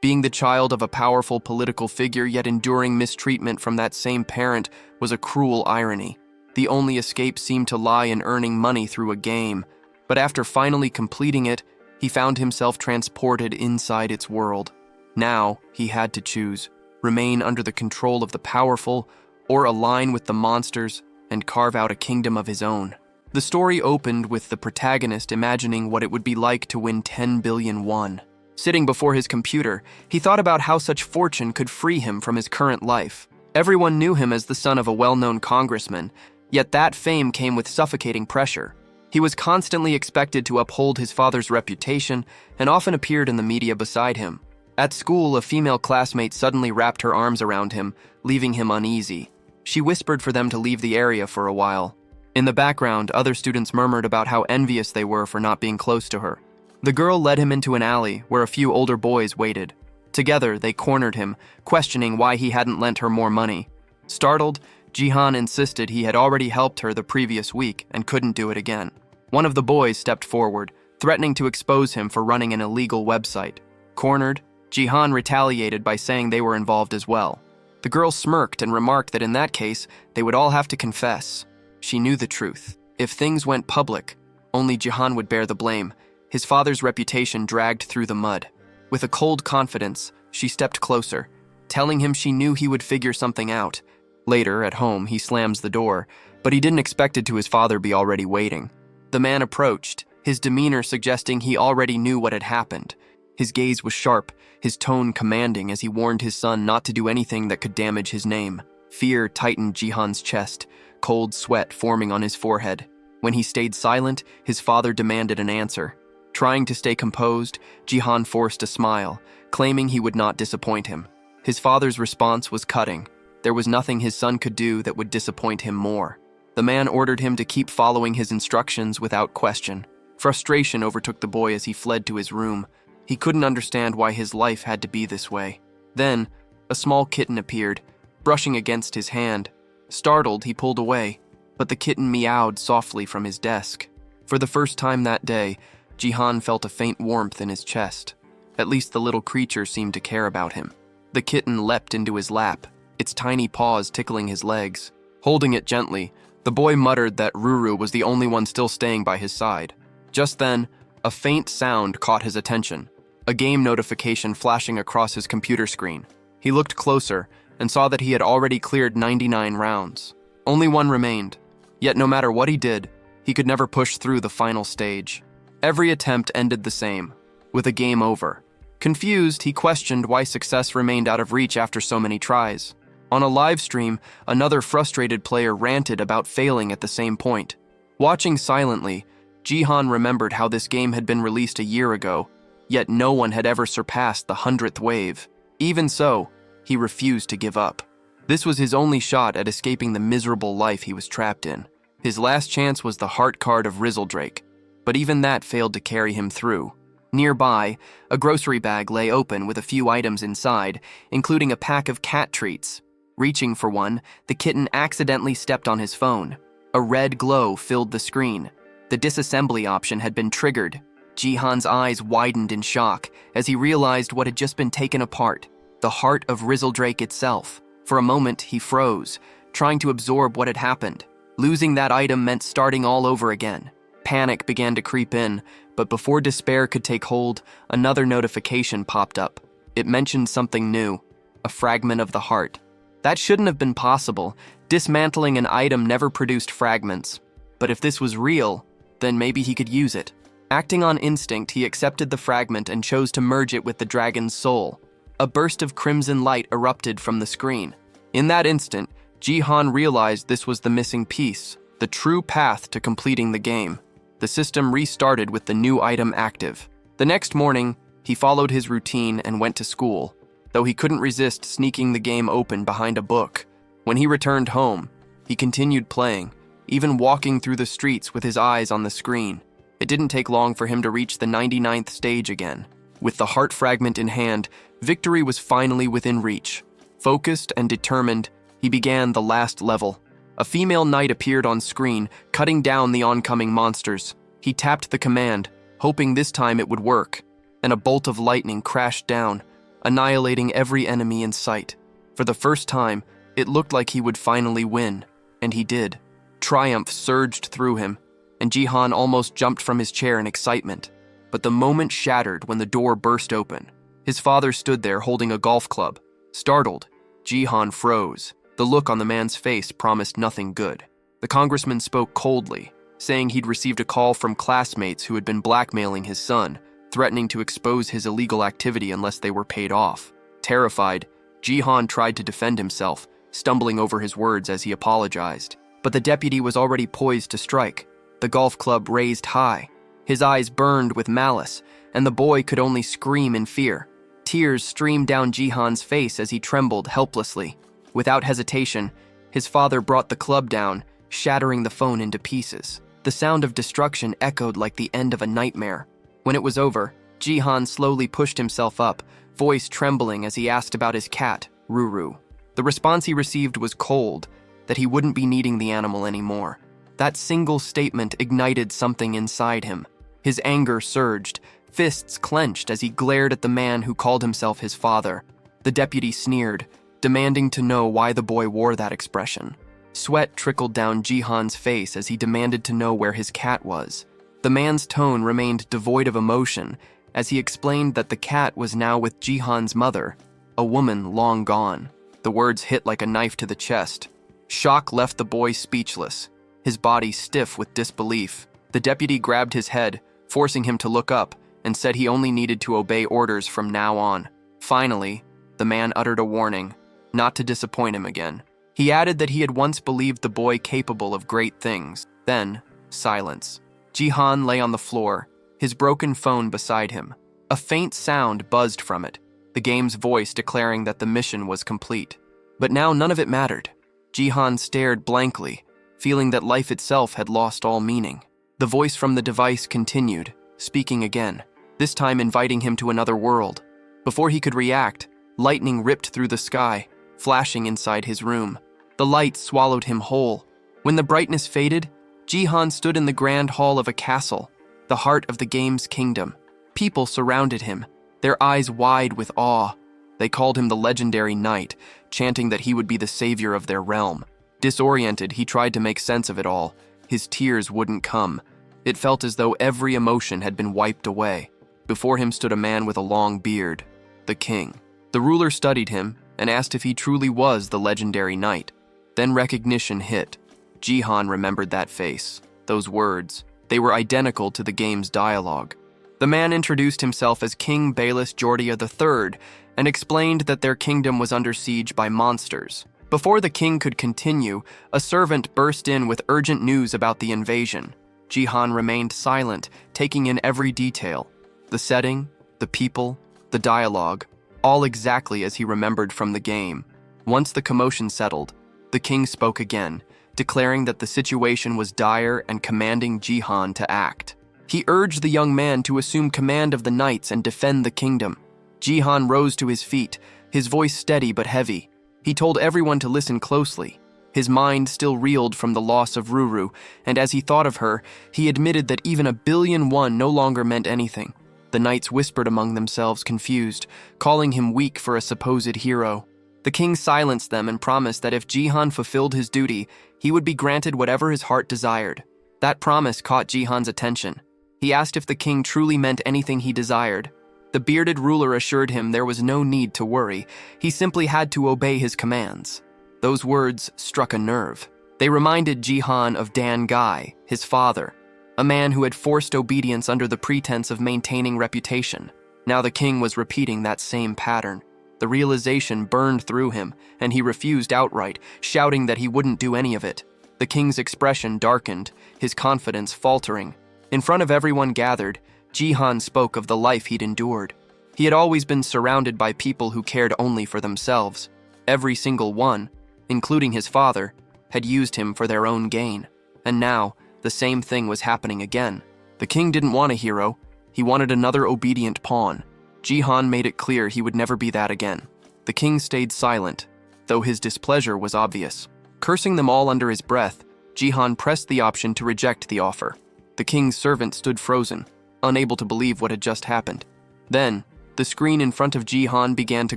Being the child of a powerful political figure yet enduring mistreatment from that same parent was a cruel irony. The only escape seemed to lie in earning money through a game, but after finally completing it, he found himself transported inside its world. Now, he had to choose: remain under the control of the powerful, or align with the monsters and carve out a kingdom of his own. The story opened with the protagonist imagining what it would be like to win 10 billion won. Sitting before his computer, he thought about how such fortune could free him from his current life. Everyone knew him as the son of a well-known congressman, yet that fame came with suffocating pressure. He was constantly expected to uphold his father's reputation and often appeared in the media beside him. At school, a female classmate suddenly wrapped her arms around him, leaving him uneasy. She whispered for them to leave the area for a while. In the background, other students murmured about how envious they were for not being close to her. The girl led him into an alley where a few older boys waited. Together, they cornered him, questioning why he hadn't lent her more money. Startled, Jihan insisted he had already helped her the previous week and couldn't do it again. One of the boys stepped forward, threatening to expose him for running an illegal website. Cornered, Jihan retaliated by saying they were involved as well. The girl smirked and remarked that in that case, they would all have to confess. She knew the truth. If things went public, only Jihan would bear the blame. His father's reputation dragged through the mud. With a cold confidence, she stepped closer, telling him she knew he would figure something out. Later, at home, he slams the door, but he didn't expect it to his father be already waiting. The man approached, his demeanor suggesting he already knew what had happened. His gaze was sharp, his tone commanding as he warned his son not to do anything that could damage his name. Fear tightened Jihan's chest, cold sweat forming on his forehead. When he stayed silent, his father demanded an answer. Trying to stay composed, Jihan forced a smile, claiming he would not disappoint him. His father's response was cutting. There was nothing his son could do that would disappoint him more. The man ordered him to keep following his instructions without question. Frustration overtook the boy as he fled to his room. He couldn't understand why his life had to be this way. Then, a small kitten appeared, brushing against his hand. Startled, he pulled away, but the kitten meowed softly from his desk. For the first time that day, Jihan felt a faint warmth in his chest. At least the little creature seemed to care about him. The kitten leapt into his lap, its tiny paws tickling his legs. Holding it gently, the boy muttered that Ruru was the only one still staying by his side. Just then, a faint sound caught his attention, a game notification flashing across his computer screen. He looked closer and saw that he had already cleared 99 rounds. Only one remained, yet no matter what he did, he could never push through the final stage. Every attempt ended the same, with a game over. Confused, he questioned why success remained out of reach after so many tries. On a live stream, another frustrated player ranted about failing at the same point. Watching silently, Jihan remembered how this game had been released a year ago, yet no one had ever surpassed the 100th wave. Even so, he refused to give up. This was his only shot at escaping the miserable life he was trapped in. His last chance was the heart card of Rizzledrake, but even that failed to carry him through. Nearby, a grocery bag lay open with a few items inside, including a pack of cat treats. Reaching for one, the kitten accidentally stepped on his phone. A red glow filled the screen. The disassembly option had been triggered. Jihan's eyes widened in shock as he realized what had just been taken apart, the heart of Rizzledrake itself. For a moment, he froze, trying to absorb what had happened. Losing that item meant starting all over again. Panic began to creep in, but before despair could take hold, another notification popped up. It mentioned something new, a fragment of the heart. That shouldn't have been possible. Dismantling an item never produced fragments. But if this was real, then maybe he could use it. Acting on instinct, he accepted the fragment and chose to merge it with the dragon's soul. A burst of crimson light erupted from the screen. In that instant, Jihan realized this was the missing piece, the true path to completing the game. The system restarted with the new item active. The next morning, he followed his routine and went to school, though he couldn't resist sneaking the game open behind a book. When he returned home, he continued playing, even walking through the streets with his eyes on the screen. It didn't take long for him to reach the 99th stage again. With the heart fragment in hand, victory was finally within reach. Focused and determined, he began the last level. A female knight appeared on screen, cutting down the oncoming monsters. He tapped the command, hoping this time it would work, and a bolt of lightning crashed down. annihilating every enemy in sight. For the first time, it looked like he would finally win, and he did. Triumph surged through him, and Jihan almost jumped from his chair in excitement. But the moment shattered when the door burst open. His father stood there holding a golf club. Startled, Jihan froze. The look on the man's face promised nothing good. The congressman spoke coldly, saying he'd received a call from classmates who had been blackmailing his son, threatening to expose his illegal activity unless they were paid off. Terrified, Jihan tried to defend himself, stumbling over his words as he apologized. But the deputy was already poised to strike, the golf club raised high. His eyes burned with malice, and the boy could only scream in fear. Tears streamed down Jihan's face as he trembled helplessly. Without hesitation, his father brought the club down, shattering the phone into pieces. The sound of destruction echoed like the end of a nightmare. When it was over, Jihan slowly pushed himself up, voice trembling as he asked about his cat, Ruru. The response he received was cold, that he wouldn't be needing the animal anymore. That single statement ignited something inside him. His anger surged, fists clenched as he glared at the man who called himself his father. The deputy sneered, demanding to know why the boy wore that expression. Sweat trickled down Jihan's face as he demanded to know where his cat was. The man's tone remained devoid of emotion as he explained that the cat was now with Jihan's mother, a woman long gone. The words hit like a knife to the chest. Shock left the boy speechless, his body stiff with disbelief. The deputy grabbed his head, forcing him to look up, and said he only needed to obey orders from now on. Finally, the man uttered a warning, not to disappoint him again. He added that he had once believed the boy capable of great things. Then, silence. Jihan lay on the floor, his broken phone beside him. A faint sound buzzed from it, the game's voice declaring that the mission was complete. But now none of it mattered. Jihan stared blankly, feeling that life itself had lost all meaning. The voice from the device continued, speaking again, this time inviting him to another world. Before he could react, lightning ripped through the sky, flashing inside his room. The light swallowed him whole. When the brightness faded, Jihan stood in the grand hall of a castle, the heart of the game's kingdom. People surrounded him, their eyes wide with awe. They called him the legendary knight, chanting that he would be the savior of their realm. Disoriented, he tried to make sense of it all. His tears wouldn't come. It felt as though every emotion had been wiped away. Before him stood a man with a long beard, the king. The ruler studied him and asked if he truly was the legendary knight. Then recognition hit. Jihan remembered that face, those words. They were identical to the game's dialogue. The man introduced himself as King Bayless Jordia III and explained that their kingdom was under siege by monsters. Before the king could continue, a servant burst in with urgent news about the invasion. Jihan remained silent, taking in every detail. The setting, the people, the dialogue, all exactly as he remembered from the game. Once the commotion settled, the king spoke again, declaring that the situation was dire and commanding Jihan to act. He urged the young man to assume command of the knights and defend the kingdom. Jihan rose to his feet, his voice steady but heavy. He told everyone to listen closely. His mind still reeled from the loss of Ruru, and as he thought of her, he admitted that even 1,000,000,001 no longer meant anything. The knights whispered among themselves, confused, calling him weak for a supposed hero. The king silenced them and promised that if Jihan fulfilled his duty, he would be granted whatever his heart desired. That promise caught Jihan's attention. He asked if the king truly meant anything he desired. The bearded ruler assured him there was no need to worry. He simply had to obey his commands. Those words struck a nerve. They reminded Jihan of Dan Guy, his father, a man who had forced obedience under the pretense of maintaining reputation. Now the king was repeating that same pattern. The realization burned through him, and he refused outright, shouting that he wouldn't do any of it. The king's expression darkened, his confidence faltering. In front of everyone gathered, Jihan spoke of the life he'd endured. He had always been surrounded by people who cared only for themselves. Every single one, including his father, had used him for their own gain. And now, the same thing was happening again. The king didn't want a hero. He wanted another obedient pawn. Jihan made it clear he would never be that again. The king stayed silent, though his displeasure was obvious. Cursing them all under his breath, Jihan pressed the option to reject the offer. The king's servant stood frozen, unable to believe what had just happened. Then, the screen in front of Jihan began to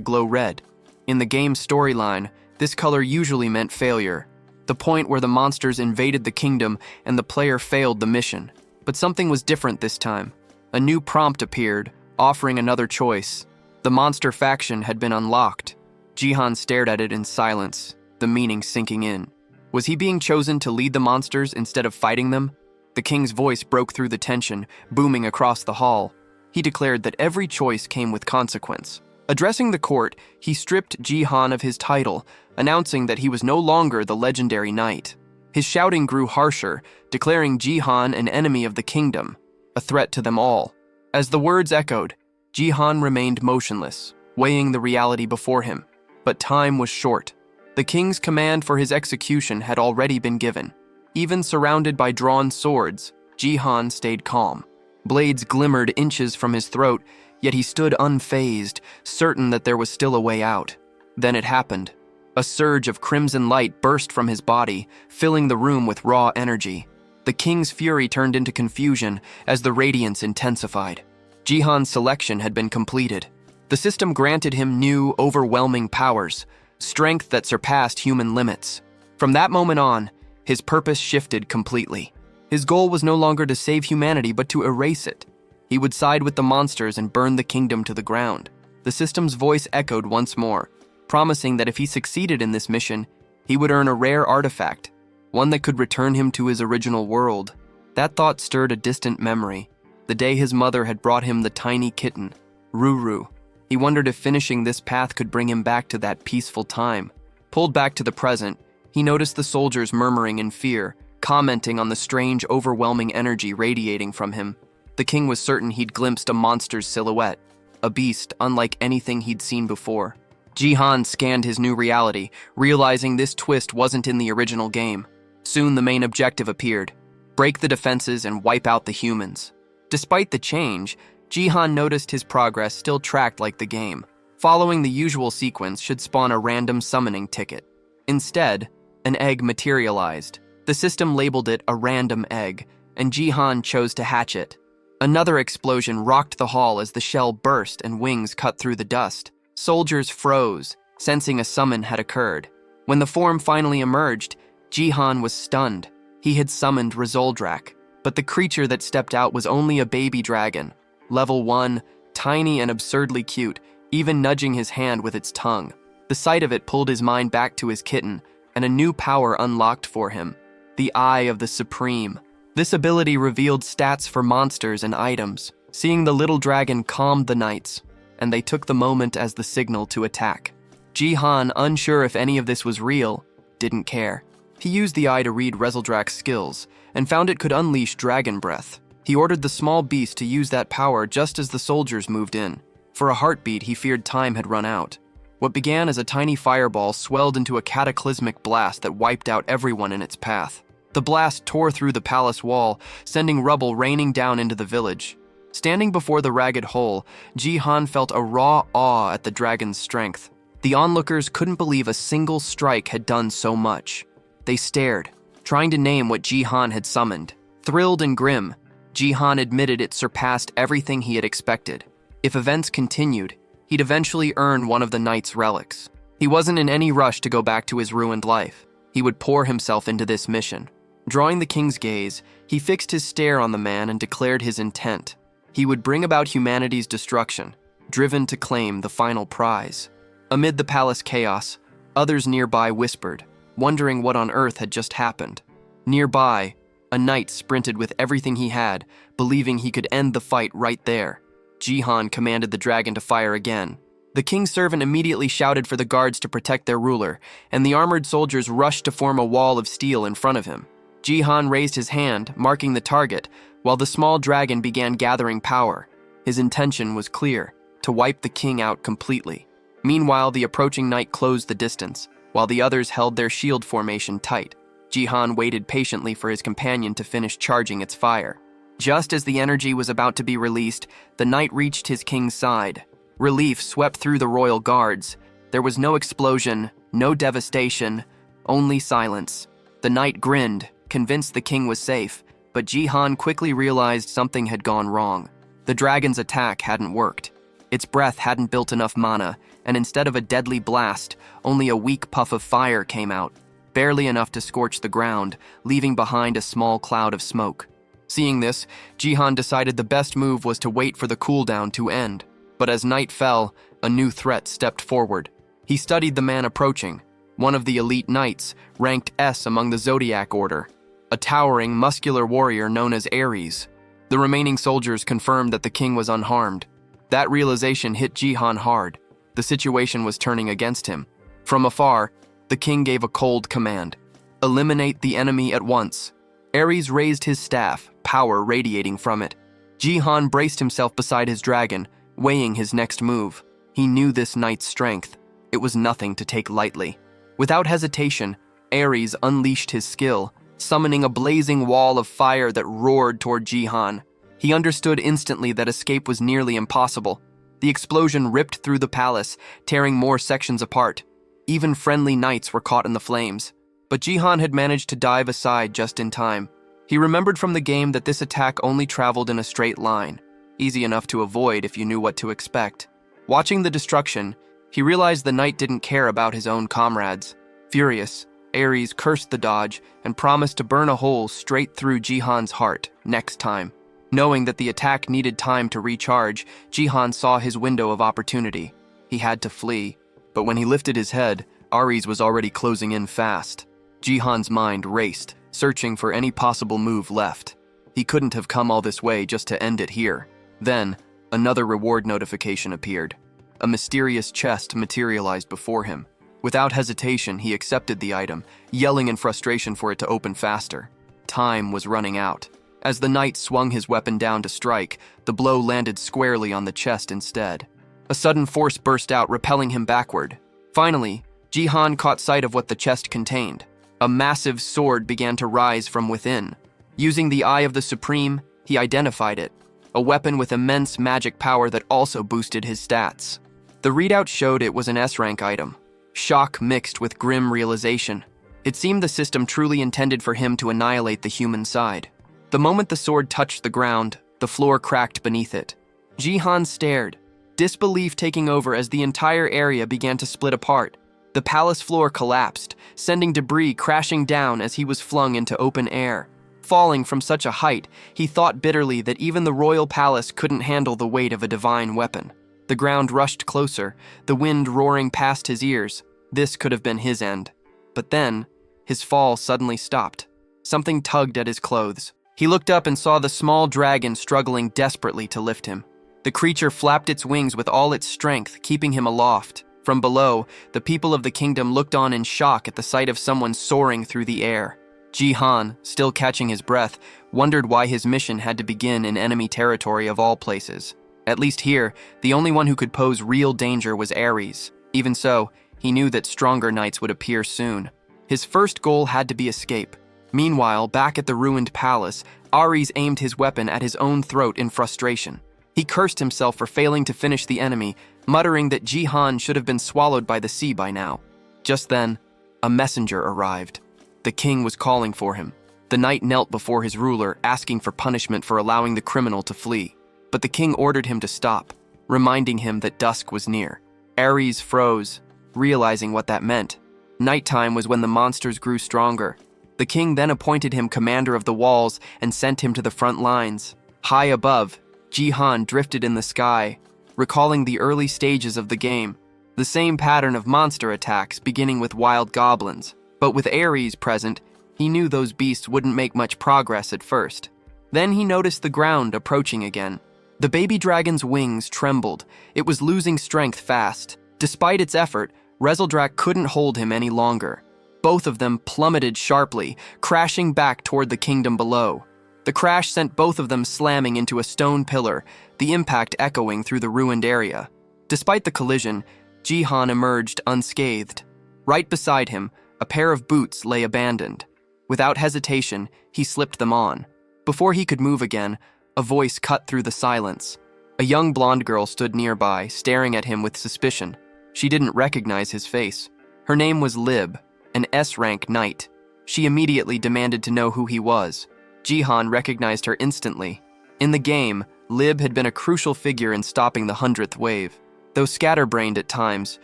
glow red. In the game's storyline, this color usually meant failure, the point where the monsters invaded the kingdom and the player failed the mission. But something was different this time. A new prompt appeared, offering another choice. The monster faction had been unlocked. Jihan stared at it in silence, the meaning sinking in. Was he being chosen to lead the monsters instead of fighting them? The king's voice broke through the tension, booming across the hall. He declared that every choice came with consequence. Addressing the court, he stripped Jihan of his title, announcing that he was no longer the legendary knight. His shouting grew harsher, declaring Jihan an enemy of the kingdom, a threat to them all. As the words echoed, Jihan remained motionless, weighing the reality before him. But time was short. The king's command for his execution had already been given. Even surrounded by drawn swords, Jihan stayed calm. Blades glimmered inches from his throat, yet he stood unfazed, certain that there was still a way out. Then it happened. A surge of crimson light burst from his body, filling the room with raw energy. The king's fury turned into confusion as the radiance intensified. Jihan's selection had been completed. The system granted him new, overwhelming powers, strength that surpassed human limits. From that moment on, his purpose shifted completely. His goal was no longer to save humanity, but to erase it. He would side with the monsters and burn the kingdom to the ground. The system's voice echoed once more, promising that if he succeeded in this mission, he would earn a rare artifact, one that could return him to his original world. That thought stirred a distant memory, the day his mother had brought him the tiny kitten, Ruru. He wondered if finishing this path could bring him back to that peaceful time. Pulled back to the present, he noticed the soldiers murmuring in fear, commenting on the strange, overwhelming energy radiating from him. The king was certain he'd glimpsed a monster's silhouette, a beast unlike anything he'd seen before. Jihan scanned his new reality, realizing this twist wasn't in the original game. Soon the main objective appeared: break the defenses and wipe out the humans. Despite the change, Jihan noticed his progress still tracked like the game. Following the usual sequence should spawn a random summoning ticket. Instead, an egg materialized. The system labeled it a random egg, and Jihan chose to hatch it. Another explosion rocked the hall as the shell burst and wings cut through the dust. Soldiers froze, sensing a summon had occurred. When the form finally emerged, Jihan was stunned. He had summoned Rezoldrak, but the creature that stepped out was only a baby dragon. Level 1, tiny and absurdly cute, even nudging his hand with its tongue. The sight of it pulled his mind back to his kitten, and a new power unlocked for him: the Eye of the Supreme. This ability revealed stats for monsters and items. Seeing the little dragon calmed the knights, and they took the moment as the signal to attack. Jihan, unsure if any of this was real, didn't care. He used the eye to read Rezoldrak's skills, and found it could unleash dragon breath. He ordered the small beast to use that power just as the soldiers moved in. For a heartbeat, he feared time had run out. What began as a tiny fireball swelled into a cataclysmic blast that wiped out everyone in its path. The blast tore through the palace wall, sending rubble raining down into the village. Standing before the ragged hole, Jihan felt a raw awe at the dragon's strength. The onlookers couldn't believe a single strike had done so much. They stared, trying to name what Jihan had summoned. Thrilled and grim, Jihan admitted it surpassed everything he had expected. If events continued, he'd eventually earn one of the knight's relics. He wasn't in any rush to go back to his ruined life. He would pour himself into this mission. Drawing the king's gaze, he fixed his stare on the man and declared his intent. He would bring about humanity's destruction, driven to claim the final prize. Amid the palace chaos, others nearby whispered, wondering what on earth had just happened. Nearby, a knight sprinted with everything he had, believing he could end the fight right there. Jihan commanded the dragon to fire again. The king's servant immediately shouted for the guards to protect their ruler, and the armored soldiers rushed to form a wall of steel in front of him. Jihan raised his hand, marking the target, while the small dragon began gathering power. His intention was clear: to wipe the king out completely. Meanwhile, the approaching knight closed the distance, while the others held their shield formation tight. Jihan waited patiently for his companion to finish charging its fire. Just as the energy was about to be released, the knight reached his king's side. Relief swept through the royal guards. There was no explosion, no devastation, only silence. The knight grinned, convinced the king was safe, but Jihan quickly realized something had gone wrong. The dragon's attack hadn't worked. Its breath hadn't built enough mana, and instead of a deadly blast, only a weak puff of fire came out, barely enough to scorch the ground, leaving behind a small cloud of smoke. Seeing this, Jihan decided the best move was to wait for the cooldown to end. But as night fell, a new threat stepped forward. He studied the man approaching, one of the elite knights, ranked S among the Zodiac Order, a towering, muscular warrior known as Aries. The remaining soldiers confirmed that the king was unharmed. That realization hit Jihan hard. The situation was turning against him. From afar, the king gave a cold command. Eliminate the enemy at once. Aries raised his staff, power radiating from it. Jihan braced himself beside his dragon, weighing his next move. He knew this knight's strength. It was nothing to take lightly. Without hesitation, Aries unleashed his skill, summoning a blazing wall of fire that roared toward Jihan. He understood instantly that escape was nearly impossible. The explosion ripped through the palace, tearing more sections apart. Even friendly knights were caught in the flames. But Jihan had managed to dive aside just in time. He remembered from the game that this attack only traveled in a straight line, easy enough to avoid if you knew what to expect. Watching the destruction, he realized the knight didn't care about his own comrades. Furious, Aries cursed the dodge and promised to burn a hole straight through Jihan's heart next time. Knowing that the attack needed time to recharge, Jihan saw his window of opportunity. He had to flee, but when he lifted his head, Aries was already closing in fast. Jihan's mind raced, searching for any possible move left. He couldn't have come all this way just to end it here. Then, another reward notification appeared. A mysterious chest materialized before him. Without hesitation, he accepted the item, yelling in frustration for it to open faster. Time was running out. As the knight swung his weapon down to strike, the blow landed squarely on the chest instead. A sudden force burst out, repelling him backward. Finally, Jihan caught sight of what the chest contained. A massive sword began to rise from within. Using the Eye of the Supreme, he identified it, a weapon with immense magic power that also boosted his stats. The readout showed it was an S-rank item. Shock mixed with grim realization. It seemed the system truly intended for him to annihilate the human side. The moment the sword touched the ground, the floor cracked beneath it. Jihan stared, disbelief taking over as the entire area began to split apart. The palace floor collapsed, sending debris crashing down as he was flung into open air. Falling from such a height, he thought bitterly that even the royal palace couldn't handle the weight of a divine weapon. The ground rushed closer, the wind roaring past his ears. This could have been his end. But then, his fall suddenly stopped. Something tugged at his clothes. He looked up and saw the small dragon struggling desperately to lift him. The creature flapped its wings with all its strength, keeping him aloft. From below, the people of the kingdom looked on in shock at the sight of someone soaring through the air. Jihan, still catching his breath, wondered why his mission had to begin in enemy territory of all places. At least here, the only one who could pose real danger was Aries. Even so, he knew that stronger knights would appear soon. His first goal had to be escape. Meanwhile, back at the ruined palace, Aries aimed his weapon at his own throat in frustration. He cursed himself for failing to finish the enemy, muttering that Jihan should have been swallowed by the sea by now. Just then, a messenger arrived. The king was calling for him. The knight knelt before his ruler, asking for punishment for allowing the criminal to flee. But the king ordered him to stop, reminding him that dusk was near. Aries froze, realizing what that meant. Nighttime was when the monsters grew stronger. The king then appointed him commander of the walls and sent him to the front lines. High above, Jihan drifted in the sky, recalling the early stages of the game. The same pattern of monster attacks, beginning with wild goblins. But with Aries present, he knew those beasts wouldn't make much progress at first. Then he noticed the ground approaching again. The baby dragon's wings trembled. It was losing strength fast. Despite its effort, Rezeldrak couldn't hold him any longer. Both of them plummeted sharply, crashing back toward the kingdom below. The crash sent both of them slamming into a stone pillar, the impact echoing through the ruined area. Despite the collision, Jihan emerged unscathed. Right beside him, a pair of boots lay abandoned. Without hesitation, he slipped them on. Before he could move again, a voice cut through the silence. A young blonde girl stood nearby, staring at him with suspicion. She didn't recognize his face. Her name was Lib, an S-rank knight. She immediately demanded to know who he was. Jihan recognized her instantly. In the game, Lib had been a crucial figure in stopping the 100th wave. Though scatterbrained at times,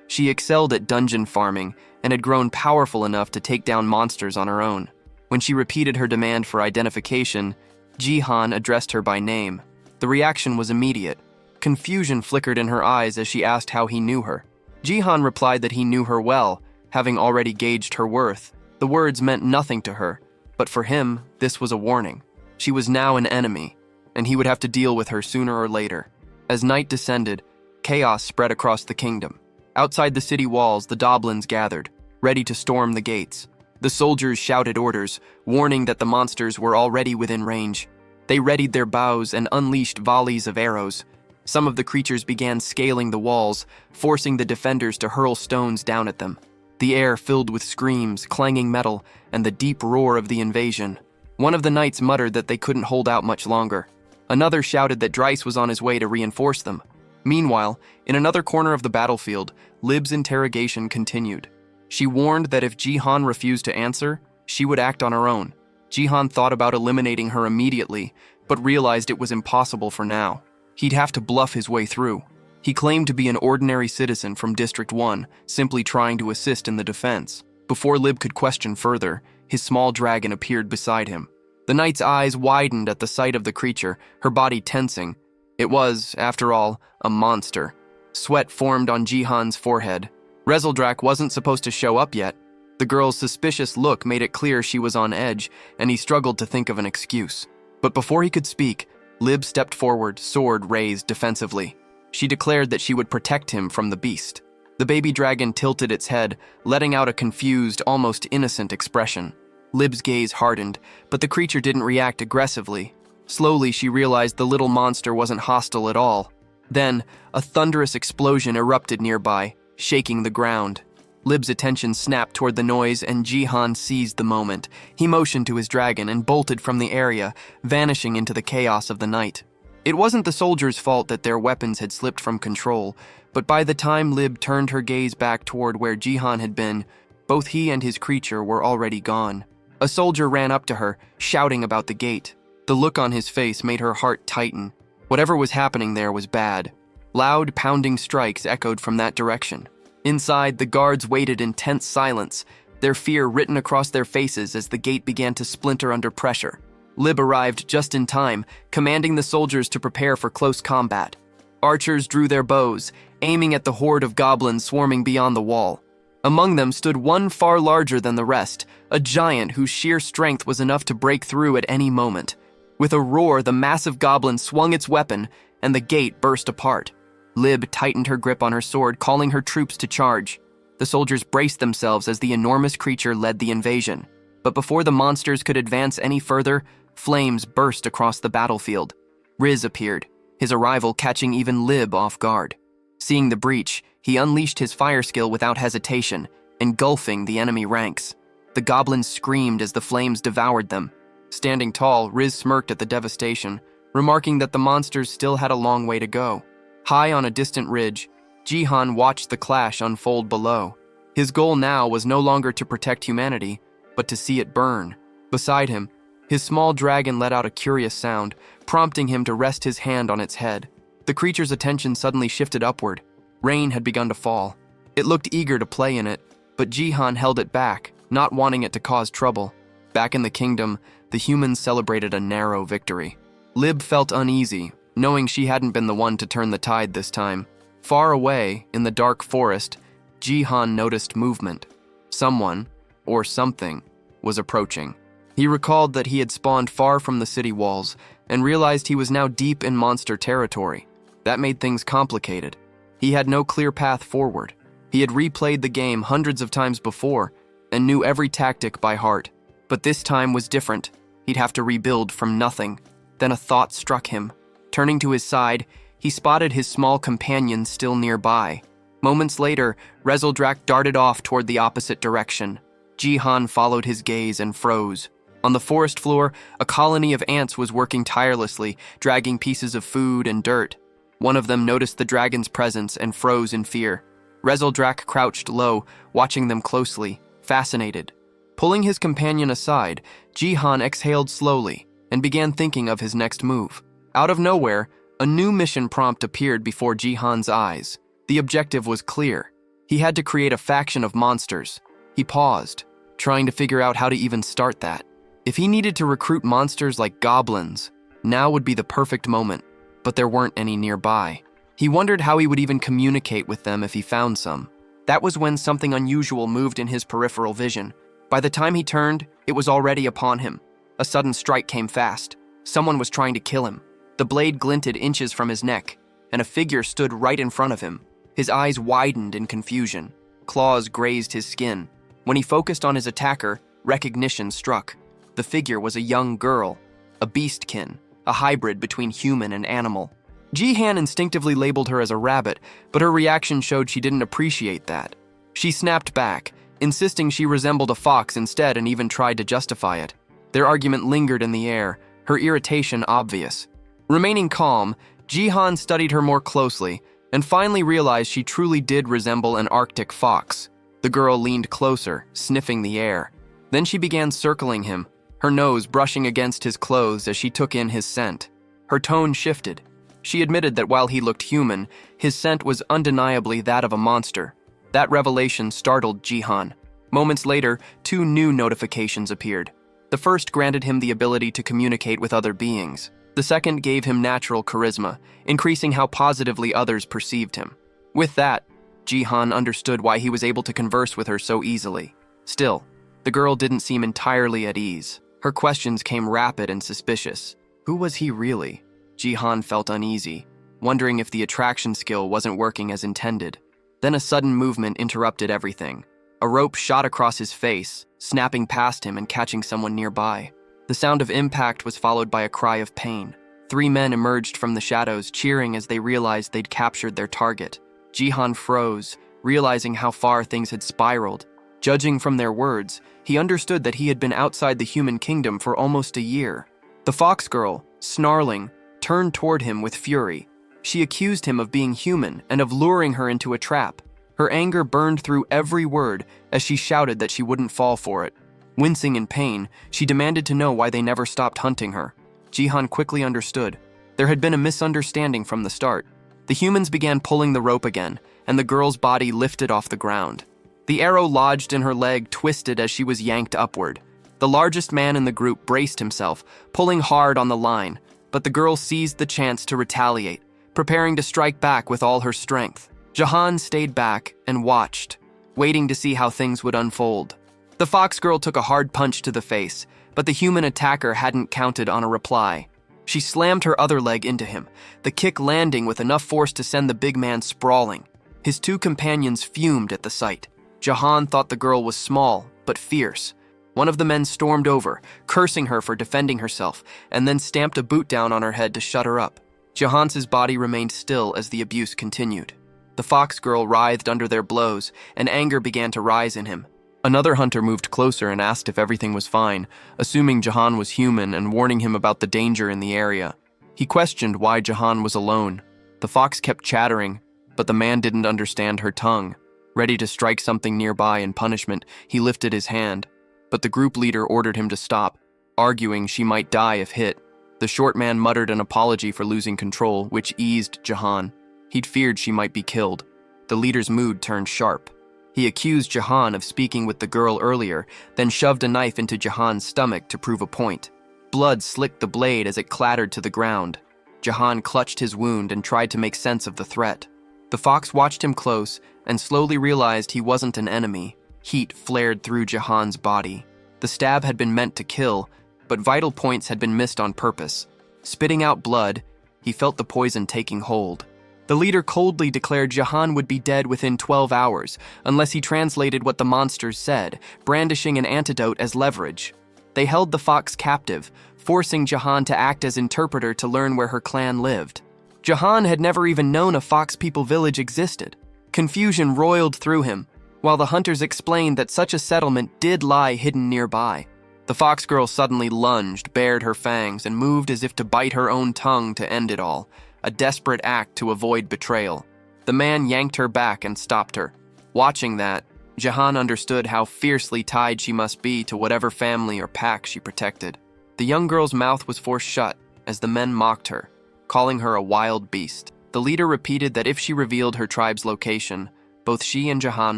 she excelled at dungeon farming and had grown powerful enough to take down monsters on her own. When she repeated her demand for identification, Jihan addressed her by name. The reaction was immediate. Confusion flickered in her eyes as she asked how he knew her. Jihan replied that he knew her well, having already gauged her worth. The words meant nothing to her, but for him, this was a warning. She was now an enemy, and he would have to deal with her sooner or later. As night descended, chaos spread across the kingdom. Outside the city walls, the Doblins gathered, ready to storm the gates. The soldiers shouted orders, warning that the monsters were already within range. They readied their bows and unleashed volleys of arrows. Some of the creatures began scaling the walls, forcing the defenders to hurl stones down at them. The air filled with screams, clanging metal, and the deep roar of the invasion. One of the knights muttered that they couldn't hold out much longer. Another shouted that Dryce was on his way to reinforce them. Meanwhile, in another corner of the battlefield, Lib's interrogation continued. She warned that if Jihan refused to answer, she would act on her own. Jihan thought about eliminating her immediately, but realized it was impossible for now. He'd have to bluff his way through. He claimed to be an ordinary citizen from District 1, simply trying to assist in the defense. Before Lib could question further, his small dragon appeared beside him. The knight's eyes widened at the sight of the creature, her body tensing. It was, after all, a monster. Sweat formed on Jihan's forehead. Rezeldrak wasn't supposed to show up yet. The girl's suspicious look made it clear she was on edge, and he struggled to think of an excuse. But before he could speak, Lib stepped forward, sword raised defensively. She declared that she would protect him from the beast. The baby dragon tilted its head, letting out a confused, almost innocent expression. Lib's gaze hardened, but the creature didn't react aggressively. Slowly, she realized the little monster wasn't hostile at all. Then, a thunderous explosion erupted nearby, shaking the ground. Lib's attention snapped toward the noise, and Jihan seized the moment. He motioned to his dragon and bolted from the area, vanishing into the chaos of the night. It wasn't the soldiers' fault that their weapons had slipped from control, but by the time Lib turned her gaze back toward where Jihan had been, both he and his creature were already gone. A soldier ran up to her, shouting about the gate. The look on his face made her heart tighten. Whatever was happening there was bad. Loud, pounding strikes echoed from that direction. Inside, the guards waited in tense silence, their fear written across their faces as the gate began to splinter under pressure. Lib arrived just in time, commanding the soldiers to prepare for close combat. Archers drew their bows, aiming at the horde of goblins swarming beyond the wall. Among them stood one far larger than the rest, a giant whose sheer strength was enough to break through at any moment. With a roar, the massive goblin swung its weapon, and the gate burst apart. Lib tightened her grip on her sword, calling her troops to charge. The soldiers braced themselves as the enormous creature led the invasion. But before the monsters could advance any further, flames burst across the battlefield. Riz appeared, his arrival catching even Lib off guard. Seeing the breach, he unleashed his fire skill without hesitation, engulfing the enemy ranks. The goblins screamed as the flames devoured them. Standing tall, Riz smirked at the devastation, remarking that the monsters still had a long way to go. High on a distant ridge, Jihan watched the clash unfold below. His goal now was no longer to protect humanity, but to see it burn. Beside him, his small dragon let out a curious sound, prompting him to rest his hand on its head. The creature's attention suddenly shifted upward. Rain had begun to fall. It looked eager to play in it, but Jihan held it back, not wanting it to cause trouble. Back in the kingdom, the humans celebrated a narrow victory. Lib felt uneasy, knowing she hadn't been the one to turn the tide this time. Far away, in the dark forest, Jihan noticed movement. Someone, or something, was approaching. He recalled that he had spawned far from the city walls, and realized he was now deep in monster territory. That made things complicated. He had no clear path forward. He had replayed the game hundreds of times before, and knew every tactic by heart. But this time was different. He'd have to rebuild from nothing. Then a thought struck him. Turning to his side, he spotted his small companion still nearby. Moments later, Rezeldrak darted off toward the opposite direction. Jihan followed his gaze and froze. On the forest floor, a colony of ants was working tirelessly, dragging pieces of food and dirt. One of them noticed the dragon's presence and froze in fear. Rezeldrak crouched low, watching them closely, fascinated. Pulling his companion aside, Jihan exhaled slowly and began thinking of his next move. Out of nowhere, a new mission prompt appeared before Jihan's eyes. The objective was clear. He had to create a faction of monsters. He paused, trying to figure out how to even start that. If he needed to recruit monsters like goblins, now would be the perfect moment, but there weren't any nearby. He wondered how he would even communicate with them if he found some. That was when something unusual moved in his peripheral vision. By the time he turned, it was already upon him. A sudden strike came fast. Someone was trying to kill him. The blade glinted inches from his neck, and a figure stood right in front of him. His eyes widened in confusion. Claws grazed his skin. When he focused on his attacker, recognition struck. The figure was a young girl, a beastkin, a hybrid between human and animal. Jihan instinctively labeled her as a rabbit, but her reaction showed she didn't appreciate that. She snapped back, insisting she resembled a fox instead, and even tried to justify it. Their argument lingered in the air, her irritation obvious. Remaining calm, Jihan studied her more closely and finally realized she truly did resemble an Arctic fox. The girl leaned closer, sniffing the air. Then she began circling him, her nose brushing against his clothes as she took in his scent. Her tone shifted. She admitted that while he looked human, his scent was undeniably that of a monster. That revelation startled Jihan. Moments later, 2 new notifications appeared. The first granted him the ability to communicate with other beings. The second gave him natural charisma, increasing how positively others perceived him. With that, Jihan understood why he was able to converse with her so easily. Still, the girl didn't seem entirely at ease. Her questions came rapid and suspicious. Who was he really? Jihan felt uneasy, wondering if the attraction skill wasn't working as intended. Then a sudden movement interrupted everything. A rope shot across his face, snapping past him and catching someone nearby. The sound of impact was followed by a cry of pain. 3 men emerged from the shadows, cheering as they realized they'd captured their target. Jihan froze, realizing how far things had spiraled. Judging from their words, he understood that he had been outside the human kingdom for almost a year. The fox girl, snarling, turned toward him with fury. She accused him of being human and of luring her into a trap. Her anger burned through every word as she shouted that she wouldn't fall for it. Wincing in pain, she demanded to know why they never stopped hunting her. Jihan quickly understood. There had been a misunderstanding from the start. The humans began pulling the rope again, and the girl's body lifted off the ground. The arrow lodged in her leg twisted as she was yanked upward. The largest man in the group braced himself, pulling hard on the line, but the girl seized the chance to retaliate, preparing to strike back with all her strength. Jihan stayed back and watched, waiting to see how things would unfold. The fox girl took a hard punch to the face, but the human attacker hadn't counted on a reply. She slammed her other leg into him, the kick landing with enough force to send the big man sprawling. His 2 companions fumed at the sight. Jihan thought the girl was small, but fierce. One of the men stormed over, cursing her for defending herself, and then stamped a boot down on her head to shut her up. Jihan's body remained still as the abuse continued. The fox girl writhed under their blows, and anger began to rise in him. Another hunter moved closer and asked if everything was fine, assuming Jihan was human and warning him about the danger in the area. He questioned why Jihan was alone. The fox kept chattering, but the man didn't understand her tongue. Ready to strike something nearby in punishment, he lifted his hand, but the group leader ordered him to stop, arguing she might die if hit. The short man muttered an apology for losing control, which eased Jihan. He'd feared she might be killed. The leader's mood turned sharp. He accused Jihan of speaking with the girl earlier, then shoved a knife into Jihan's stomach to prove a point. Blood slicked the blade as it clattered to the ground. Jihan clutched his wound and tried to make sense of the threat. The fox watched him close and slowly realized he wasn't an enemy. Heat flared through Jihan's body. The stab had been meant to kill, but vital points had been missed on purpose. Spitting out blood, he felt the poison taking hold. The leader coldly declared Jihan would be dead within 12 hours, unless he translated what the monsters said, brandishing an antidote as leverage. They held the fox captive, forcing Jihan to act as interpreter to learn where her clan lived. Jihan had never even known a fox people village existed. Confusion roiled through him, while the hunters explained that such a settlement did lie hidden nearby. The fox girl suddenly lunged, bared her fangs, and moved as if to bite her own tongue to end it all, a desperate act to avoid betrayal. The man yanked her back and stopped her. Watching that, Jihan understood how fiercely tied she must be to whatever family or pack she protected. The young girl's mouth was forced shut as the men mocked her. calling her a wild beast. The leader repeated that if she revealed her tribe's location, both she and Jihan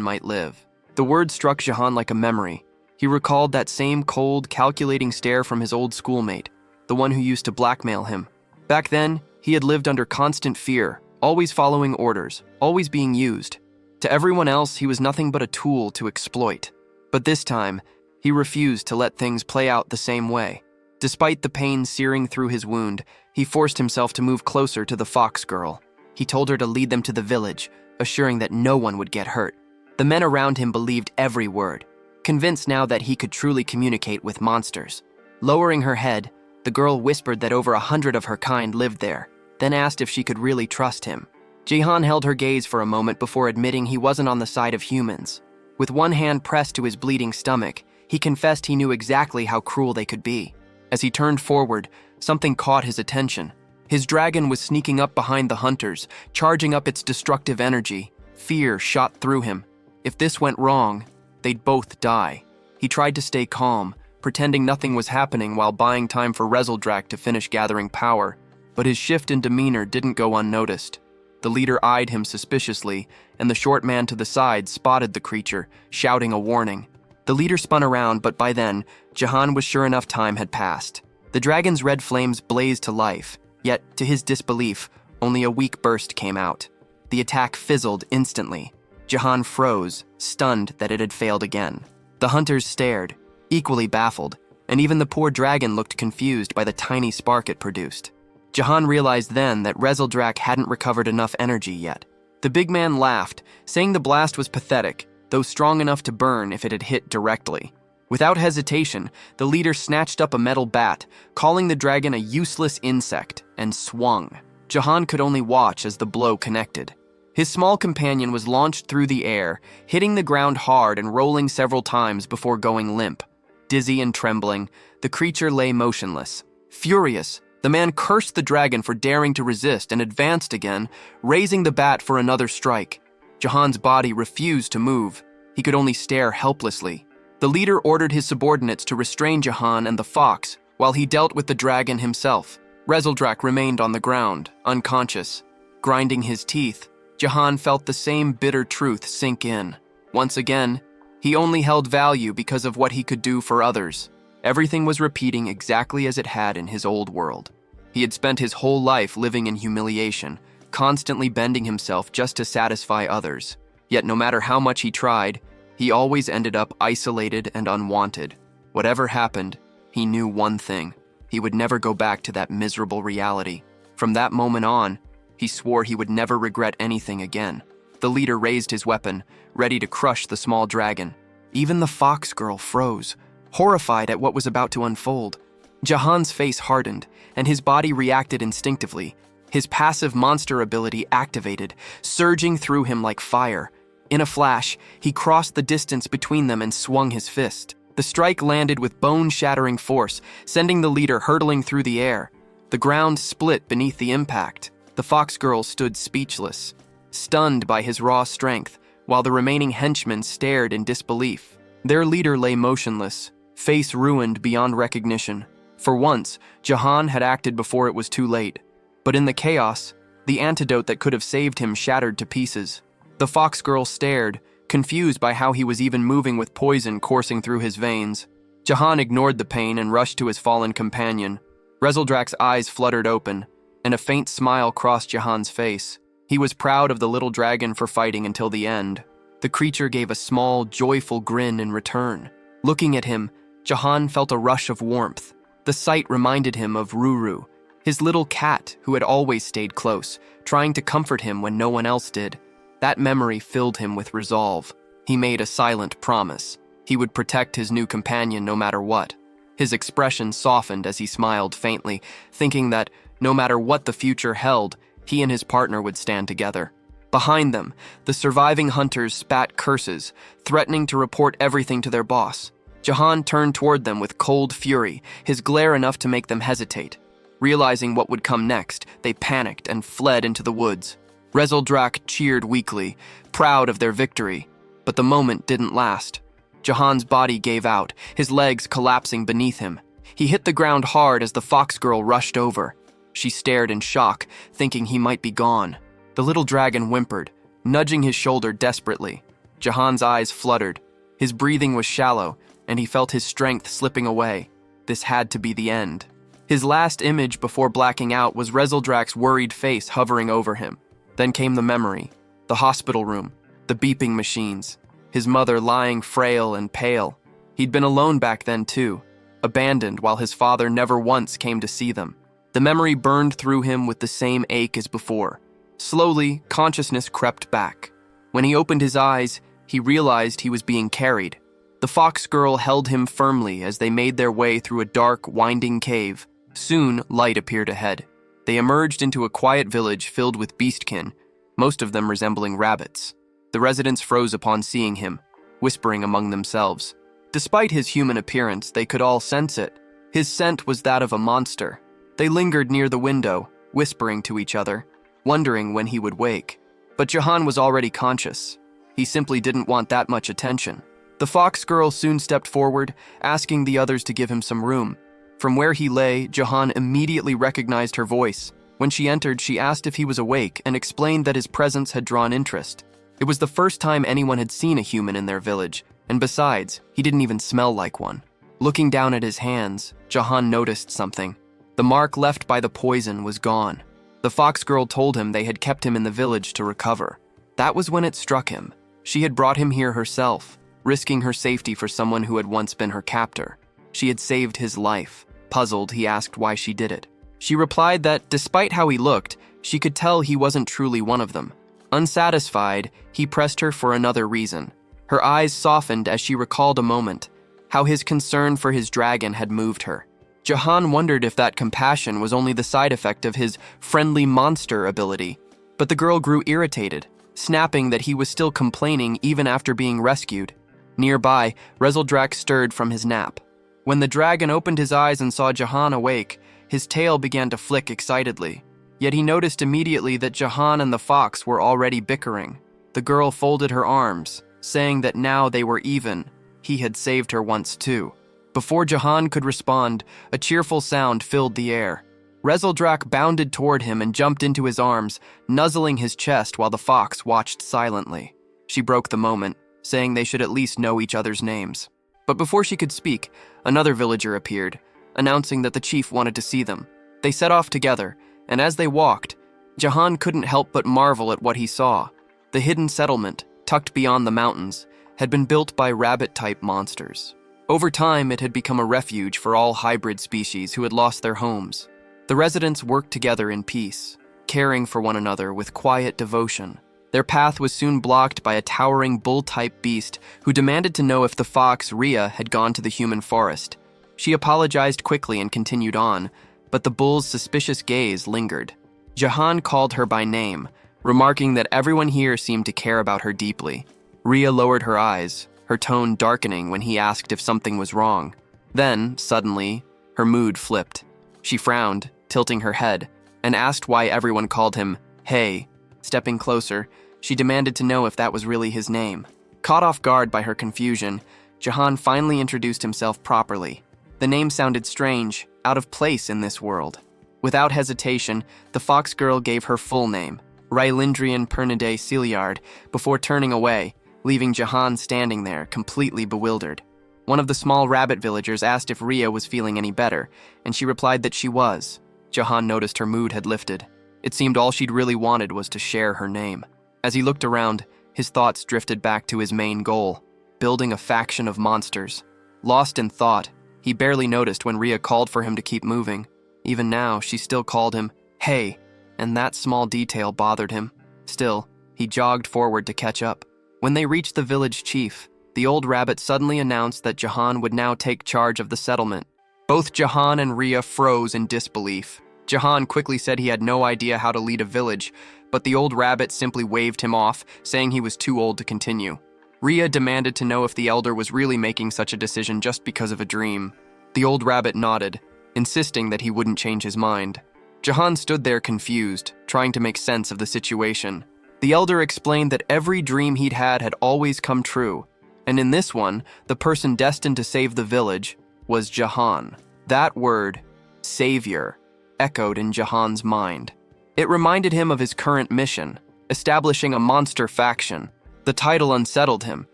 might live. The word struck Jihan like a memory. He recalled that same cold, calculating stare from his old schoolmate, the one who used to blackmail him. Back then, he had lived under constant fear, always following orders, always being used. To everyone else, he was nothing but a tool to exploit. But this time, he refused to let things play out the same way. Despite the pain searing through his wound, he forced himself to move closer to the fox girl. He told her to lead them to the village, assuring that no one would get hurt. The men around him believed every word, convinced now that he could truly communicate with monsters. Lowering her head, the girl whispered that over 100 of her kind lived there, then asked if she could really trust him. Jihan held her gaze for a moment before admitting he wasn't on the side of humans. With one hand pressed to his bleeding stomach, he confessed he knew exactly how cruel they could be. As he turned forward, something caught his attention. His dragon was sneaking up behind the hunters, charging up its destructive energy. Fear shot through him. If this went wrong, they'd both die. He tried to stay calm, pretending nothing was happening while buying time for Rezeldrak to finish gathering power. But his shift in demeanor didn't go unnoticed. The leader eyed him suspiciously, and the short man to the side spotted the creature, shouting a warning. The leader spun around, but by then, Jihan was sure enough time had passed. The dragon's red flames blazed to life, yet, to his disbelief, only a weak burst came out. The attack fizzled instantly. Jihan froze, stunned that it had failed again. The hunters stared, equally baffled, and even the poor dragon looked confused by the tiny spark it produced. Jihan realized then that Rezeldrak hadn't recovered enough energy yet. The big man laughed, saying the blast was pathetic, though strong enough to burn if it had hit directly. Without hesitation, the leader snatched up a metal bat, calling the dragon a useless insect, and swung. Jihan could only watch as the blow connected. His small companion was launched through the air, hitting the ground hard and rolling several times before going limp. Dizzy and trembling, the creature lay motionless. Furious, the man cursed the dragon for daring to resist and advanced again, raising the bat for another strike. Jihan's body refused to move. He could only stare helplessly. The leader ordered his subordinates to restrain Jihan and the fox while he dealt with the dragon himself. Rezeldrak remained on the ground, unconscious. Grinding his teeth, Jihan felt the same bitter truth sink in. Once again, he only held value because of what he could do for others. Everything was repeating exactly as it had in his old world. He had spent his whole life living in humiliation, constantly bending himself just to satisfy others. Yet no matter how much he tried, he always ended up isolated and unwanted. Whatever happened, he knew one thing. He would never go back to that miserable reality. From that moment on, he swore he would never regret anything again. The leader raised his weapon, ready to crush the small dragon. Even the fox girl froze, horrified at what was about to unfold. Jihan's face hardened, and his body reacted instinctively. His passive monster ability activated, surging through him like fire. In a flash, he crossed the distance between them and swung his fist. The strike landed with bone-shattering force, sending the leader hurtling through the air. The ground split beneath the impact. The fox girl stood speechless, stunned by his raw strength, while the remaining henchmen stared in disbelief. Their leader lay motionless, face ruined beyond recognition. For once, Jihan had acted before it was too late. But in the chaos, the antidote that could have saved him shattered to pieces. The fox girl stared, confused by how he was even moving with poison coursing through his veins. Jihan ignored the pain and rushed to his fallen companion. Rezeldrak's eyes fluttered open, and a faint smile crossed Jihan's face. He was proud of the little dragon for fighting until the end. The creature gave a small, joyful grin in return. Looking at him, Jihan felt a rush of warmth. The sight reminded him of Ruru, his little cat who had always stayed close, trying to comfort him when no one else did. That memory filled him with resolve. He made a silent promise. He would protect his new companion no matter what. His expression softened as he smiled faintly, thinking that no matter what the future held, he and his partner would stand together. Behind them, the surviving hunters spat curses, threatening to report everything to their boss. Jihan turned toward them with cold fury, his glare enough to make them hesitate. Realizing what would come next, they panicked and fled into the woods. Rezeldrak cheered weakly, proud of their victory, but the moment didn't last. Jihan's body gave out, his legs collapsing beneath him. He hit the ground hard as the fox girl rushed over. She stared in shock, thinking he might be gone. The little dragon whimpered, nudging his shoulder desperately. Jihan's eyes fluttered. His breathing was shallow, and he felt his strength slipping away. This had to be the end. His last image before blacking out was Rezeldrak's worried face hovering over him. Then came the memory, the hospital room, the beeping machines, his mother lying frail and pale. He'd been alone back then too, abandoned while his father never once came to see them. The memory burned through him with the same ache as before. Slowly, consciousness crept back. When he opened his eyes, he realized he was being carried. The fox girl held him firmly as they made their way through a dark, winding cave. Soon, light appeared ahead. They emerged into a quiet village filled with beastkin, most of them resembling rabbits. The residents froze upon seeing him, whispering among themselves. Despite his human appearance, they could all sense it. His scent was that of a monster. They lingered near the window, whispering to each other, wondering when he would wake. But Jihan was already conscious. He simply didn't want that much attention. The fox girl soon stepped forward, asking the others to give him some room. From where he lay, Jihan immediately recognized her voice. When she entered, she asked if he was awake and explained that his presence had drawn interest. It was the first time anyone had seen a human in their village, and besides, he didn't even smell like one. Looking down at his hands, Jihan noticed something. The mark left by the poison was gone. The fox girl told him they had kept him in the village to recover. That was when it struck him. She had brought him here herself, risking her safety for someone who had once been her captor. She had saved his life. Puzzled, he asked why she did it. She replied that, despite how he looked, she could tell he wasn't truly one of them. Unsatisfied, he pressed her for another reason. Her eyes softened as she recalled a moment, how his concern for his dragon had moved her. Jihan wondered if that compassion was only the side effect of his friendly monster ability. But the girl grew irritated, snapping that he was still complaining even after being rescued. Nearby, Rezeldrak stirred from his nap. When the dragon opened his eyes and saw Jihan awake, his tail began to flick excitedly. Yet he noticed immediately that Jihan and the fox were already bickering. The girl folded her arms, saying that now they were even. He had saved her once too. Before Jihan could respond, a cheerful sound filled the air. Rezeldrak bounded toward him and jumped into his arms, nuzzling his chest while the fox watched silently. She broke the moment, saying they should at least know each other's names. But before she could speak, another villager appeared, announcing that the chief wanted to see them. They set off together, and as they walked, Jihan couldn't help but marvel at what he saw. The hidden settlement, tucked beyond the mountains, had been built by rabbit-type monsters. Over time, it had become a refuge for all hybrid species who had lost their homes. The residents worked together in peace, caring for one another with quiet devotion. Their path was soon blocked by a towering bull-type beast who demanded to know if the fox, Rhea, had gone to the human forest. She apologized quickly and continued on, but the bull's suspicious gaze lingered. Jihan called her by name, remarking that everyone here seemed to care about her deeply. Rhea lowered her eyes, her tone darkening when he asked if something was wrong. Then, suddenly, her mood flipped. She frowned, tilting her head, and asked why everyone called him Hey. Stepping closer, she demanded to know if that was really his name. Caught off guard by her confusion, Jihan finally introduced himself properly. The name sounded strange, out of place in this world. Without hesitation, the fox girl gave her full name, Rylindrian Pernidae Celiard, before turning away, leaving Jihan standing there, completely bewildered. One of the small rabbit villagers asked if Rhea was feeling any better, and she replied that she was. Jihan noticed her mood had lifted. It seemed all she'd really wanted was to share her name. As he looked around, his thoughts drifted back to his main goal, building a faction of monsters. Lost in thought, he barely noticed when Rhea called for him to keep moving. Even now, she still called him, Hey, and that small detail bothered him. Still, he jogged forward to catch up. When they reached the village chief, the old rabbit suddenly announced that Jihan would now take charge of the settlement. Both Jihan and Rhea froze in disbelief. Jihan quickly said he had no idea how to lead a village, but the old rabbit simply waved him off, saying he was too old to continue. Rhea demanded to know if the elder was really making such a decision just because of a dream. The old rabbit nodded, insisting that he wouldn't change his mind. Jihan stood there confused, trying to make sense of the situation. The elder explained that every dream he'd had always come true, and in this one, the person destined to save the village was Jihan. That word, savior, echoed in Jihan's mind. It reminded him of his current mission, establishing a monster faction. The title unsettled him.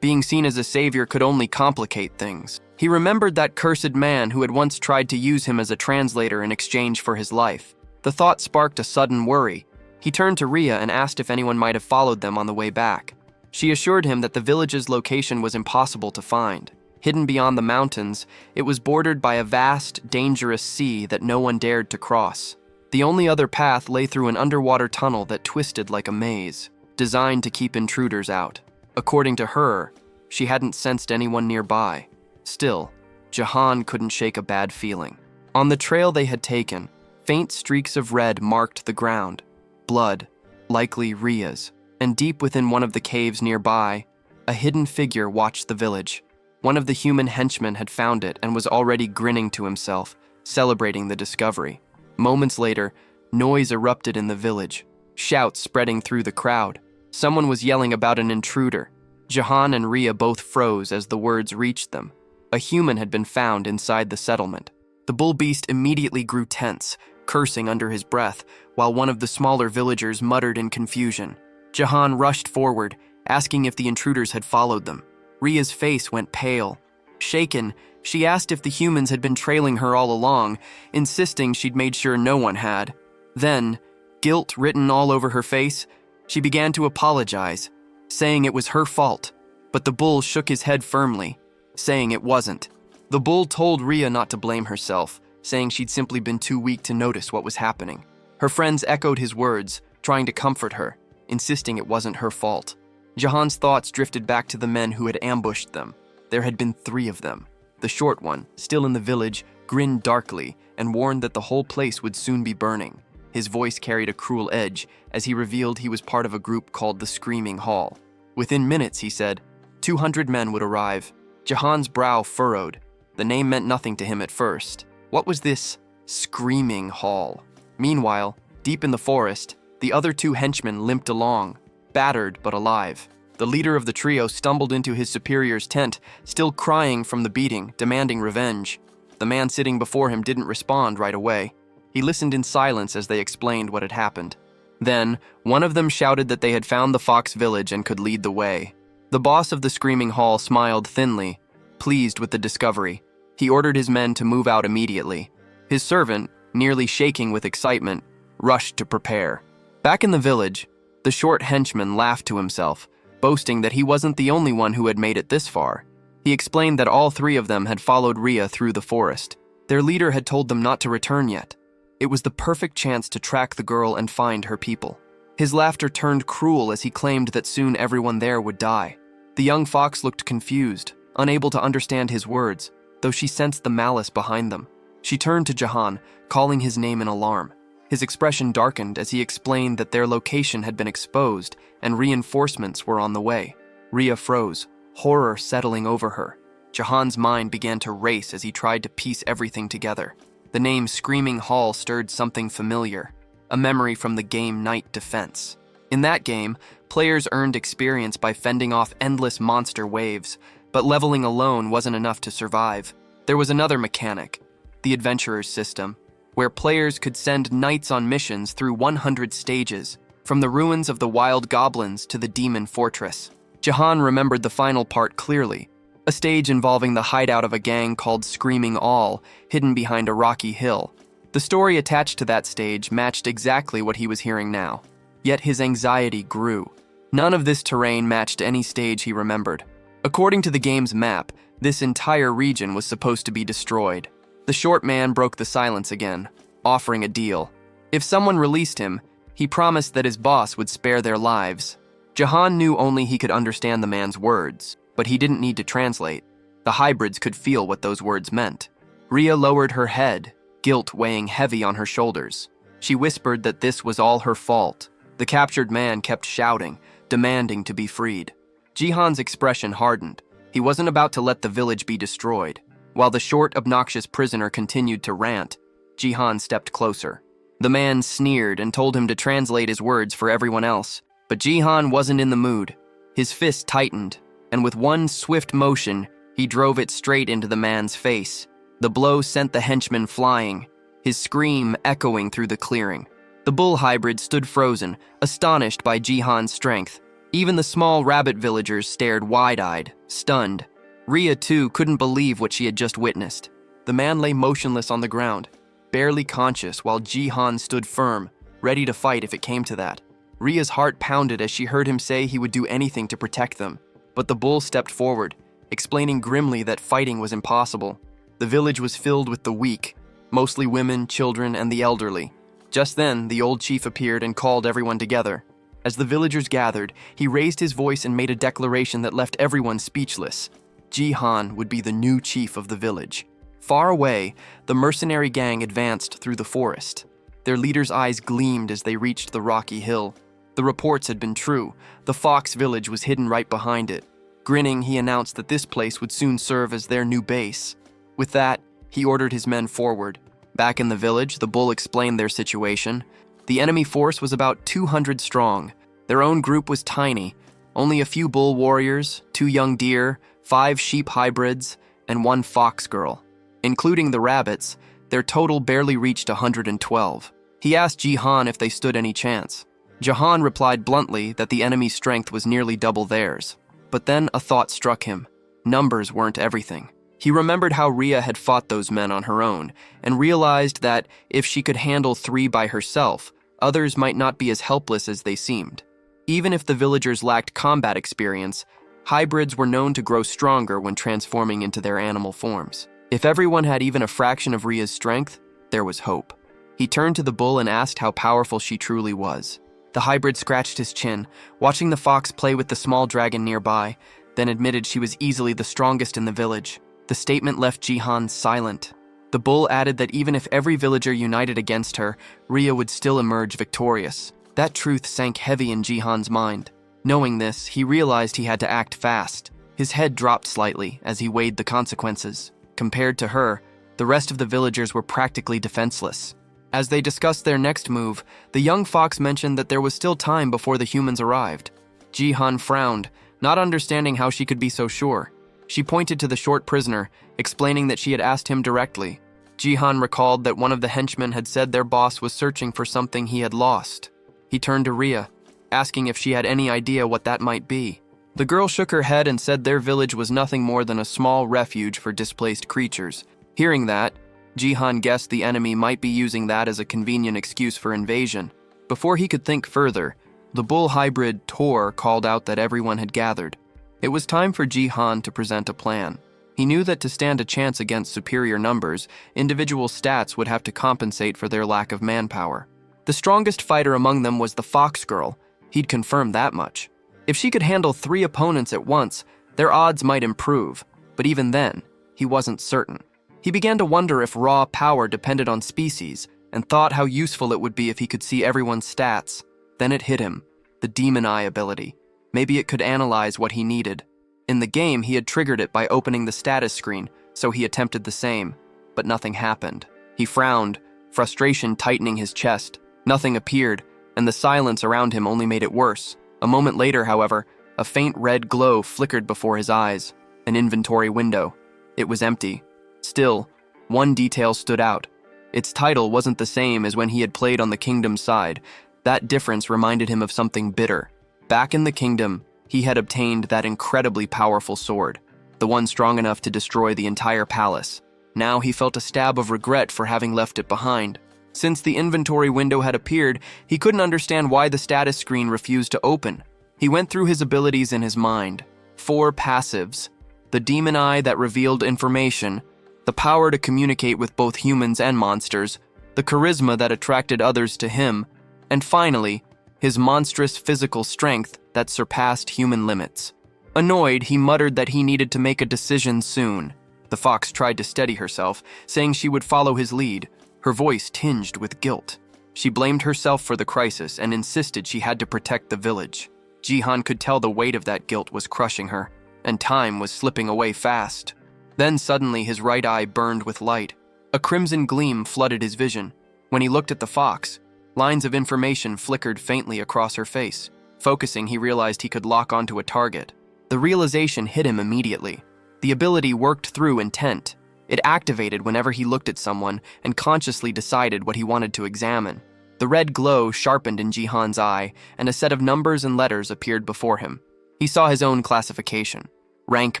Being seen as a savior could only complicate things. He remembered that cursed man who had once tried to use him as a translator in exchange for his life. The thought sparked a sudden worry. He turned to Ria and asked if anyone might have followed them on the way back. She assured him that the village's location was impossible to find. Hidden beyond the mountains, it was bordered by a vast, dangerous sea that no one dared to cross. The only other path lay through an underwater tunnel that twisted like a maze, designed to keep intruders out. According to her, she hadn't sensed anyone nearby. Still, Jihan couldn't shake a bad feeling. On the trail they had taken, faint streaks of red marked the ground. Blood, likely Ria's. And deep within one of the caves nearby, a hidden figure watched the village. One of the human henchmen had found it and was already grinning to himself, celebrating the discovery. Moments later, noise erupted in the village, shouts spreading through the crowd. Someone was yelling about an intruder. Jihan and Ria both froze as the words reached them. A human had been found inside the settlement. The bull beast immediately grew tense, cursing under his breath, while one of the smaller villagers muttered in confusion. Jihan rushed forward, asking if the intruders had followed them. Ria's face went pale. Shaken, she asked if the humans had been trailing her all along, insisting she'd made sure no one had. Then, guilt written all over her face, she began to apologize, saying it was her fault, but the bull shook his head firmly, saying it wasn't. The bull told Ria not to blame herself, saying she'd simply been too weak to notice what was happening. Her friends echoed his words, trying to comfort her, insisting it wasn't her fault. Jihan's thoughts drifted back to the men who had ambushed them. There had been 3 of them. The short one, still in the village, grinned darkly and warned that the whole place would soon be burning. His voice carried a cruel edge as he revealed he was part of a group called the Screaming Hall. Within minutes, he said, 200 men would arrive. Jihan's brow furrowed. The name meant nothing to him at first. What was this Screaming Hall? Meanwhile, deep in the forest, the other 2 henchmen limped along, battered but alive. The leader of the trio stumbled into his superior's tent, still crying from the beating, demanding revenge. The man sitting before him didn't respond right away. He listened in silence as they explained what had happened. Then, one of them shouted that they had found the Fox village and could lead the way. The boss of the Screaming Hall smiled thinly, pleased with the discovery. He ordered his men to move out immediately. His servant, nearly shaking with excitement, rushed to prepare. Back in the village, the short henchman laughed to himself, boasting that he wasn't the only one who had made it this far. He explained that all 3 of them had followed Ria through the forest. Their leader had told them not to return yet. It was the perfect chance to track the girl and find her people. His laughter turned cruel as he claimed that soon everyone there would die. The young fox looked confused, unable to understand his words, though she sensed the malice behind them. She turned to Jihan, calling his name in alarm. His expression darkened as he explained that their location had been exposed and reinforcements were on the way. Ria froze, horror settling over her. Jihan's mind began to race as he tried to piece everything together. The name Screaming Hall stirred something familiar, a memory from the game Night Defense. In that game, players earned experience by fending off endless monster waves, but leveling alone wasn't enough to survive. There was another mechanic, the Adventurer's System, where players could send knights on missions through 100 stages, from the ruins of the wild goblins to the demon fortress. Jihan remembered the final part clearly, a stage involving the hideout of a gang called Screaming All, hidden behind a rocky hill. The story attached to that stage matched exactly what he was hearing now. Yet his anxiety grew. None of this terrain matched any stage he remembered. According to the game's map, this entire region was supposed to be destroyed. The short man broke the silence again, offering a deal. If someone released him, he promised that his boss would spare their lives. Jihan knew only he could understand the man's words, but he didn't need to translate. The hybrids could feel what those words meant. Ria lowered her head, guilt weighing heavy on her shoulders. She whispered that this was all her fault. The captured man kept shouting, demanding to be freed. Jihan's expression hardened. He wasn't about to let the village be destroyed. While the short, obnoxious prisoner continued to rant, Jihan stepped closer. The man sneered and told him to translate his words for everyone else, but Jihan wasn't in the mood. His fist tightened, and with one swift motion, he drove it straight into the man's face. The blow sent the henchman flying. his scream echoing through the clearing. The bull hybrid stood frozen, astonished by Jihan's strength. Even the small rabbit villagers stared wide-eyed, stunned. Rhea, too, couldn't believe what she had just witnessed. The man lay motionless on the ground, barely conscious, while Jihan stood firm, ready to fight if it came to that. Rhea's heart pounded as she heard him say he would do anything to protect them. But the bull stepped forward, explaining grimly that fighting was impossible. The village was filled with the weak, mostly women, children, and the elderly. Just then, the old chief appeared and called everyone together. As the villagers gathered, he raised his voice and made a declaration that left everyone speechless. Jihan would be the new chief of the village. Far away, the mercenary gang advanced through the forest. Their leader's eyes gleamed as they reached the rocky hill. The reports had been true. The Fox village was hidden right behind it. Grinning, he announced that this place would soon serve as their new base. With that, he ordered his men forward. Back in the village, the bull explained their situation. The enemy force was about 200 strong. Their own group was tiny. Only a few bull warriors, 2 young deer, 5 sheep hybrids, and 1 fox girl. Including the rabbits, their total barely reached 112. He asked Jihan if they stood any chance. Jihan replied bluntly that the enemy's strength was nearly double theirs. But then a thought struck him. Numbers weren't everything. He remembered how Rhea had fought those men on her own, and realized that if she could handle 3 by herself, others might not be as helpless as they seemed. Even if the villagers lacked combat experience, hybrids were known to grow stronger when transforming into their animal forms. If everyone had even a fraction of Rhea's strength, there was hope. He turned to the bull and asked how powerful she truly was. The hybrid scratched his chin, watching the fox play with the small dragon nearby, then admitted she was easily the strongest in the village. The statement left Jihan silent. The bull added that even if every villager united against her, Rhea would still emerge victorious. That truth sank heavy in Jihan's mind. Knowing this, he realized he had to act fast. His head dropped slightly as he weighed the consequences. Compared to her, the rest of the villagers were practically defenseless. As they discussed their next move, the young fox mentioned that there was still time before the humans arrived. Jihan frowned, not understanding how she could be so sure. She pointed to the short prisoner, explaining that she had asked him directly. Jihan recalled that one of the henchmen had said their boss was searching for something he had lost. He turned to Rhea, asking if she had any idea what that might be. The girl shook her head and said their village was nothing more than a small refuge for displaced creatures. Hearing that, Jihan guessed the enemy might be using that as a convenient excuse for invasion. Before he could think further, the bull hybrid Tor called out that everyone had gathered. It was time for Jihan to present a plan. He knew that to stand a chance against superior numbers, individual stats would have to compensate for their lack of manpower. The strongest fighter among them was the fox girl. He'd confirmed that much. If she could handle 3 opponents at once, their odds might improve, but even then, he wasn't certain. He began to wonder if raw power depended on species, and thought how useful it would be if he could see everyone's stats. Then it hit him, the demon eye ability. Maybe it could analyze what he needed. In the game, he had triggered it by opening the status screen, so he attempted the same, but nothing happened. He frowned, frustration tightening his chest. Nothing appeared, and the silence around him only made it worse. A moment later, however, a faint red glow flickered before his eyes. An inventory window. It was empty. Still, one detail stood out. Its title wasn't the same as when he had played on the kingdom's side. That difference reminded him of something bitter. Back in the kingdom, he had obtained that incredibly powerful sword, the one strong enough to destroy the entire palace. Now he felt a stab of regret for having left it behind. Since the inventory window had appeared, he couldn't understand why the status screen refused to open. He went through his abilities in his mind. 4 passives. The demon eye that revealed information, the power to communicate with both humans and monsters, the charisma that attracted others to him, and finally, his monstrous physical strength that surpassed human limits. Annoyed, he muttered that he needed to make a decision soon. The fox tried to steady herself, saying she would follow his lead, her voice tinged with guilt. She blamed herself for the crisis and insisted she had to protect the village. Jihan could tell the weight of that guilt was crushing her, and time was slipping away fast. Then suddenly his right eye burned with light. A crimson gleam flooded his vision. When he looked at the fox, lines of information flickered faintly across her face. Focusing, he realized he could lock onto a target. The realization hit him immediately. The ability worked through intent. It activated whenever he looked at someone and consciously decided what he wanted to examine. The red glow sharpened in Jihan's eye, and a set of numbers and letters appeared before him. He saw his own classification, rank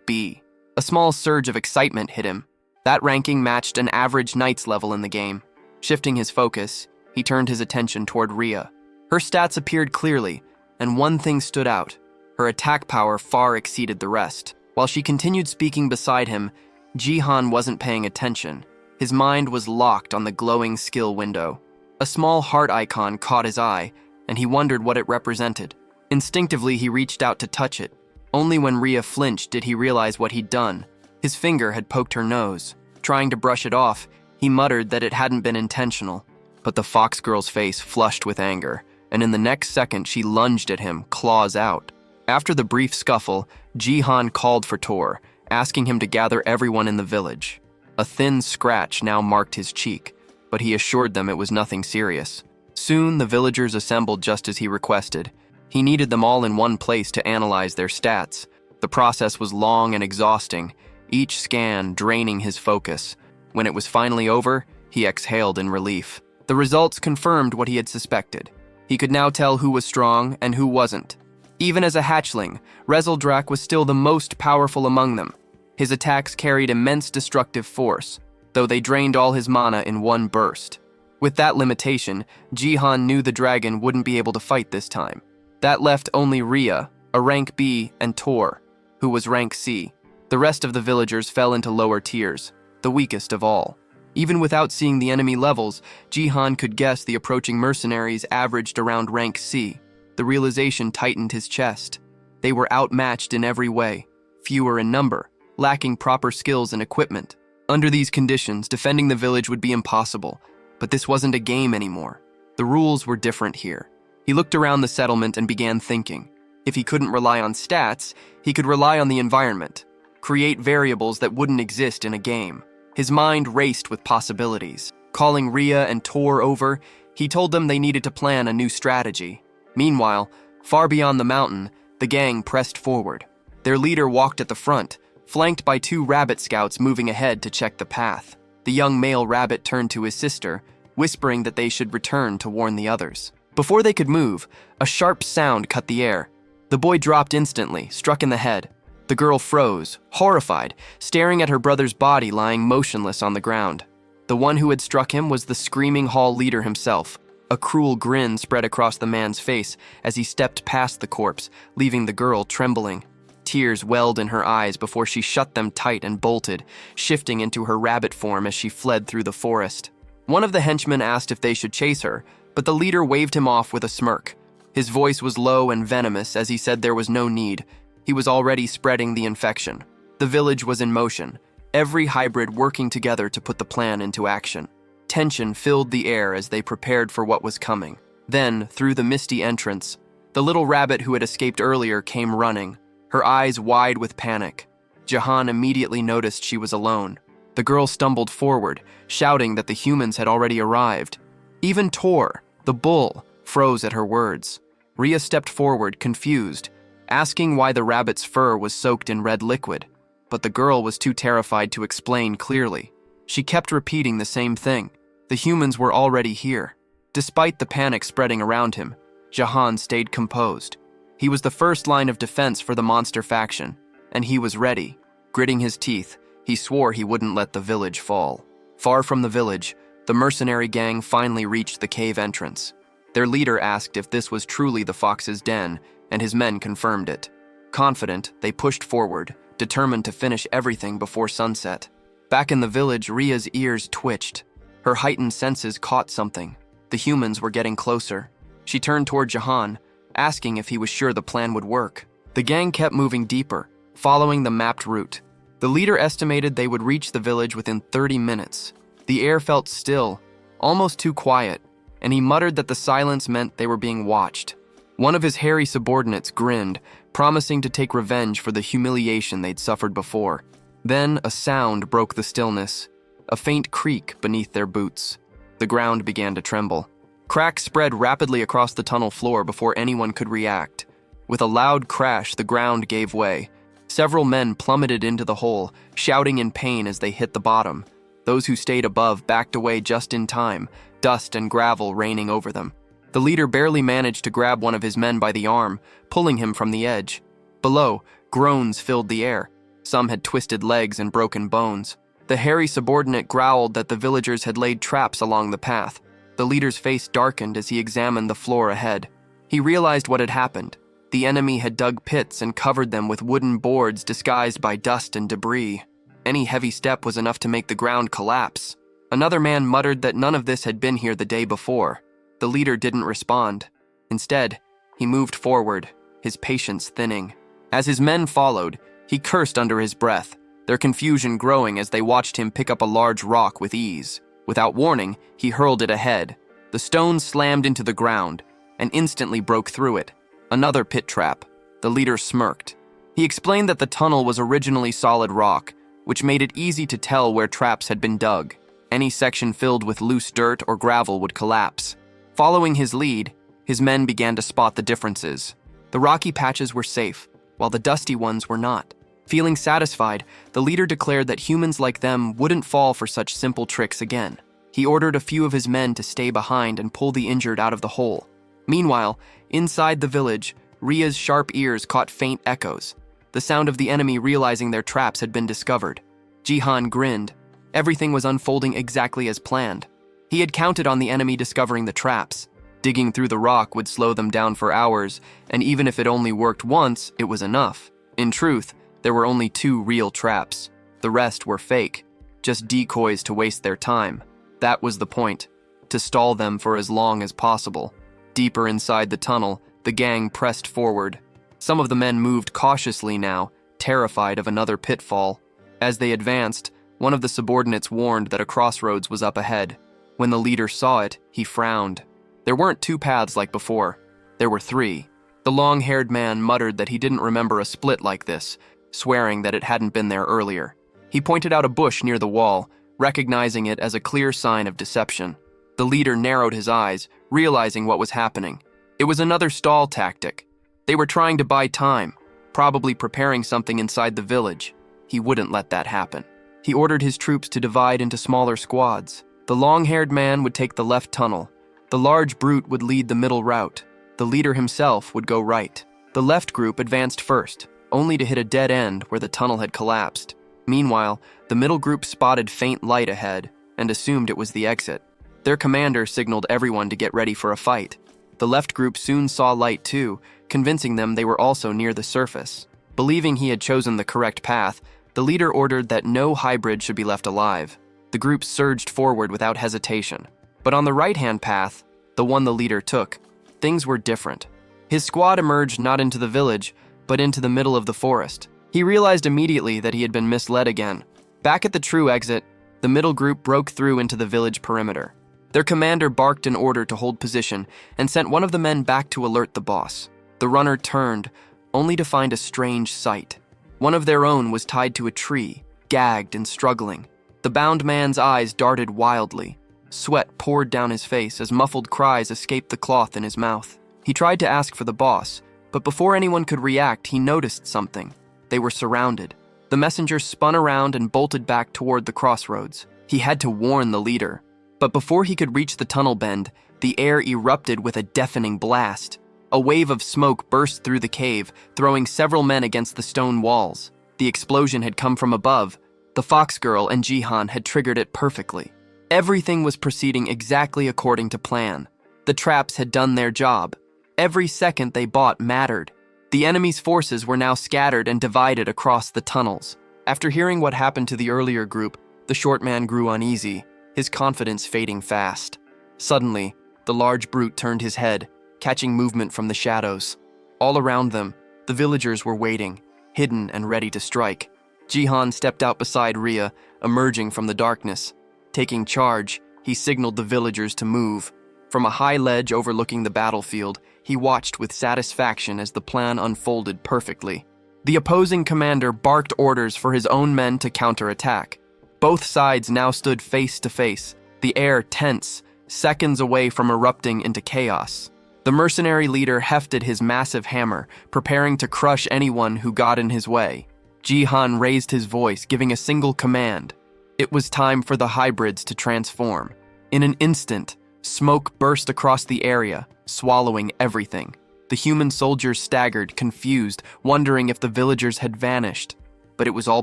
B. A small surge of excitement hit him. That ranking matched an average knight's level in the game. Shifting his focus, he turned his attention toward Rhea. Her stats appeared clearly, and one thing stood out. Her attack power far exceeded the rest. While she continued speaking beside him, Jihan wasn't paying attention. His mind was locked on the glowing skill window. A small heart icon caught his eye, and he wondered what it represented. Instinctively, he reached out to touch it. Only when Rhea flinched did he realize what he'd done. His finger had poked her nose. Trying to brush it off, he muttered that it hadn't been intentional. But the fox girl's face flushed with anger, and in the next second she lunged at him, claws out. After the brief scuffle, Jihan called for Tor, asking him to gather everyone in the village. A thin scratch now marked his cheek, but he assured them it was nothing serious. Soon, the villagers assembled just as he requested. He needed them all in one place to analyze their stats. The process was long and exhausting, each scan draining his focus. When it was finally over, he exhaled in relief. The results confirmed what he had suspected. He could now tell who was strong and who wasn't. Even as a hatchling, Rezeldrak was still the most powerful among them. His attacks carried immense destructive force, though they drained all his mana in one burst. With that limitation, Jihan knew the dragon wouldn't be able to fight this time. That left only Rhea, a rank B, and Tor, who was rank C. The rest of the villagers fell into lower tiers, the weakest of all. Even without seeing the enemy levels, Jihan could guess the approaching mercenaries averaged around rank C. The realization tightened his chest. They were outmatched in every way, fewer in number, lacking proper skills and equipment. Under these conditions, defending the village would be impossible, but this wasn't a game anymore. The rules were different here. He looked around the settlement and began thinking. If he couldn't rely on stats, he could rely on the environment, create variables that wouldn't exist in a game. His mind raced with possibilities. Calling Rhea and Tor over, he told them they needed to plan a new strategy. Meanwhile, far beyond the mountain, the gang pressed forward. Their leader walked at the front, flanked by 2 rabbit scouts moving ahead to check the path. The young male rabbit turned to his sister, whispering that they should return to warn the others. Before they could move, a sharp sound cut the air. The boy dropped instantly, struck in the head. The girl froze, horrified, staring at her brother's body lying motionless on the ground. The one who had struck him was the screaming hall leader himself. A cruel grin spread across the man's face as he stepped past the corpse, leaving the girl trembling. Tears welled in her eyes before she shut them tight and bolted, shifting into her rabbit form as she fled through the forest. One of the henchmen asked if they should chase her, but the leader waved him off with a smirk. His voice was low and venomous as he said there was no need. He was already spreading the infection. The village was in motion, every hybrid working together to put the plan into action. Tension filled the air as they prepared for what was coming. Then, through the misty entrance, the little rabbit who had escaped earlier came running, her eyes wide with panic. Jihan immediately noticed she was alone. The girl stumbled forward, shouting that the humans had already arrived. Even Tor, the bull, froze at her words. Rhea stepped forward, confused, asking why the rabbit's fur was soaked in red liquid, but the girl was too terrified to explain clearly. She kept repeating the same thing. The humans were already here. Despite the panic spreading around him, Jihan stayed composed. He was the first line of defense for the monster faction, and he was ready. Gritting his teeth, he swore he wouldn't let the village fall. Far from the village, the mercenary gang finally reached the cave entrance. Their leader asked if this was truly the fox's den, and his men confirmed it. Confident, they pushed forward, determined to finish everything before sunset. Back in the village, Rhea's ears twitched. Her heightened senses caught something. The humans were getting closer. She turned toward Jihan, asking if he was sure the plan would work. The gang kept moving deeper, following the mapped route. The leader estimated they would reach the village within 30 minutes. The air felt still, almost too quiet, and he muttered that the silence meant they were being watched. One of his hairy subordinates grinned, promising to take revenge for the humiliation they'd suffered before. Then a sound broke the stillness, a faint creak beneath their boots. The ground began to tremble. Cracks spread rapidly across the tunnel floor before anyone could react. With a loud crash, the ground gave way. Several men plummeted into the hole, shouting in pain as they hit the bottom. Those who stayed above backed away just in time, dust and gravel raining over them. The leader barely managed to grab one of his men by the arm, pulling him from the edge. Below, groans filled the air. Some had twisted legs and broken bones. The hairy subordinate growled that the villagers had laid traps along the path. The leader's face darkened as he examined the floor ahead. He realized what had happened. The enemy had dug pits and covered them with wooden boards disguised by dust and debris. Any heavy step was enough to make the ground collapse. Another man muttered that none of this had been here the day before. The leader didn't respond. Instead, he moved forward, his patience thinning. As his men followed, he cursed under his breath, their confusion growing as they watched him pick up a large rock with ease. Without warning, he hurled it ahead. The stone slammed into the ground and instantly broke through it. Another pit trap. The leader smirked. He explained that the tunnel was originally solid rock, which made it easy to tell where traps had been dug. Any section filled with loose dirt or gravel would collapse. Following his lead, his men began to spot the differences. The rocky patches were safe, while the dusty ones were not. Feeling satisfied, the leader declared that humans like them wouldn't fall for such simple tricks again. He ordered a few of his men to stay behind and pull the injured out of the hole. Meanwhile, inside the village, Ria's sharp ears caught faint echoes, the sound of the enemy realizing their traps had been discovered. Jihan grinned. Everything was unfolding exactly as planned. He had counted on the enemy discovering the traps. Digging through the rock would slow them down for hours, and even if it only worked once, it was enough. In truth, there were only 2 real traps. The rest were fake, just decoys to waste their time. That was the point, to stall them for as long as possible. Deeper inside the tunnel, the gang pressed forward. Some of the men moved cautiously now, terrified of another pitfall. As they advanced, one of the subordinates warned that a crossroads was up ahead. When the leader saw it, he frowned. There weren't 2 paths like before. There were 3. The long-haired man muttered that he didn't remember a split like this, swearing that it hadn't been there earlier. He pointed out a bush near the wall, recognizing it as a clear sign of deception. The leader narrowed his eyes, realizing what was happening. It was another stall tactic. They were trying to buy time, probably preparing something inside the village. He wouldn't let that happen. He ordered his troops to divide into smaller squads. The long-haired man would take the left tunnel. The large brute would lead the middle route. The leader himself would go right. The left group advanced first, only to hit a dead end where the tunnel had collapsed. Meanwhile, the middle group spotted faint light ahead and assumed it was the exit. Their commander signaled everyone to get ready for a fight. The left group soon saw light too, convincing them they were also near the surface. Believing he had chosen the correct path, the leader ordered that no hybrid should be left alive. The group surged forward without hesitation. But on the right-hand path, the one the leader took, things were different. His squad emerged not into the village, but into the middle of the forest. He realized immediately that he had been misled again. Back at the true exit, the middle group broke through into the village perimeter. Their commander barked an order to hold position and sent one of the men back to alert the boss. The runner turned, only to find a strange sight. One of their own was tied to a tree, gagged and struggling. The bound man's eyes darted wildly. Sweat poured down his face as muffled cries escaped the cloth in his mouth. He tried to ask for the boss, but before anyone could react, he noticed something. They were surrounded. The messenger spun around and bolted back toward the crossroads. He had to warn the leader. But before he could reach the tunnel bend, the air erupted with a deafening blast. A wave of smoke burst through the cave, throwing several men against the stone walls. The explosion had come from above. The fox girl and Jihan had triggered it perfectly. Everything was proceeding exactly according to plan. The traps had done their job. Every second they bought mattered. The enemy's forces were now scattered and divided across the tunnels. After hearing what happened to the earlier group, the short man grew uneasy, his confidence fading fast. Suddenly, the large brute turned his head, catching movement from the shadows. All around them, the villagers were waiting, hidden and ready to strike. Jihan stepped out beside Ria, emerging from the darkness. Taking charge, he signaled the villagers to move. From a high ledge overlooking the battlefield, he watched with satisfaction as the plan unfolded perfectly. The opposing commander barked orders for his own men to counterattack. Both sides now stood face to face, the air tense, seconds away from erupting into chaos. The mercenary leader hefted his massive hammer, preparing to crush anyone who got in his way. Jihan raised his voice, giving a single command. It was time for the hybrids to transform. In an instant, smoke burst across the area, swallowing everything. The human soldiers staggered, confused, wondering if the villagers had vanished. But it was all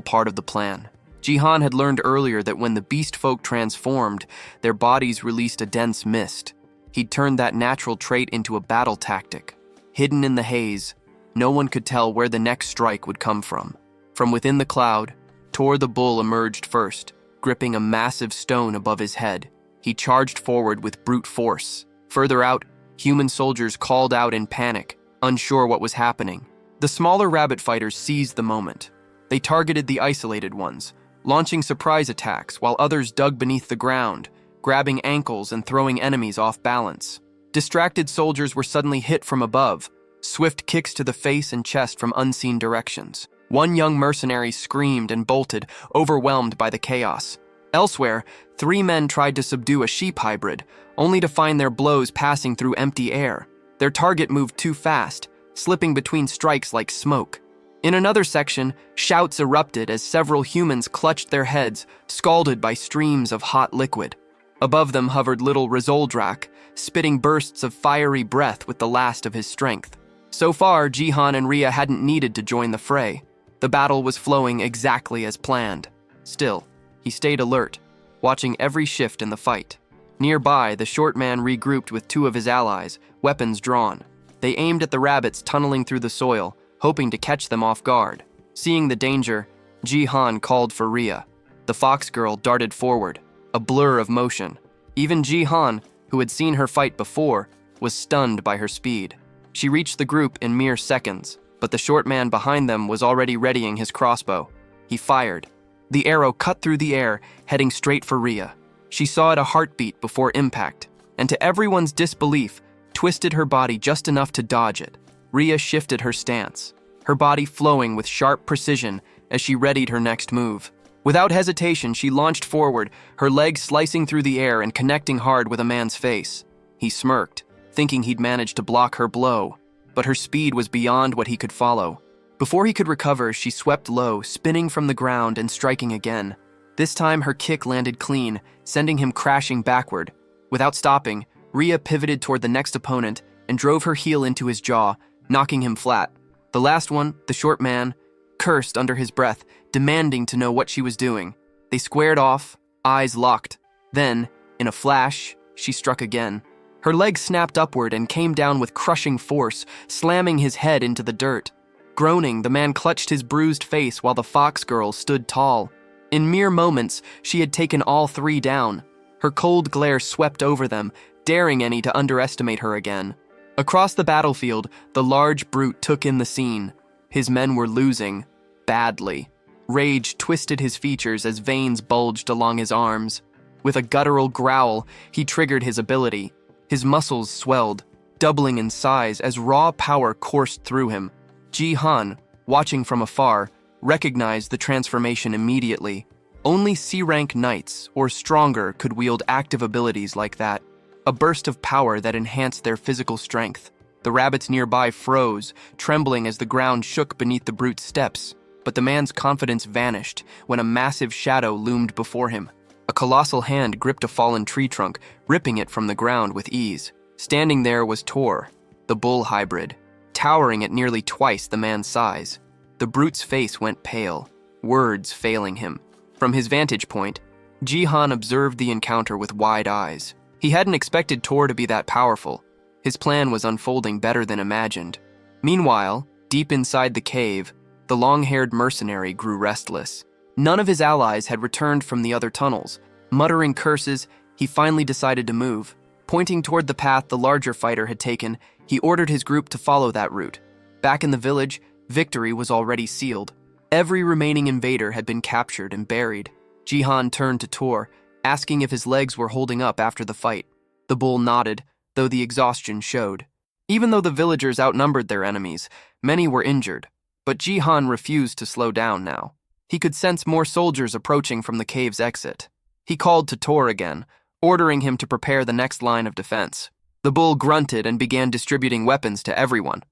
part of the plan. Jihan had learned earlier that when the beast folk transformed, their bodies released a dense mist. He'd turned that natural trait into a battle tactic. Hidden in the haze, no one could tell where the next strike would come from. From within the cloud, Tor the bull emerged first, gripping a massive stone above his head. He charged forward with brute force. Further out, human soldiers called out in panic, unsure what was happening. The smaller rabbit fighters seized the moment. They targeted the isolated ones, launching surprise attacks while others dug beneath the ground, grabbing ankles and throwing enemies off balance. Distracted soldiers were suddenly hit from above, swift kicks to the face and chest from unseen directions. One young mercenary screamed and bolted, overwhelmed by the chaos. Elsewhere, 3 men tried to subdue a sheep hybrid, only to find their blows passing through empty air. Their target moved too fast, slipping between strikes like smoke. In another section, shouts erupted as several humans clutched their heads, scalded by streams of hot liquid. Above them hovered little Rizoldrak, spitting bursts of fiery breath with the last of his strength. So far, Jihan and Ria hadn't needed to join the fray. The battle was flowing exactly as planned. Still, he stayed alert, watching every shift in the fight. Nearby, the short man regrouped with 2 of his allies, weapons drawn. They aimed at the rabbits tunneling through the soil, hoping to catch them off guard. Seeing the danger, Jihan called for Ria. The fox girl darted forward, a blur of motion. Even Jihan, who had seen her fight before, was stunned by her speed. She reached the group in mere seconds, but the short man behind them was already readying his crossbow. He fired. The arrow cut through the air, heading straight for Ria. She saw it a heartbeat before impact, and to everyone's disbelief, twisted her body just enough to dodge it. Ria shifted her stance, her body flowing with sharp precision as she readied her next move. Without hesitation, she launched forward, her legs slicing through the air and connecting hard with a man's face. He smirked, thinking he'd managed to block her blow, but her speed was beyond what he could follow. Before he could recover, she swept low, spinning from the ground and striking again. This time, her kick landed clean, sending him crashing backward. Without stopping, Ria pivoted toward the next opponent and drove her heel into his jaw, knocking him flat. The last one, the short man, cursed under his breath, demanding to know what she was doing. They squared off, eyes locked. Then, in a flash, she struck again. Her leg snapped upward and came down with crushing force, slamming his head into the dirt. Groaning, the man clutched his bruised face while the fox girl stood tall. In mere moments, she had taken all 3 down. Her cold glare swept over them, daring any to underestimate her again. Across the battlefield, the large brute took in the scene. His men were losing, badly. Rage twisted his features as veins bulged along his arms. With a guttural growl, he triggered his ability. His muscles swelled, doubling in size as raw power coursed through him. Jihan, watching from afar, recognized the transformation immediately. Only C-rank knights, or stronger, could wield active abilities like that. A burst of power that enhanced their physical strength. The rabbits nearby froze, trembling as the ground shook beneath the brute's steps. But the man's confidence vanished when a massive shadow loomed before him. A colossal hand gripped a fallen tree trunk, ripping it from the ground with ease. Standing there was Tor, the bull hybrid, towering at nearly twice the man's size. The brute's face went pale, words failing him. From his vantage point, Jihan observed the encounter with wide eyes. He hadn't expected Tor to be that powerful. His plan was unfolding better than imagined. Meanwhile, deep inside the cave, the long-haired mercenary grew restless. None of his allies had returned from the other tunnels. Muttering curses, he finally decided to move. Pointing toward the path the larger fighter had taken, he ordered his group to follow that route. Back in the village, victory was already sealed. Every remaining invader had been captured and buried. Jihan turned to Tor, asking if his legs were holding up after the fight. The bull nodded, though the exhaustion showed. Even though the villagers outnumbered their enemies, many were injured. But Jihan refused to slow down now. He could sense more soldiers approaching from the cave's exit. He called to Tor again, ordering him to prepare the next line of defense. The bull grunted and began distributing weapons to everyone.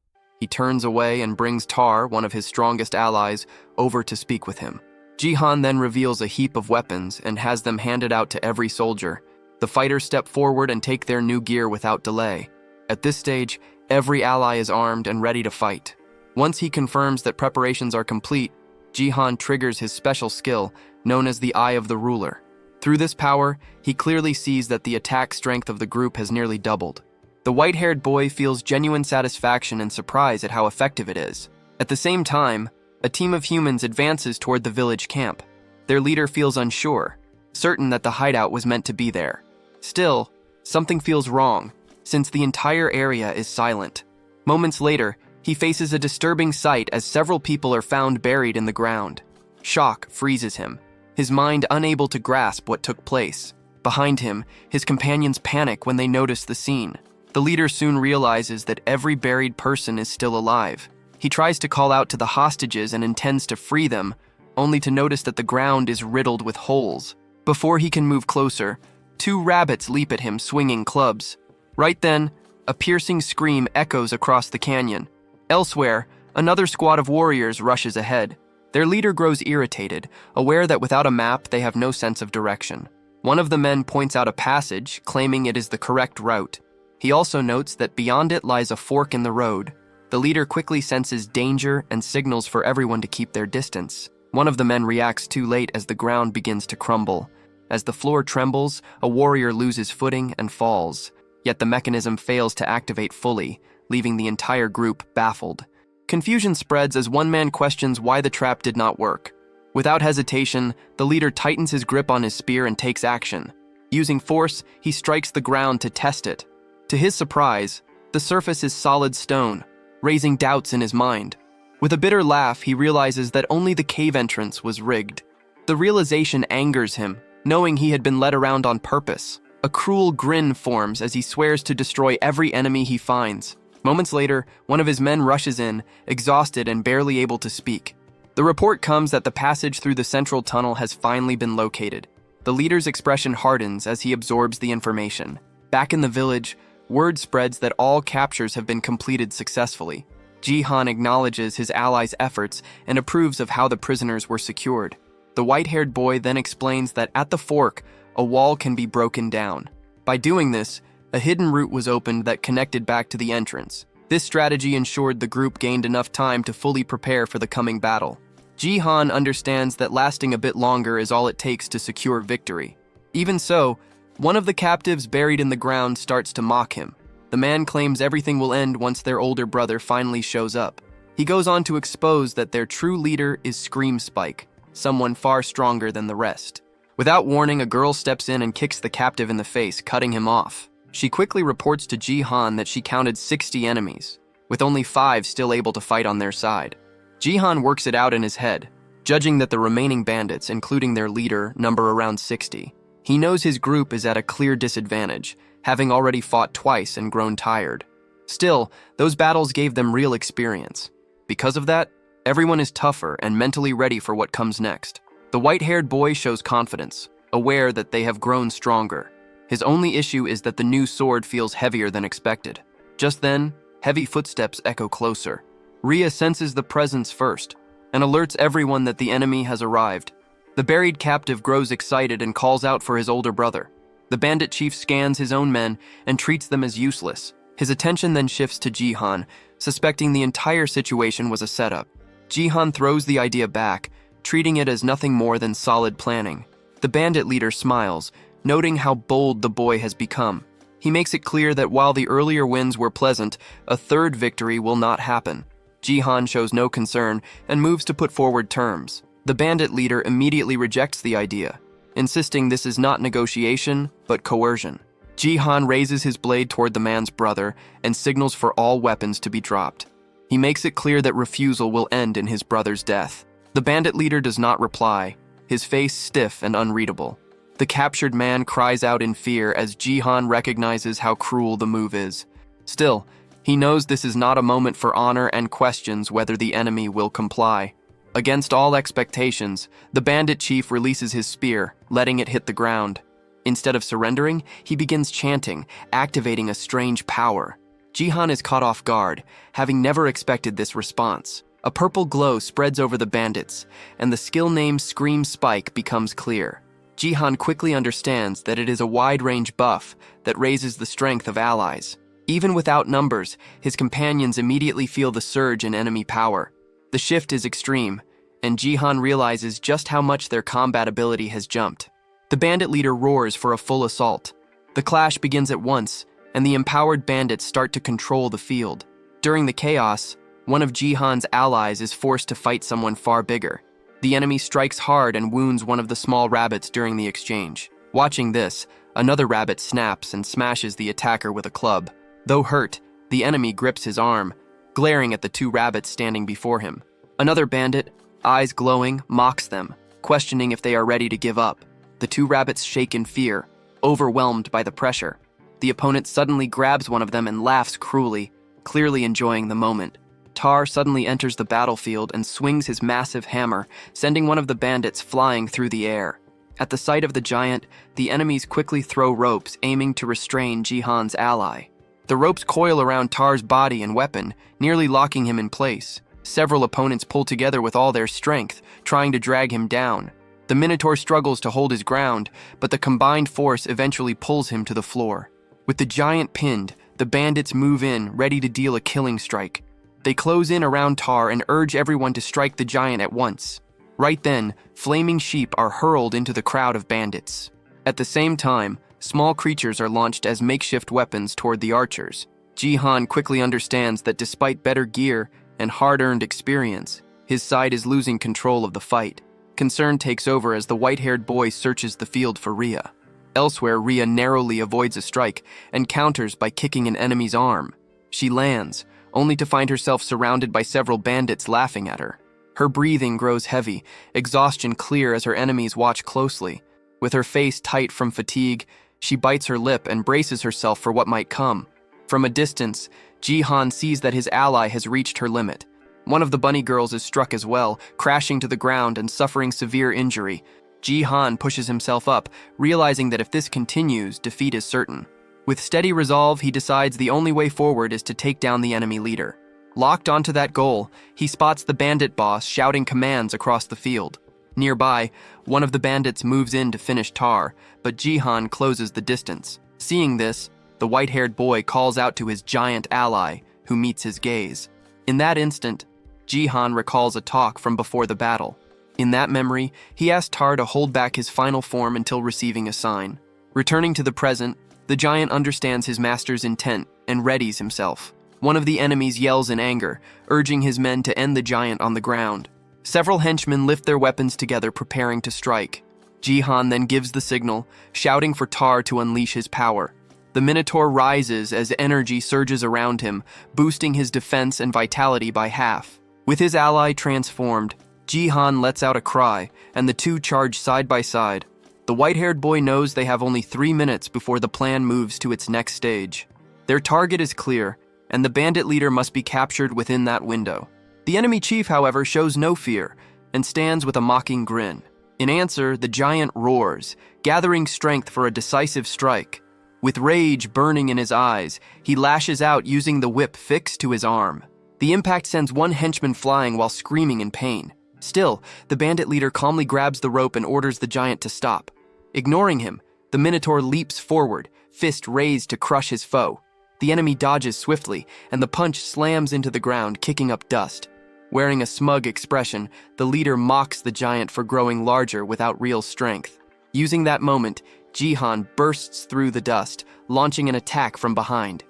He turns away and brings Tar, one of his strongest allies, over to speak with him. Jihan then reveals a heap of weapons and has them handed out to every soldier. The fighters step forward and take their new gear without delay. At this stage, every ally is armed and ready to fight. Once he confirms that preparations are complete, Jihan triggers his special skill, known as the Eye of the Ruler. Through this power, he clearly sees that the attack strength of the group has nearly doubled. The white-haired boy feels genuine satisfaction and surprise at how effective it is. At the same time, a team of humans advances toward the village camp. Their leader feels unsure, certain that the hideout was meant to be there. Still, something feels wrong, since the entire area is silent. Moments later, he faces a disturbing sight as several people are found buried in the ground. Shock freezes him, his mind unable to grasp what took place. Behind him, his companions panic when they notice the scene. The leader soon realizes that every buried person is still alive. He tries to call out to the hostages and intends to free them, only to notice that the ground is riddled with holes. Before he can move closer, 2 rabbits leap at him swinging clubs. Right then, a piercing scream echoes across the canyon. Elsewhere, another squad of warriors rushes ahead. Their leader grows irritated, aware that without a map they have no sense of direction. One of the men points out a passage, claiming it is the correct route. He also notes that beyond it lies a fork in the road. The leader quickly senses danger and signals for everyone to keep their distance. One of the men reacts too late as the ground begins to crumble. As the floor trembles, a warrior loses footing and falls. Yet the mechanism fails to activate fully, leaving the entire group baffled. Confusion spreads as one man questions why the trap did not work. Without hesitation, the leader tightens his grip on his spear and takes action. Using force, he strikes the ground to test it. To his surprise, the surface is solid stone, raising doubts in his mind. With a bitter laugh, he realizes that only the cave entrance was rigged. The realization angers him, knowing he had been led around on purpose. A cruel grin forms as he swears to destroy every enemy he finds. Moments later, one of his men rushes in, exhausted and barely able to speak. The report comes that the passage through the central tunnel has finally been located. The leader's expression hardens as he absorbs the information. Back in the village, word spreads that all captures have been completed successfully. Jihan acknowledges his allies' efforts and approves of how the prisoners were secured. The white-haired boy then explains that at the fork, a wall can be broken down. By doing this, a hidden route was opened that connected back to the entrance. This strategy ensured the group gained enough time to fully prepare for the coming battle. Jihan understands that lasting a bit longer is all it takes to secure victory. Even so, one of the captives buried in the ground starts to mock him. The man claims everything will end once their older brother finally shows up. He goes on to expose that their true leader is Scream Spike, someone far stronger than the rest. Without warning, a girl steps in and kicks the captive in the face, cutting him off. She quickly reports to Jihan that she counted 60 enemies, with only 5 still able to fight on their side. Jihan works it out in his head, judging that the remaining bandits, including their leader, number around 60. He knows his group is at a clear disadvantage, having already fought twice and grown tired. Still, those battles gave them real experience. Because of that, everyone is tougher and mentally ready for what comes next. The white-haired boy shows confidence, aware that they have grown stronger. His only issue is that the new sword feels heavier than expected. Just then, heavy footsteps echo closer. Rhea senses the presence first and alerts everyone that the enemy has arrived. The buried captive grows excited and calls out for his older brother. The bandit chief scans his own men and treats them as useless. His attention then shifts to Jihan, suspecting the entire situation was a setup. Jihan throws the idea back, treating it as nothing more than solid planning. The bandit leader smiles, noting how bold the boy has become. He makes it clear that while the earlier wins were pleasant, a third victory will not happen. Jihan shows no concern and moves to put forward terms. The bandit leader immediately rejects the idea, insisting this is not negotiation, but coercion. Jihan raises his blade toward the man's brother and signals for all weapons to be dropped. He makes it clear that refusal will end in his brother's death. The bandit leader does not reply, his face stiff and unreadable. The captured man cries out in fear as Jihan recognizes how cruel the move is. Still, he knows this is not a moment for honor and questions whether the enemy will comply. Against all expectations, the bandit chief releases his spear, letting it hit the ground. Instead of surrendering, he begins chanting, activating a strange power. Jihan is caught off guard, having never expected this response. A purple glow spreads over the bandits, and the skill name Scream Spike becomes clear. Jihan quickly understands that it is a wide-range buff that raises the strength of allies. Even without numbers, his companions immediately feel the surge in enemy power. The shift is extreme, and Jihan realizes just how much their combat ability has jumped. The bandit leader roars for a full assault. The clash begins at once, and the empowered bandits start to control the field. During the chaos, one of Jihan's allies is forced to fight someone far bigger. The enemy strikes hard and wounds one of the small rabbits during the exchange. Watching this, another rabbit snaps and smashes the attacker with a club. Though hurt, the enemy grips his arm, glaring at the two rabbits standing before him. Another bandit, eyes glowing, mocks them, questioning if they are ready to give up. The two rabbits shake in fear, overwhelmed by the pressure. The opponent suddenly grabs one of them and laughs cruelly, clearly enjoying the moment. Tar suddenly enters the battlefield and swings his massive hammer, sending one of the bandits flying through the air. At the sight of the giant, the enemies quickly throw ropes, aiming to restrain Jihan's ally. The ropes coil around Tar's body and weapon, nearly locking him in place. Several opponents pull together with all their strength, trying to drag him down. The Minotaur struggles to hold his ground, but the combined force eventually pulls him to the floor. With the giant pinned, the bandits move in, ready to deal a killing strike. They close in around Tar and urge everyone to strike the giant at once. Right then, flaming sheep are hurled into the crowd of bandits. At the same time, small creatures are launched as makeshift weapons toward the archers. Jihan quickly understands that despite better gear and hard-earned experience, his side is losing control of the fight. Concern takes over as the white-haired boy searches the field for Rhea. Elsewhere, Rhea narrowly avoids a strike and counters by kicking an enemy's arm. She lands, only to find herself surrounded by several bandits laughing at her. Her breathing grows heavy, exhaustion clear as her enemies watch closely. With her face tight from fatigue, she bites her lip and braces herself for what might come. From a distance, Jihan sees that his ally has reached her limit. One of the bunny girls is struck as well, crashing to the ground and suffering severe injury. Jihan pushes himself up, realizing that if this continues, defeat is certain. With steady resolve, he decides the only way forward is to take down the enemy leader. Locked onto that goal, he spots the bandit boss shouting commands across the field. Nearby, one of the bandits moves in to finish Tar, but Jihan closes the distance. Seeing this, the white-haired boy calls out to his giant ally, who meets his gaze. In that instant, Jihan recalls a talk from before the battle. In that memory, he asked Tar to hold back his final form until receiving a sign. Returning to the present, the giant understands his master's intent and readies himself. One of the enemies yells in anger, urging his men to end the giant on the ground. Several henchmen lift their weapons together, preparing to strike. Jihan then gives the signal, shouting for Tar to unleash his power. The Minotaur rises as energy surges around him, boosting his defense and vitality by half. With his ally transformed, Jihan lets out a cry, and the two charge side by side. The white-haired boy knows they have only 3 minutes before the plan moves to its next stage. Their target is clear, and the bandit leader must be captured within that window. The enemy chief, however, shows no fear, and stands with a mocking grin. In answer, the giant roars, gathering strength for a decisive strike. With rage burning in his eyes, he lashes out using the whip fixed to his arm. The impact sends one henchman flying while screaming in pain. Still, the bandit leader calmly grabs the rope and orders the giant to stop. Ignoring him, the Minotaur leaps forward, fist raised to crush his foe. The enemy dodges swiftly, and the punch slams into the ground, kicking up dust. Wearing a smug expression, the leader mocks the giant for growing larger without real strength. Using that moment, Jihan bursts through the dust, launching an attack from behind.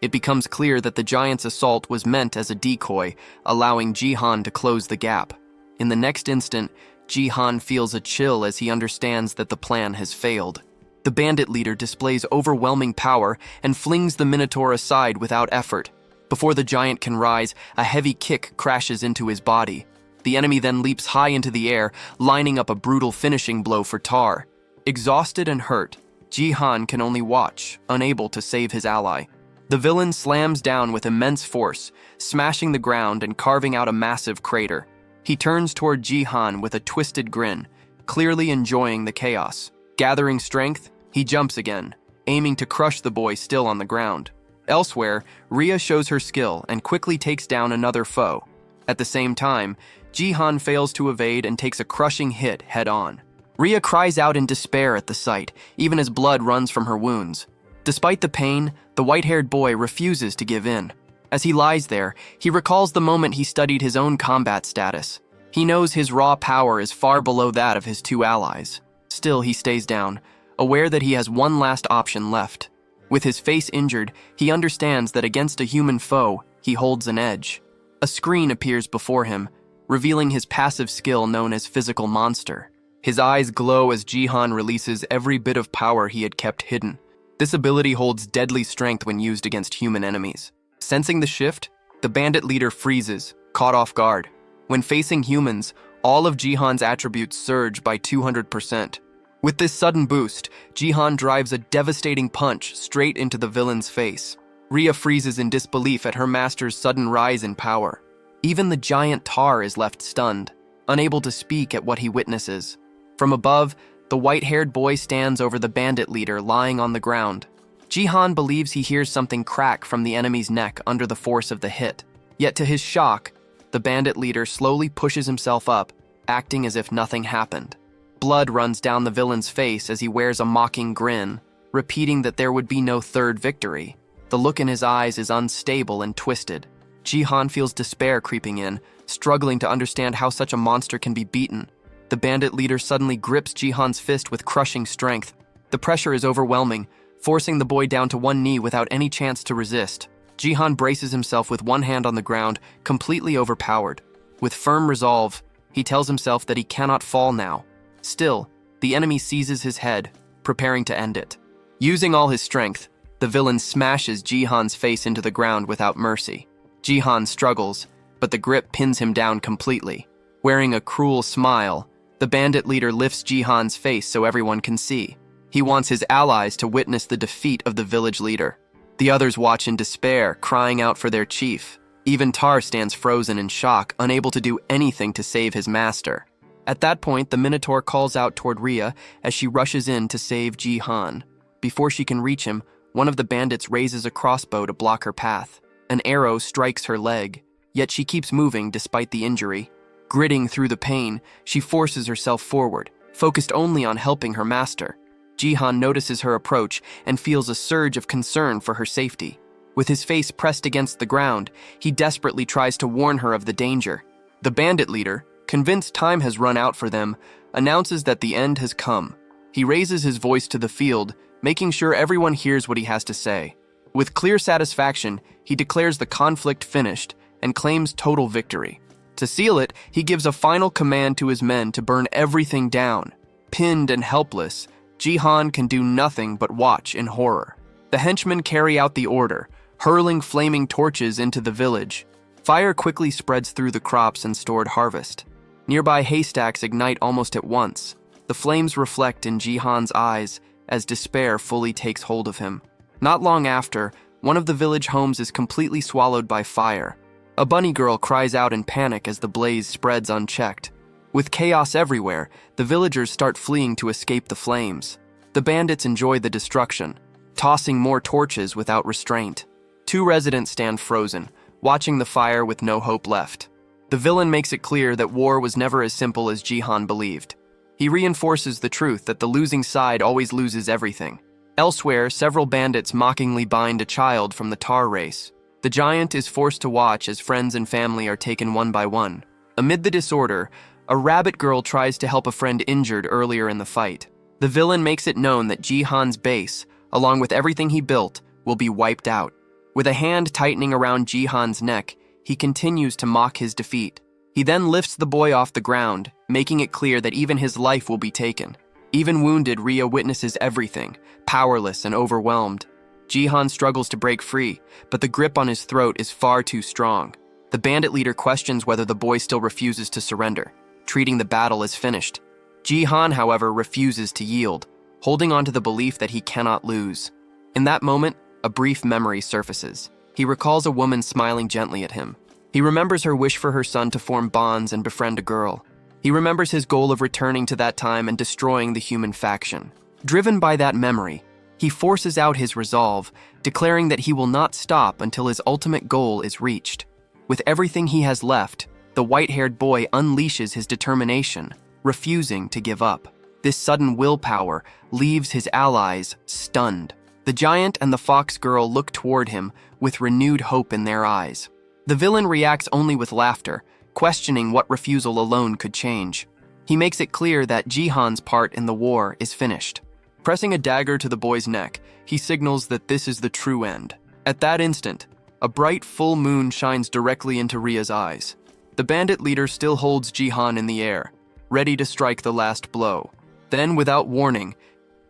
It becomes clear that the giant's assault was meant as a decoy, allowing Jihan to close the gap. In the next instant, Jihan feels a chill as he understands that the plan has failed. The bandit leader displays overwhelming power and flings the Minotaur aside without effort. Before the giant can rise, a heavy kick crashes into his body. The enemy then leaps high into the air, lining up a brutal finishing blow for Tar. Exhausted and hurt, Jihan can only watch, unable to save his ally. The villain slams down with immense force, smashing the ground and carving out a massive crater. He turns toward Jihan with a twisted grin, clearly enjoying the chaos. Gathering strength, he jumps again, aiming to crush the boy still on the ground. Elsewhere, Rhea shows her skill and quickly takes down another foe. At the same time, Jihan fails to evade and takes a crushing hit head-on. Rhea cries out in despair at the sight, even as blood runs from her wounds. Despite the pain, the white-haired boy refuses to give in. As he lies there, he recalls the moment he studied his own combat status. He knows his raw power is far below that of his two allies. Still, he stays down, aware that he has one last option left. With his face injured, he understands that against a human foe, he holds an edge. A screen appears before him, revealing his passive skill known as Physical Monster. His eyes glow as Jihan releases every bit of power he had kept hidden. This ability holds deadly strength when used against human enemies. Sensing the shift, the bandit leader freezes, caught off guard. When facing humans, all of Jihan's attributes surge by 200%. With this sudden boost, Jihan drives a devastating punch straight into the villain's face. Rhea freezes in disbelief at her master's sudden rise in power. Even the giant Tar is left stunned, unable to speak at what he witnesses. From above, the white-haired boy stands over the bandit leader lying on the ground. Jihan believes he hears something crack from the enemy's neck under the force of the hit. Yet to his shock, the bandit leader slowly pushes himself up, acting as if nothing happened. Blood runs down the villain's face as he wears a mocking grin, repeating that there would be no third victory. The look in his eyes is unstable and twisted. Jihan feels despair creeping in, struggling to understand how such a monster can be beaten. The bandit leader suddenly grips Jihan's fist with crushing strength. The pressure is overwhelming, forcing the boy down to one knee without any chance to resist. Jihan braces himself with one hand on the ground, completely overpowered. With firm resolve, he tells himself that he cannot fall now. Still, the enemy seizes his head, preparing to end it. Using all his strength, the villain smashes Jihan's face into the ground without mercy. Jihan struggles, but the grip pins him down completely. Wearing a cruel smile, the bandit leader lifts Jihan's face so everyone can see. He wants his allies to witness the defeat of the village leader. The others watch in despair, crying out for their chief. Even Tar stands frozen in shock, unable to do anything to save his master. At that point, the Minotaur calls out toward Rhea as she rushes in to save Jihan. Before she can reach him, one of the bandits raises a crossbow to block her path. An arrow strikes her leg, yet she keeps moving despite the injury. Gritting through the pain, she forces herself forward, focused only on helping her master. Jihan notices her approach and feels a surge of concern for her safety. With his face pressed against the ground, he desperately tries to warn her of the danger. The bandit leader, convinced time has run out for them, announces that the end has come. He raises his voice to the field, making sure everyone hears what he has to say. With clear satisfaction, he declares the conflict finished and claims total victory. To seal it, he gives a final command to his men to burn everything down. Pinned and helpless, Jihan can do nothing but watch in horror. The henchmen carry out the order, hurling flaming torches into the village. Fire quickly spreads through the crops and stored harvest. Nearby haystacks ignite almost at once. The flames reflect in Jihan's eyes as despair fully takes hold of him. Not long after, one of the village homes is completely swallowed by fire. A bunny girl cries out in panic as the blaze spreads unchecked. With chaos everywhere, the villagers start fleeing to escape the flames. The bandits enjoy the destruction, tossing more torches without restraint. Two residents stand frozen, watching the fire with no hope left. The villain makes it clear that war was never as simple as Jihan believed. He reinforces the truth that the losing side always loses everything. Elsewhere, several bandits mockingly bind a child from the Tar race. The giant is forced to watch as friends and family are taken one by one. Amid the disorder, a rabbit girl tries to help a friend injured earlier in the fight. The villain makes it known that Jihan's base, along with everything he built, will be wiped out. With a hand tightening around Jihan's neck, he continues to mock his defeat. He then lifts the boy off the ground, making it clear that even his life will be taken. Even wounded, Rhea witnesses everything, powerless and overwhelmed. Jihan struggles to break free, but the grip on his throat is far too strong. The bandit leader questions whether the boy still refuses to surrender, treating the battle as finished. Jihan, however, refuses to yield, holding on to the belief that he cannot lose. In that moment, a brief memory surfaces. He recalls a woman smiling gently at him. He remembers her wish for her son to form bonds and befriend a girl. He remembers his goal of returning to that time and destroying the human faction. Driven by that memory, He forces out his resolve, declaring that he will not stop until his ultimate goal is reached. With everything he has left, the white-haired boy unleashes his determination, refusing to give up. This sudden willpower leaves his allies stunned. The giant and the fox girl look toward him with renewed hope in their eyes. The villain reacts only with laughter, questioning what refusal alone could change. He makes it clear that Jihan's part in the war is finished. Pressing a dagger to the boy's neck, he signals that this is the true end. At that instant, a bright full moon shines directly into Ria's eyes. The bandit leader still holds Jihan in the air, ready to strike the last blow. Then, without warning,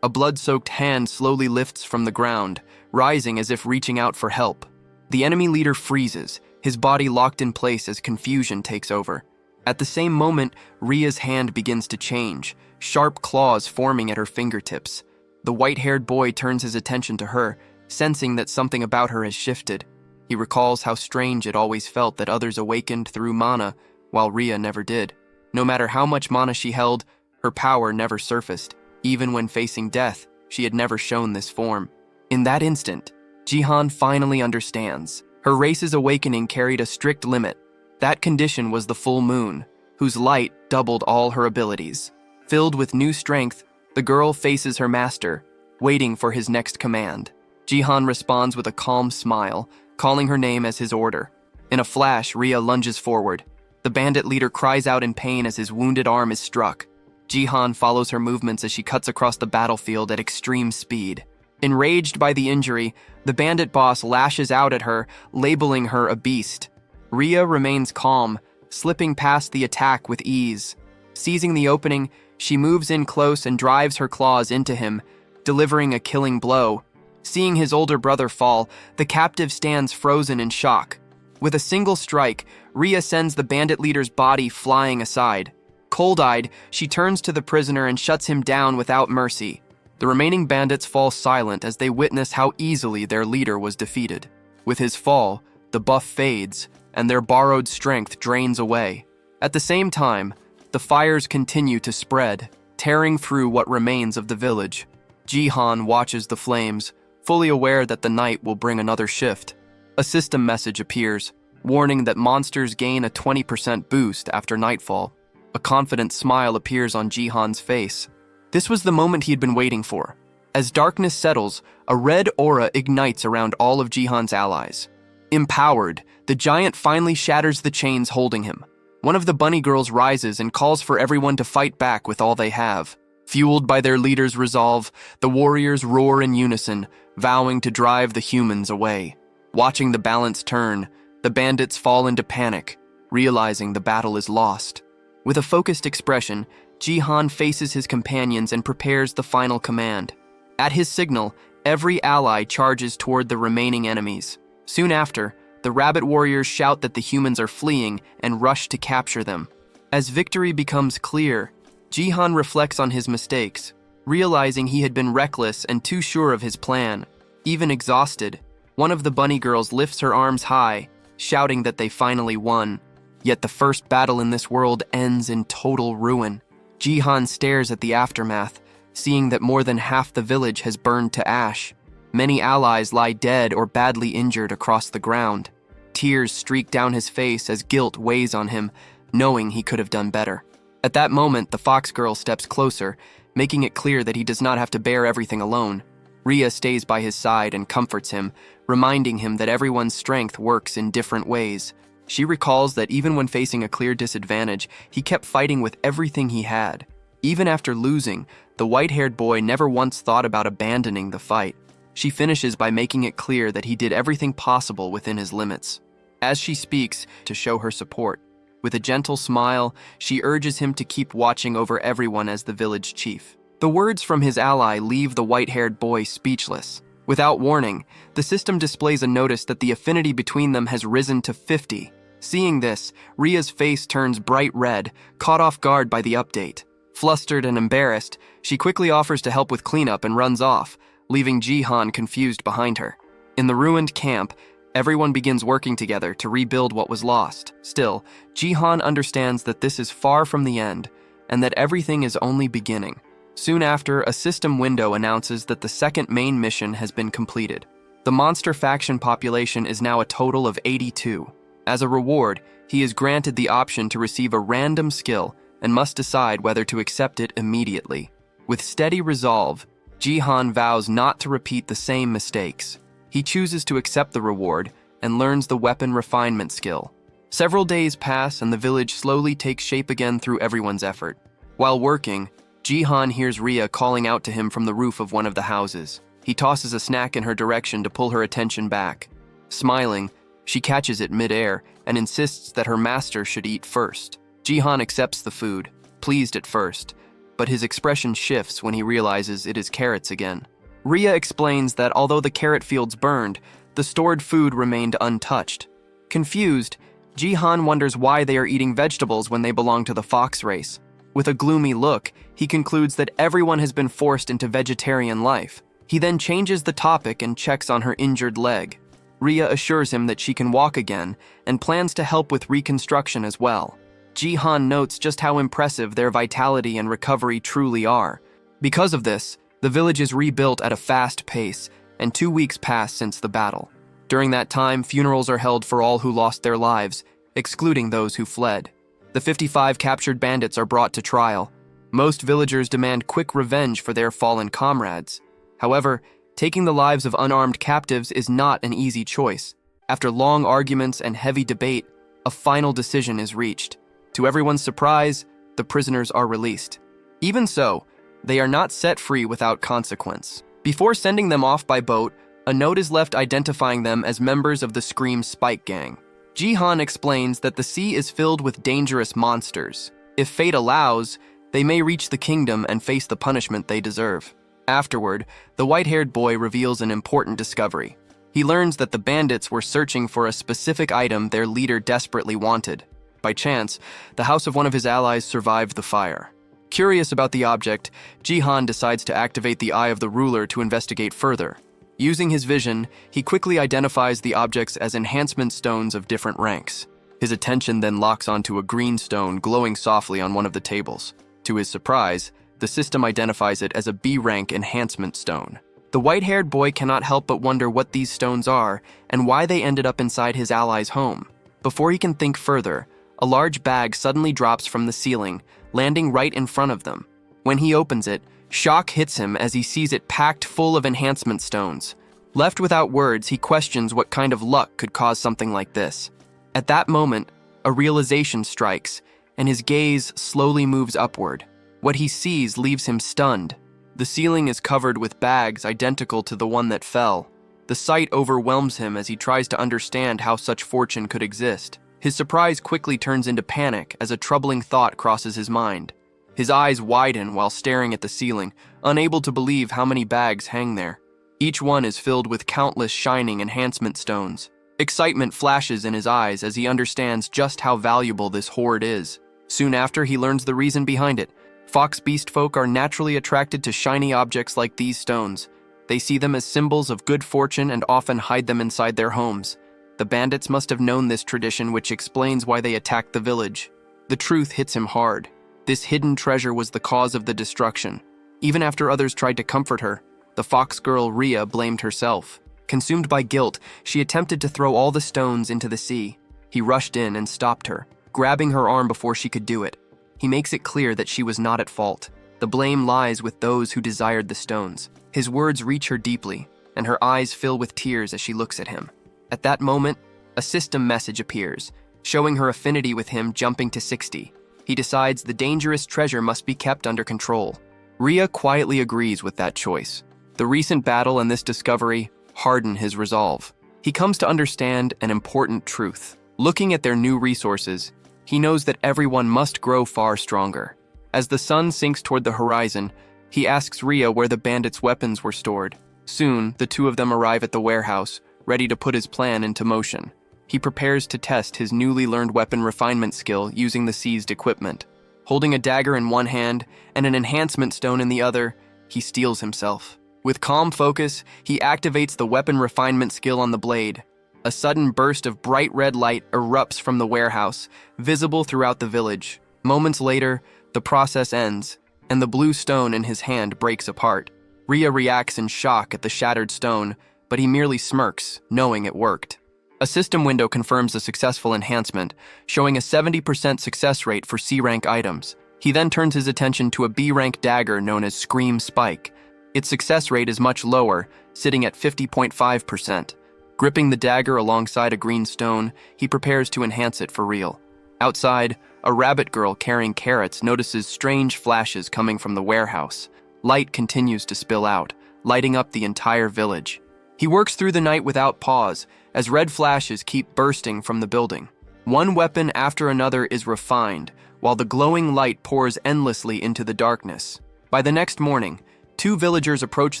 a blood-soaked hand slowly lifts from the ground, rising as if reaching out for help. The enemy leader freezes, his body locked in place as confusion takes over. At the same moment, Ria's hand begins to change, sharp claws forming at her fingertips. The white-haired boy turns his attention to her, sensing that something about her has shifted. He recalls how strange it always felt that others awakened through mana, while Ria never did. No matter how much mana she held, her power never surfaced. Even when facing death, she had never shown this form. In that instant, Jihan finally understands. Her race's awakening carried a strict limit. That condition was the full moon, whose light doubled all her abilities. Filled with new strength, the girl faces her master, waiting for his next command. Jihan responds with a calm smile, calling her name as his order. In a flash, Ria lunges forward. The bandit leader cries out in pain as his wounded arm is struck. Jihan follows her movements as she cuts across the battlefield at extreme speed. Enraged by the injury, the bandit boss lashes out at her, labeling her a beast. Ria remains calm, slipping past the attack with ease. Seizing the opening, she moves in close and drives her claws into him, delivering a killing blow. Seeing his older brother fall, the captive stands frozen in shock. With a single strike, Ria sends the bandit leader's body flying aside. Cold-eyed, she turns to the prisoner and shuts him down without mercy. The remaining bandits fall silent as they witness how easily their leader was defeated. With his fall, the buff fades, and their borrowed strength drains away. At the same time, the fires continue to spread, tearing through what remains of the village. Jihan watches the flames, fully aware that the night will bring another shift. A system message appears, warning that monsters gain a 20% boost after nightfall. A confident smile appears on Jihan's face. This was the moment he had been waiting for. As darkness settles, a red aura ignites around all of Jihan's allies. Empowered, the giant finally shatters the chains holding him. One of the bunny girls rises and calls for everyone to fight back with all they have. Fueled by their leader's resolve, the warriors roar in unison, vowing to drive the humans away. Watching the balance turn, the bandits fall into panic, realizing the battle is lost. With a focused expression, Jihan faces his companions and prepares the final command. At his signal, every ally charges toward the remaining enemies. Soon after, the rabbit warriors shout that the humans are fleeing and rush to capture them. As victory becomes clear, Jihan reflects on his mistakes, realizing he had been reckless and too sure of his plan. Even exhausted, one of the bunny girls lifts her arms high, shouting that they finally won. Yet the first battle in this world ends in total ruin. Jihan stares at the aftermath, seeing that more than half the village has burned to ash. Many allies lie dead or badly injured across the ground. Tears streak down his face as guilt weighs on him, knowing he could have done better. At that moment, the fox girl steps closer, making it clear that he does not have to bear everything alone. Ria stays by his side and comforts him, reminding him that everyone's strength works in different ways. She recalls that even when facing a clear disadvantage, he kept fighting with everything he had. Even after losing, the white-haired boy never once thought about abandoning the fight. She finishes by making it clear that he did everything possible within his limits. As she speaks, to show her support, with a gentle smile, she urges him to keep watching over everyone as the village chief. The words from his ally leave the white-haired boy speechless. Without warning, the system displays a notice that the affinity between them has risen to 50. Seeing this, Ria's face turns bright red, caught off guard by the update. Flustered and embarrassed, she quickly offers to help with cleanup and runs off, leaving Jihan confused behind her. In the ruined camp, everyone begins working together to rebuild what was lost. Still, Jihan understands that this is far from the end, and that everything is only beginning. Soon after, a system window announces that the second main mission has been completed. The monster faction population is now a total of 82. As a reward, he is granted the option to receive a random skill and must decide whether to accept it immediately. With steady resolve, Jihan vows not to repeat the same mistakes. He chooses to accept the reward and learns the weapon refinement skill. Several days pass and the village slowly takes shape again through everyone's effort. While working, Jihan hears Rhea calling out to him from the roof of one of the houses. He tosses a snack in her direction to pull her attention back. Smiling, she catches it mid-air and insists that her master should eat first. Jihan accepts the food, pleased at first, but his expression shifts when he realizes it is carrots again. Rhea explains that although the carrot fields burned, the stored food remained untouched. Confused, Jihan wonders why they are eating vegetables when they belong to the fox race. With a gloomy look, he concludes that everyone has been forced into vegetarian life. He then changes the topic and checks on her injured leg. Rhea assures him that she can walk again and plans to help with reconstruction as well. Jihan notes just how impressive their vitality and recovery truly are. Because of this, the village is rebuilt at a fast pace, and 2 weeks pass since the battle. During that time, funerals are held for all who lost their lives, excluding those who fled. The 55 captured bandits are brought to trial. Most villagers demand quick revenge for their fallen comrades. However, taking the lives of unarmed captives is not an easy choice. After long arguments and heavy debate, a final decision is reached. To everyone's surprise, the prisoners are released. Even so, they are not set free without consequence. Before sending them off by boat, a note is left identifying them as members of the Scream Spike Gang. Jihan explains that the sea is filled with dangerous monsters. If fate allows, they may reach the kingdom and face the punishment they deserve. Afterward, the white-haired boy reveals an important discovery. He learns that the bandits were searching for a specific item their leader desperately wanted. By chance, the house of one of his allies survived the fire. Curious about the object, Jihan decides to activate the Eye of the Ruler to investigate further. Using his vision, he quickly identifies the objects as enhancement stones of different ranks. His attention then locks onto a green stone glowing softly on one of the tables. To his surprise, the system identifies it as a B-rank enhancement stone. The white-haired boy cannot help but wonder what these stones are and why they ended up inside his ally's home. Before he can think further, a large bag suddenly drops from the ceiling, landing right in front of them. When he opens it, shock hits him as he sees it packed full of enhancement stones. Left without words, he questions what kind of luck could cause something like this. At that moment, a realization strikes, and his gaze slowly moves upward. What he sees leaves him stunned. The ceiling is covered with bags identical to the one that fell. The sight overwhelms him as he tries to understand how such fortune could exist. His surprise quickly turns into panic as a troubling thought crosses his mind. His eyes widen while staring at the ceiling, unable to believe how many bags hang there. Each one is filled with countless shining enhancement stones. Excitement flashes in his eyes as he understands just how valuable this hoard is. Soon after, he learns the reason behind it. Fox beast folk are naturally attracted to shiny objects like these stones. They see them as symbols of good fortune and often hide them inside their homes. The bandits must have known this tradition, which explains why they attacked the village. The truth hits him hard. This hidden treasure was the cause of the destruction. Even after others tried to comfort her, the fox girl Rhea blamed herself. Consumed by guilt, she attempted to throw all the stones into the sea. He rushed in and stopped her, grabbing her arm before she could do it. He makes it clear that she was not at fault. The blame lies with those who desired the stones. His words reach her deeply, and her eyes fill with tears as she looks at him. At that moment, a system message appears, showing her affinity with him jumping to 60. He decides the dangerous treasure must be kept under control. Rhea quietly agrees with that choice. The recent battle and this discovery harden his resolve. He comes to understand an important truth. Looking at their new resources, he knows that everyone must grow far stronger. As the sun sinks toward the horizon, he asks Rhea where the bandits' weapons were stored. Soon, the two of them arrive at the warehouse, ready to put his plan into motion. He prepares to test his newly learned weapon refinement skill using the seized equipment. Holding a dagger in one hand and an enhancement stone in the other, he steels himself. With calm focus, he activates the weapon refinement skill on the blade. A sudden burst of bright red light erupts from the warehouse, visible throughout the village. Moments later, the process ends, and the blue stone in his hand breaks apart. Ria reacts in shock at the shattered stone, but he merely smirks, knowing it worked. A system window confirms a successful enhancement, showing a 70% success rate for C-rank items. He then turns his attention to a B-rank dagger known as Scream Spike. Its success rate is much lower, sitting at 50.5%. Gripping the dagger alongside a green stone, he prepares to enhance it for real. Outside, a rabbit girl carrying carrots notices strange flashes coming from the warehouse. Light continues to spill out, lighting up the entire village. He works through the night without pause, as red flashes keep bursting from the building. One weapon after another is refined, while the glowing light pours endlessly into the darkness. By the next morning, 2 villagers approach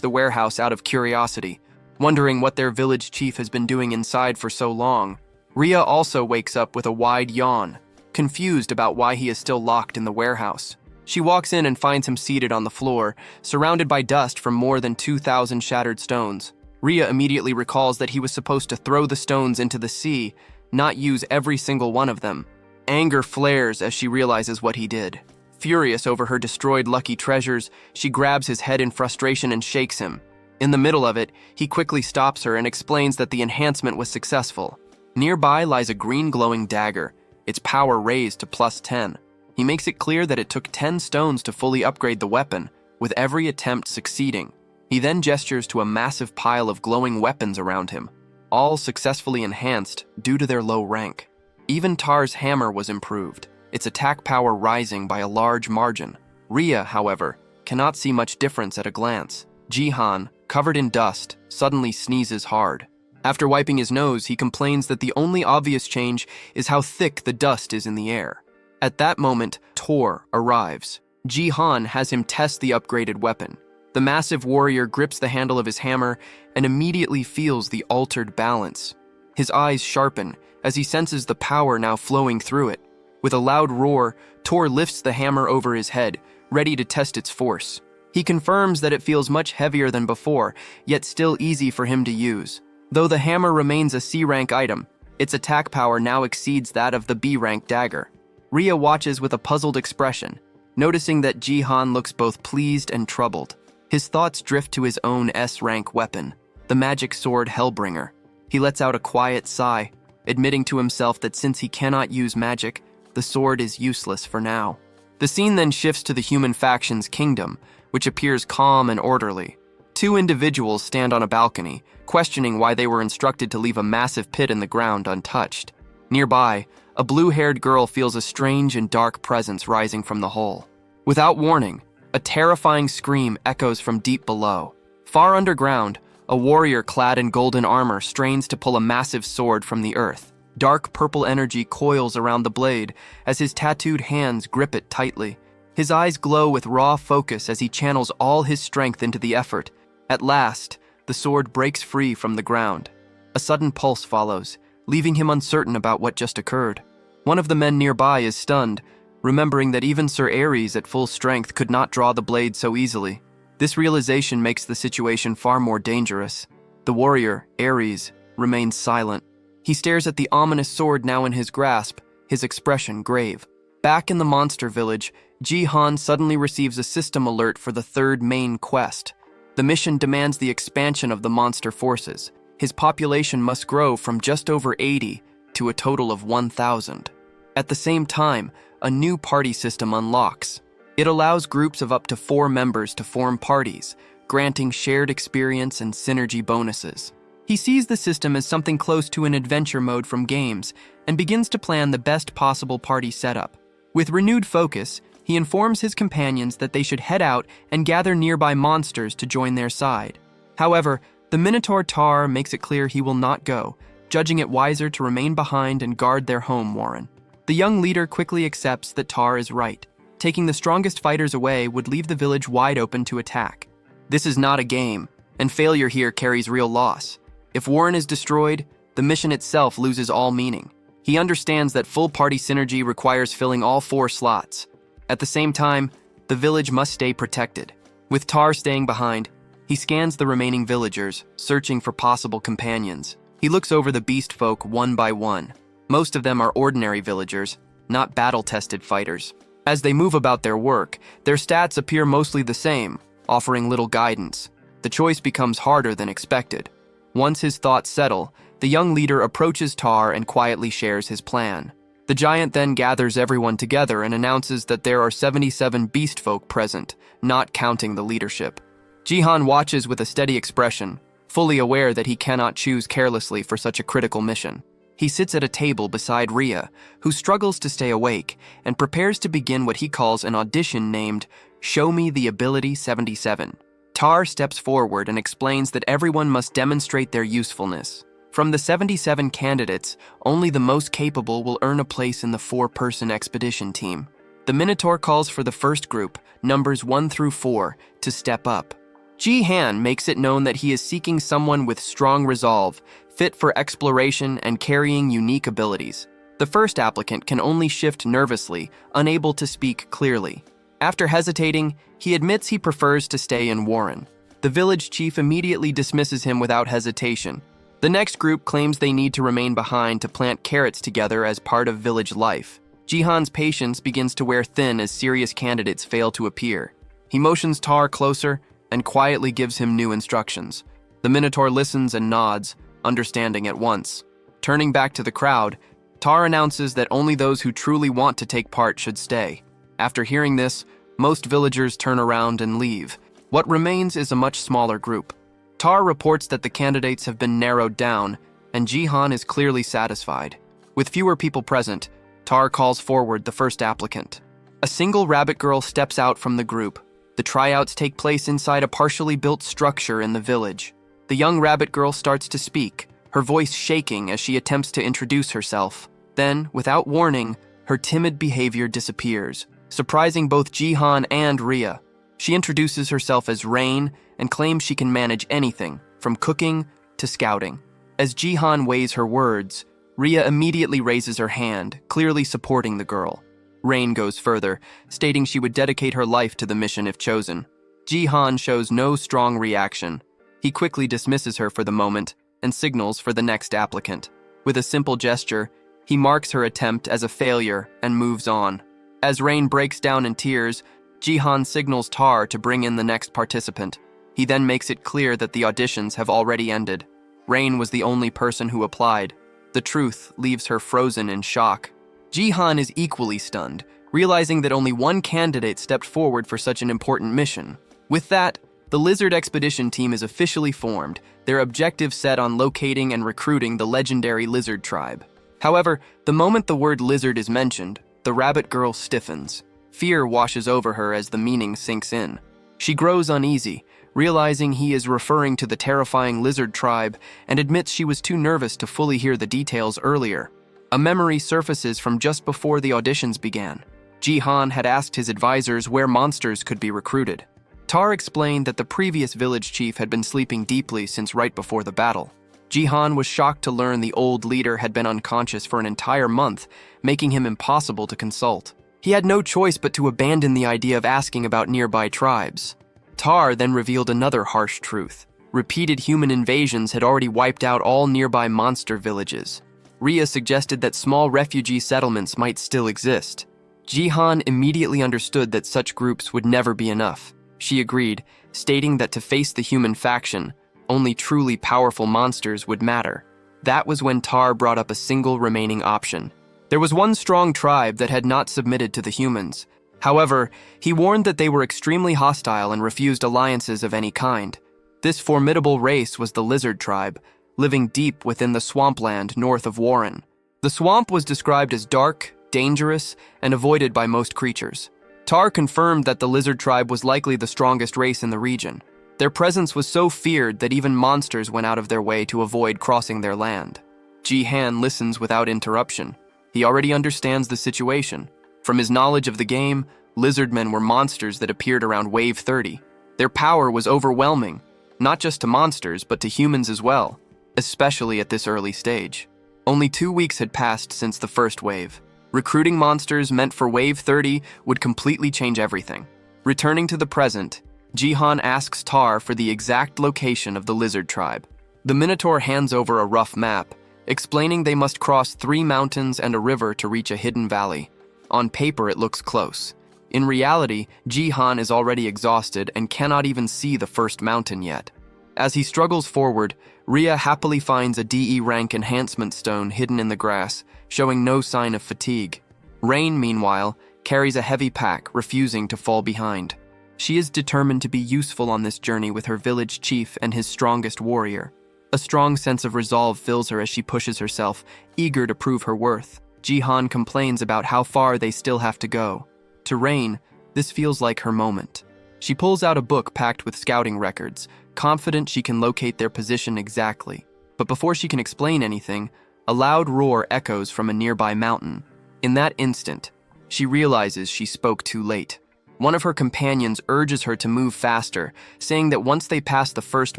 the warehouse out of curiosity, wondering what their village chief has been doing inside for so long. Ria also wakes up with a wide yawn, confused about why he is still locked in the warehouse. She walks in and finds him seated on the floor, surrounded by dust from more than 2,000 shattered stones. Ria immediately recalls that he was supposed to throw the stones into the sea, not use every single one of them. Anger flares as she realizes what he did. Furious over her destroyed lucky treasures, she grabs his head in frustration and shakes him. In the middle of it, he quickly stops her and explains that the enhancement was successful. Nearby lies a green glowing dagger, its power raised to +10. He makes it clear that it took 10 stones to fully upgrade the weapon, with every attempt succeeding. He then gestures to a massive pile of glowing weapons around him, all successfully enhanced due to their low rank. Even Tar's hammer was improved, its attack power rising by a large margin. Ria, however, cannot see much difference at a glance. Jihan, covered in dust, suddenly sneezes hard. After wiping his nose, he complains that the only obvious change is how thick the dust is in the air. At that moment, Tor arrives. Jihan has him test the upgraded weapon. The massive warrior grips the handle of his hammer and immediately feels the altered balance. His eyes sharpen as he senses the power now flowing through it. With a loud roar, Tor lifts the hammer over his head, ready to test its force. He confirms that it feels much heavier than before, yet still easy for him to use. Though the hammer remains a C-rank item, its attack power now exceeds that of the B-rank dagger. Ria watches with a puzzled expression, noticing that Jihan looks both pleased and troubled. His thoughts drift to his own S-rank weapon, the magic sword Hellbringer. He lets out a quiet sigh, admitting to himself that since he cannot use magic, the sword is useless for now. The scene then shifts to the human faction's kingdom, which appears calm and orderly. 2 individuals stand on a balcony, questioning why they were instructed to leave a massive pit in the ground untouched. Nearby, a blue-haired girl feels a strange and dark presence rising from the hole. Without warning, a terrifying scream echoes from deep below. Far underground, a warrior clad in golden armor strains to pull a massive sword from the earth. Dark purple energy coils around the blade as his tattooed hands grip it tightly. His eyes glow with raw focus as he channels all his strength into the effort. At last, the sword breaks free from the ground. A sudden pulse follows, leaving him uncertain about what just occurred. One of the men nearby is stunned, remembering that even Sir Aries at full strength could not draw the blade so easily. This realization makes the situation far more dangerous. The warrior, Aries, remains silent. He stares at the ominous sword now in his grasp, his expression grave. Back in the monster village, Jihan suddenly receives a system alert for the 3rd main quest. The mission demands the expansion of the monster forces. His population must grow from just over 80 to a total of 1,000. At the same time, a new party system unlocks. It allows groups of up to 4 members to form parties, granting shared experience and synergy bonuses. He sees the system as something close to an adventure mode from games and begins to plan the best possible party setup. With renewed focus, he informs his companions that they should head out and gather nearby monsters to join their side. However, the Minotaur Tar makes it clear he will not go, judging it wiser to remain behind and guard their home warren. The young leader quickly accepts that Tar is right. Taking the strongest fighters away would leave the village wide open to attack. This is not a game, and failure here carries real loss. If Warren is destroyed, the mission itself loses all meaning. He understands that full party synergy requires filling all 4 slots. At the same time, the village must stay protected. With Tar staying behind, he scans the remaining villagers, searching for possible companions. He looks over the beast folk one by one. Most of them are ordinary villagers, not battle-tested fighters. As they move about their work, their stats appear mostly the same, offering little guidance. The choice becomes harder than expected. Once his thoughts settle, the young leader approaches Tar and quietly shares his plan. The giant then gathers everyone together and announces that there are 77 beast folk present, not counting the leadership. Jihan watches with a steady expression, fully aware that he cannot choose carelessly for such a critical mission. He sits at a table beside Rhea, who struggles to stay awake, and prepares to begin what he calls an audition named Show Me the Ability 77. Tar steps forward and explains that everyone must demonstrate their usefulness. From the 77 candidates, only the most capable will earn a place in the 4-person expedition team. The Minotaur calls for the first group, numbers 1 through 4, to step up. Jihan makes it known that he is seeking someone with strong resolve, fit for exploration and carrying unique abilities. The first applicant can only shift nervously, unable to speak clearly. After hesitating, he admits he prefers to stay in Warren. The village chief immediately dismisses him without hesitation. The next group claims they need to remain behind to plant carrots together as part of village life. Jihan's patience begins to wear thin as serious candidates fail to appear. He motions Tar closer and quietly gives him new instructions. The Minotaur listens and nods, understanding at once. Turning back to the crowd, Tar announces that only those who truly want to take part should stay. After hearing this, most villagers turn around and leave. What remains is a much smaller group. Tar reports that the candidates have been narrowed down, and Jihan is clearly satisfied. With fewer people present, Tar calls forward the first applicant. A single rabbit girl steps out from the group. The tryouts take place inside a partially built structure in the village. The young rabbit girl starts to speak, her voice shaking as she attempts to introduce herself. Then, without warning, her timid behavior disappears, surprising both Jihan and Rhea. She introduces herself as Rain and claims she can manage anything, from cooking to scouting. As Jihan weighs her words, Rhea immediately raises her hand, clearly supporting the girl. Rain goes further, stating she would dedicate her life to the mission if chosen. Jihan shows no strong reaction. He quickly dismisses her for the moment and signals for the next applicant. With a simple gesture, he marks her attempt as a failure and moves on. As Rain breaks down in tears, Jihan signals Tar to bring in the next participant. He then makes it clear that the auditions have already ended. Rain was the only person who applied. The truth leaves her frozen in shock. Jihan is equally stunned, realizing that only one candidate stepped forward for such an important mission. With that, the Lizard Expedition team is officially formed, their objective set on locating and recruiting the legendary Lizard tribe. However, the moment the word lizard is mentioned, the rabbit girl stiffens. Fear washes over her as the meaning sinks in. She grows uneasy, realizing he is referring to the terrifying lizard tribe, and admits she was too nervous to fully hear the details earlier. A memory surfaces from just before the auditions began. Jihan had asked his advisors where monsters could be recruited. Tar explained that the previous village chief had been sleeping deeply since right before the battle. Jihan was shocked to learn the old leader had been unconscious for an entire month, making him impossible to consult. He had no choice but to abandon the idea of asking about nearby tribes. Tar then revealed another harsh truth. Repeated human invasions had already wiped out all nearby monster villages. Rhea suggested that small refugee settlements might still exist. Jihan immediately understood that such groups would never be enough. She agreed, stating that to face the human faction, only truly powerful monsters would matter. That was when Tar brought up a single remaining option. There was one strong tribe that had not submitted to the humans. However, he warned that they were extremely hostile and refused alliances of any kind. This formidable race was the Lizard tribe, living deep within the swampland north of Warren. The swamp was described as dark, dangerous, and avoided by most creatures. Tar confirmed that the Lizard tribe was likely the strongest race in the region. Their presence was so feared that even monsters went out of their way to avoid crossing their land. Jihan listens without interruption. He already understands the situation. From his knowledge of the game, lizardmen were monsters that appeared around Wave 30. Their power was overwhelming, not just to monsters, but to humans as well, especially at this early stage. Only 2 weeks had passed since the first wave. Recruiting monsters meant for Wave 30 would completely change everything. Returning to the present, Jihan asks Tar for the exact location of the Lizard tribe. The Minotaur hands over a rough map, explaining they must cross 3 mountains and a river to reach a hidden valley. On paper, it looks close. In reality, Jihan is already exhausted and cannot even see the first mountain yet. As he struggles forward, Ria happily finds a DE rank enhancement stone hidden in the grass, showing no sign of fatigue. Rain, meanwhile, carries a heavy pack, refusing to fall behind. She is determined to be useful on this journey with her village chief and his strongest warrior. A strong sense of resolve fills her as she pushes herself, eager to prove her worth. Jihan complains about how far they still have to go. To Rain, this feels like her moment. She pulls out a book packed with scouting records, confident she can locate their position exactly. But before she can explain anything, a loud roar echoes from a nearby mountain. In that instant, she realizes she spoke too late. One of her companions urges her to move faster, saying that once they pass the first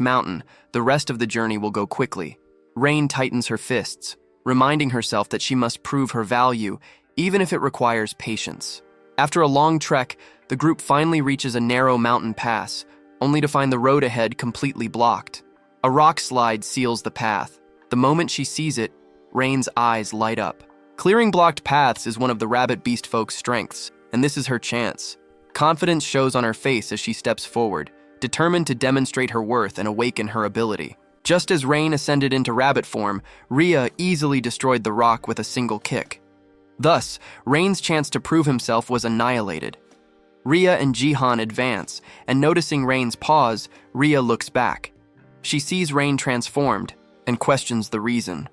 mountain, the rest of the journey will go quickly. Rain tightens her fists, reminding herself that she must prove her value, even if it requires patience. After a long trek, the group finally reaches a narrow mountain pass, only to find the road ahead completely blocked. A rock slide seals the path. The moment she sees it, Rain's eyes light up. Clearing blocked paths is one of the rabbit beast folk's strengths, and this is her chance. Confidence shows on her face as she steps forward, determined to demonstrate her worth and awaken her ability. Just as Rain ascended into rabbit form, Ria easily destroyed the rock with a single kick. Thus, Rain's chance to prove himself was annihilated. Ria and Jihan advance, and noticing Rain's pause, Ria looks back. She sees Rain transformed and questions the reason.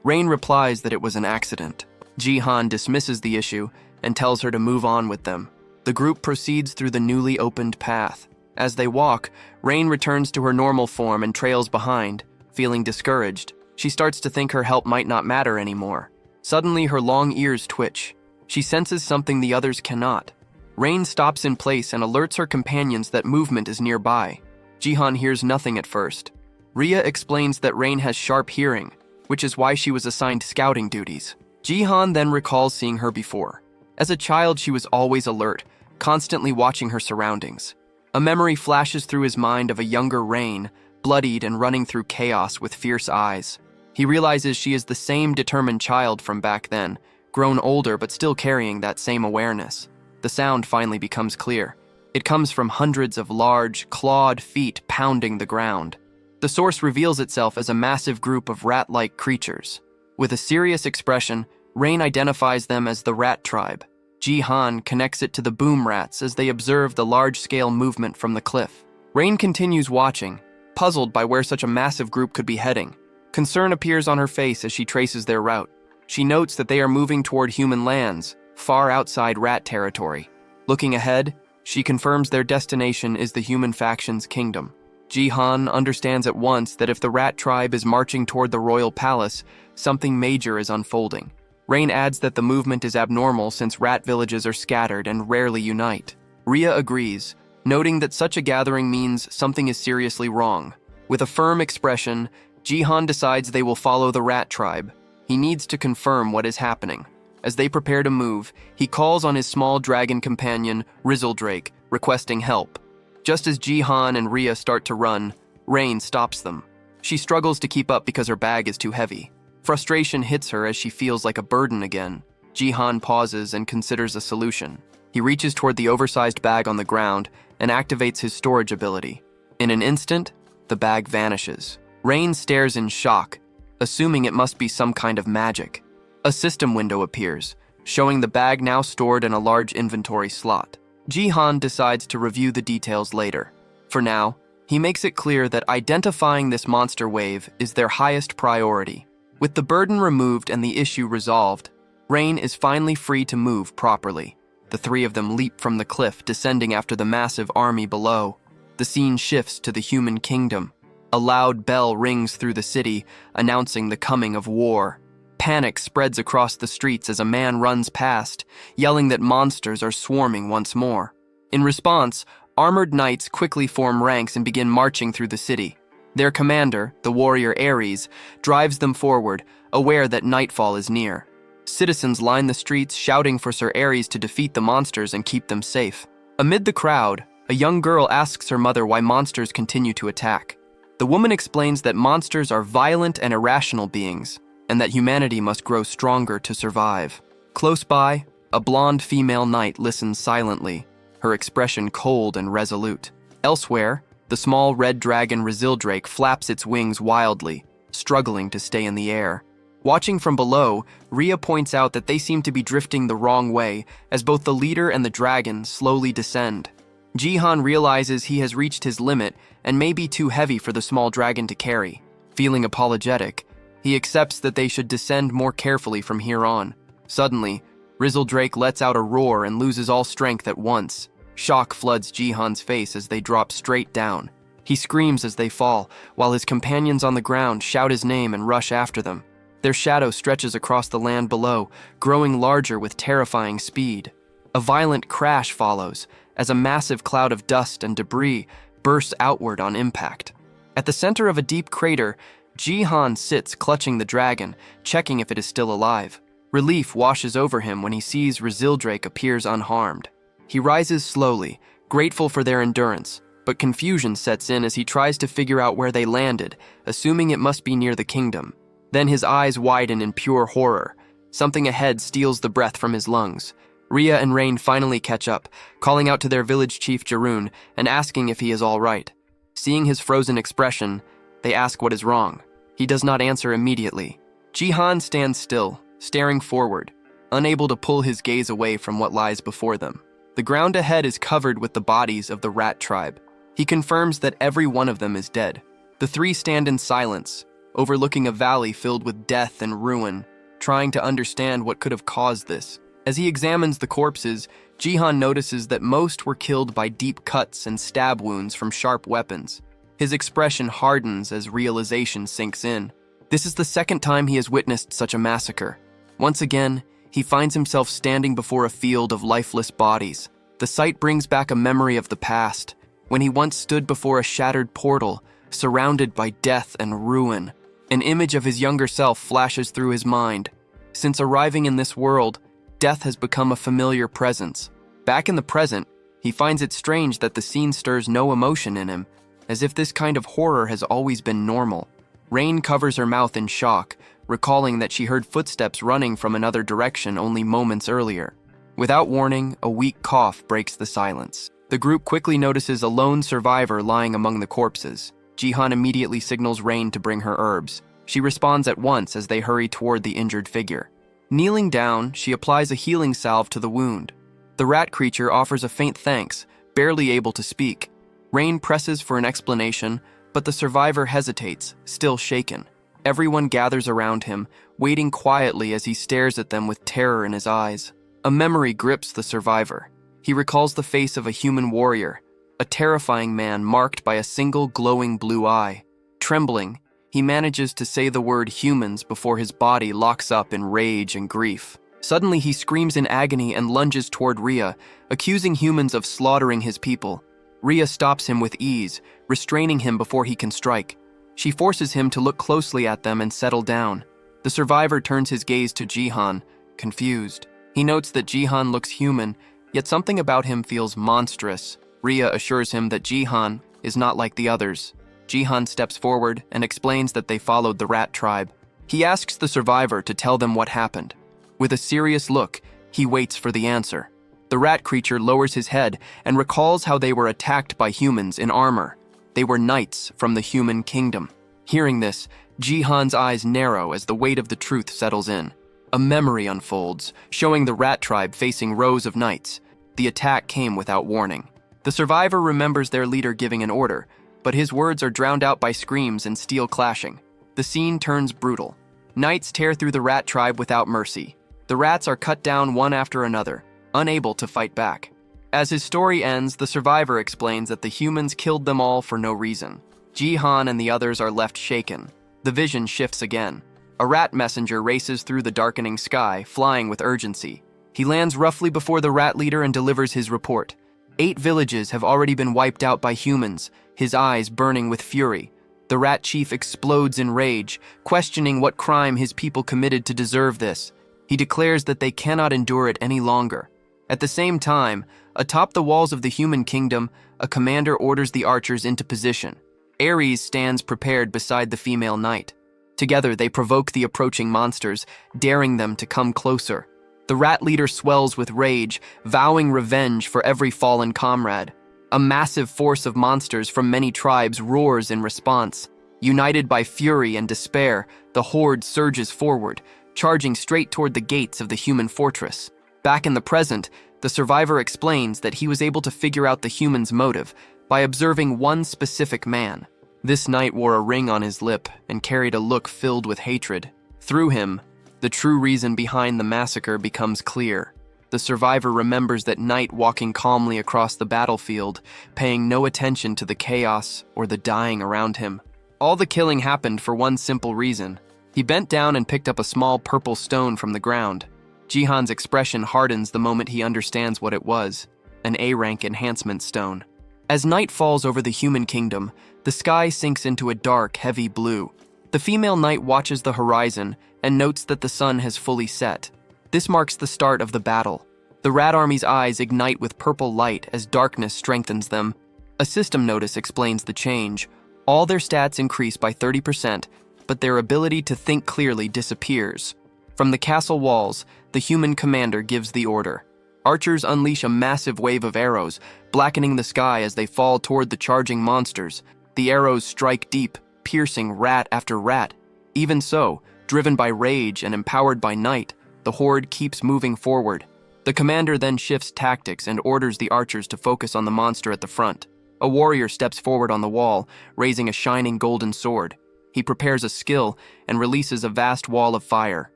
Rain replies that it was an accident. Jihan dismisses the issue and tells her to move on with them. The group proceeds through the newly opened path. As they walk, Rain returns to her normal form and trails behind, feeling discouraged. She starts to think her help might not matter anymore. Suddenly, her long ears twitch. She senses something the others cannot. Rain stops in place and alerts her companions that movement is nearby. Jihan hears nothing at first. Ria explains that Rain has sharp hearing, which is why she was assigned scouting duties. Jihan then recalls seeing her before. As a child, she was always alert, constantly watching her surroundings. A memory flashes through his mind of a younger Rain, bloodied and running through chaos with fierce eyes. He realizes she is the same determined child from back then, grown older but still carrying that same awareness. The sound finally becomes clear. It comes from hundreds of large, clawed feet pounding the ground. The source reveals itself as a massive group of rat-like creatures. With a serious expression, Rain identifies them as the rat tribe. Jihan connects it to the boom rats as they observe the large-scale movement from the cliff. Rain continues watching, puzzled by where such a massive group could be heading. Concern appears on her face as she traces their route. She notes that they are moving toward human lands, far outside rat territory. Looking ahead, she confirms their destination is the human faction's kingdom. Jihan understands at once that if the rat tribe is marching toward the royal palace, something major is unfolding. Rain adds that the movement is abnormal since rat villages are scattered and rarely unite. Ria agrees, noting that such a gathering means something is seriously wrong. With a firm expression, Jihan decides they will follow the rat tribe. He needs to confirm what is happening. As they prepare to move, he calls on his small dragon companion, Rizzledrake, requesting help. Just as Jihan and Ria start to run, Rain stops them. She struggles to keep up because her bag is too heavy. Frustration hits her as she feels like a burden again. Jihan pauses and considers a solution. He reaches toward the oversized bag on the ground and activates his storage ability. In an instant, the bag vanishes. Rain stares in shock, assuming it must be some kind of magic. A system window appears, showing the bag now stored in a large inventory slot. Jihan decides to review the details later. For now, he makes it clear that identifying this monster wave is their highest priority. With the burden removed and the issue resolved, Rain is finally free to move properly. The three of them leap from the cliff, descending after the massive army below. The scene shifts to the human kingdom. A loud bell rings through the city, announcing the coming of war. Panic spreads across the streets as a man runs past, yelling that monsters are swarming once more. In response, armored knights quickly form ranks and begin marching through the city. Their commander, the warrior Aries, drives them forward, aware that nightfall is near. Citizens line the streets shouting for Sir Aries to defeat the monsters and keep them safe. Amid the crowd, a young girl asks her mother why monsters continue to attack. The woman explains that monsters are violent and irrational beings, and that humanity must grow stronger to survive. Close by, A blonde female knight listens silently, her expression cold and resolute. Elsewhere, the small red dragon Resildrake flaps its wings wildly, struggling to stay in the air. Watching from below, Rhea points out that they seem to be drifting the wrong way as both the leader and the dragon slowly descend. Jihan realizes he has reached his limit and may be too heavy for the small dragon to carry. Feeling apologetic, he accepts that they should descend more carefully from here on. Suddenly, Resildrake lets out a roar and loses all strength at once. Shock floods Jihan's face as they drop straight down. He screams as they fall, while his companions on the ground shout his name and rush after them. Their shadow stretches across the land below, growing larger with terrifying speed. A violent crash follows, as a massive cloud of dust and debris bursts outward on impact. At the center of a deep crater, Jihan sits clutching the dragon, checking if it is still alive. Relief washes over him when he sees Resildrake appears unharmed. He rises slowly, grateful for their endurance, but confusion sets in as he tries to figure out where they landed, assuming it must be near the kingdom. Then his eyes widen in pure horror. Something ahead steals the breath from his lungs. Rhea and Rain finally catch up, calling out to their village chief Jarun and asking if he is all right. Seeing his frozen expression, they ask what is wrong. He does not answer immediately. Jihan stands still, staring forward, unable to pull his gaze away from what lies before them. The ground ahead is covered with the bodies of the rat tribe. He confirms that every one of them is dead. The three stand in silence, overlooking a valley filled with death and ruin, trying to understand what could have caused this. As he examines the corpses, Jihan notices that most were killed by deep cuts and stab wounds from sharp weapons. His expression hardens as realization sinks in. This is the second time he has witnessed such a massacre. Once again, he finds himself standing before a field of lifeless bodies. The sight brings back a memory of the past, when he once stood before a shattered portal, surrounded by death and ruin. An image of his younger self flashes through his mind. Since arriving in this world, death has become a familiar presence. Back in the present, he finds it strange that the scene stirs no emotion in him, as if this kind of horror has always been normal. Rain covers her mouth in shock, recalling that she heard footsteps running from another direction only moments earlier. Without warning, a weak cough breaks the silence. The group quickly notices a lone survivor lying among the corpses. Jihan immediately signals Rain to bring her herbs. She responds at once as they hurry toward the injured figure. Kneeling down, she applies a healing salve to the wound. The rat creature offers a faint thanks, barely able to speak. Rain presses for an explanation, but the survivor hesitates, still shaken. Everyone gathers around him, waiting quietly as he stares at them with terror in his eyes. A memory grips the survivor. He recalls the face of a human warrior, a terrifying man marked by a single glowing blue eye. Trembling, he manages to say the word humans before his body locks up in rage and grief. Suddenly he screams in agony and lunges toward Rhea, accusing humans of slaughtering his people. Rhea stops him with ease, restraining him before he can strike. She forces him to look closely at them and settle down. The survivor turns his gaze to Jihan, confused. He notes that Jihan looks human, yet something about him feels monstrous. Rhea assures him that Jihan is not like the others. Jihan steps forward and explains that they followed the rat tribe. He asks the survivor to tell them what happened. With a serious look, he waits for the answer. The rat creature lowers his head and recalls how they were attacked by humans in armor. They were knights from the human kingdom. Hearing this, Jihan's eyes narrow as the weight of the truth settles in. A memory unfolds, showing the rat tribe facing rows of knights. The attack came without warning. The survivor remembers their leader giving an order, but his words are drowned out by screams and steel clashing. The scene turns brutal. Knights tear through the rat tribe without mercy. The rats are cut down one after another, unable to fight back. As his story ends, the survivor explains that the humans killed them all for no reason. Jihan and the others are left shaken. The vision shifts again. A rat messenger races through the darkening sky, flying with urgency. He lands roughly before the rat leader and delivers his report. 8 villages have already been wiped out by humans, his eyes burning with fury. The rat chief explodes in rage, questioning what crime his people committed to deserve this. He declares that they cannot endure it any longer. At the same time, atop the walls of the human kingdom, a commander orders the archers into position. Aries stands prepared beside the female knight. Together, they provoke the approaching monsters, daring them to come closer. The rat leader swells with rage, vowing revenge for every fallen comrade. A massive force of monsters from many tribes roars in response. United by fury and despair, the horde surges forward, charging straight toward the gates of the human fortress. Back in the present, the survivor explains that he was able to figure out the humans' motive by observing one specific man. This knight wore a ring on his lip and carried a look filled with hatred. Through him, the true reason behind the massacre becomes clear. The survivor remembers that knight walking calmly across the battlefield, paying no attention to the chaos or the dying around him. All the killing happened for one simple reason. He bent down and picked up a small purple stone from the ground. Jihan's expression hardens the moment he understands what it was, an A-rank enhancement stone. As night falls over the human kingdom, the sky sinks into a dark, heavy blue. The female knight watches the horizon and notes that the sun has fully set. This marks the start of the battle. The rat army's eyes ignite with purple light as darkness strengthens them. A system notice explains the change. All their stats increase by 30%, but their ability to think clearly disappears. From the castle walls, the human commander gives the order. Archers unleash a massive wave of arrows, blackening the sky as they fall toward the charging monsters. The arrows strike deep, piercing rat after rat. Even so, driven by rage and empowered by night, the horde keeps moving forward. The commander then shifts tactics and orders the archers to focus on the monster at the front. A warrior steps forward on the wall, raising a shining golden sword. He prepares a skill and releases a vast wall of fire.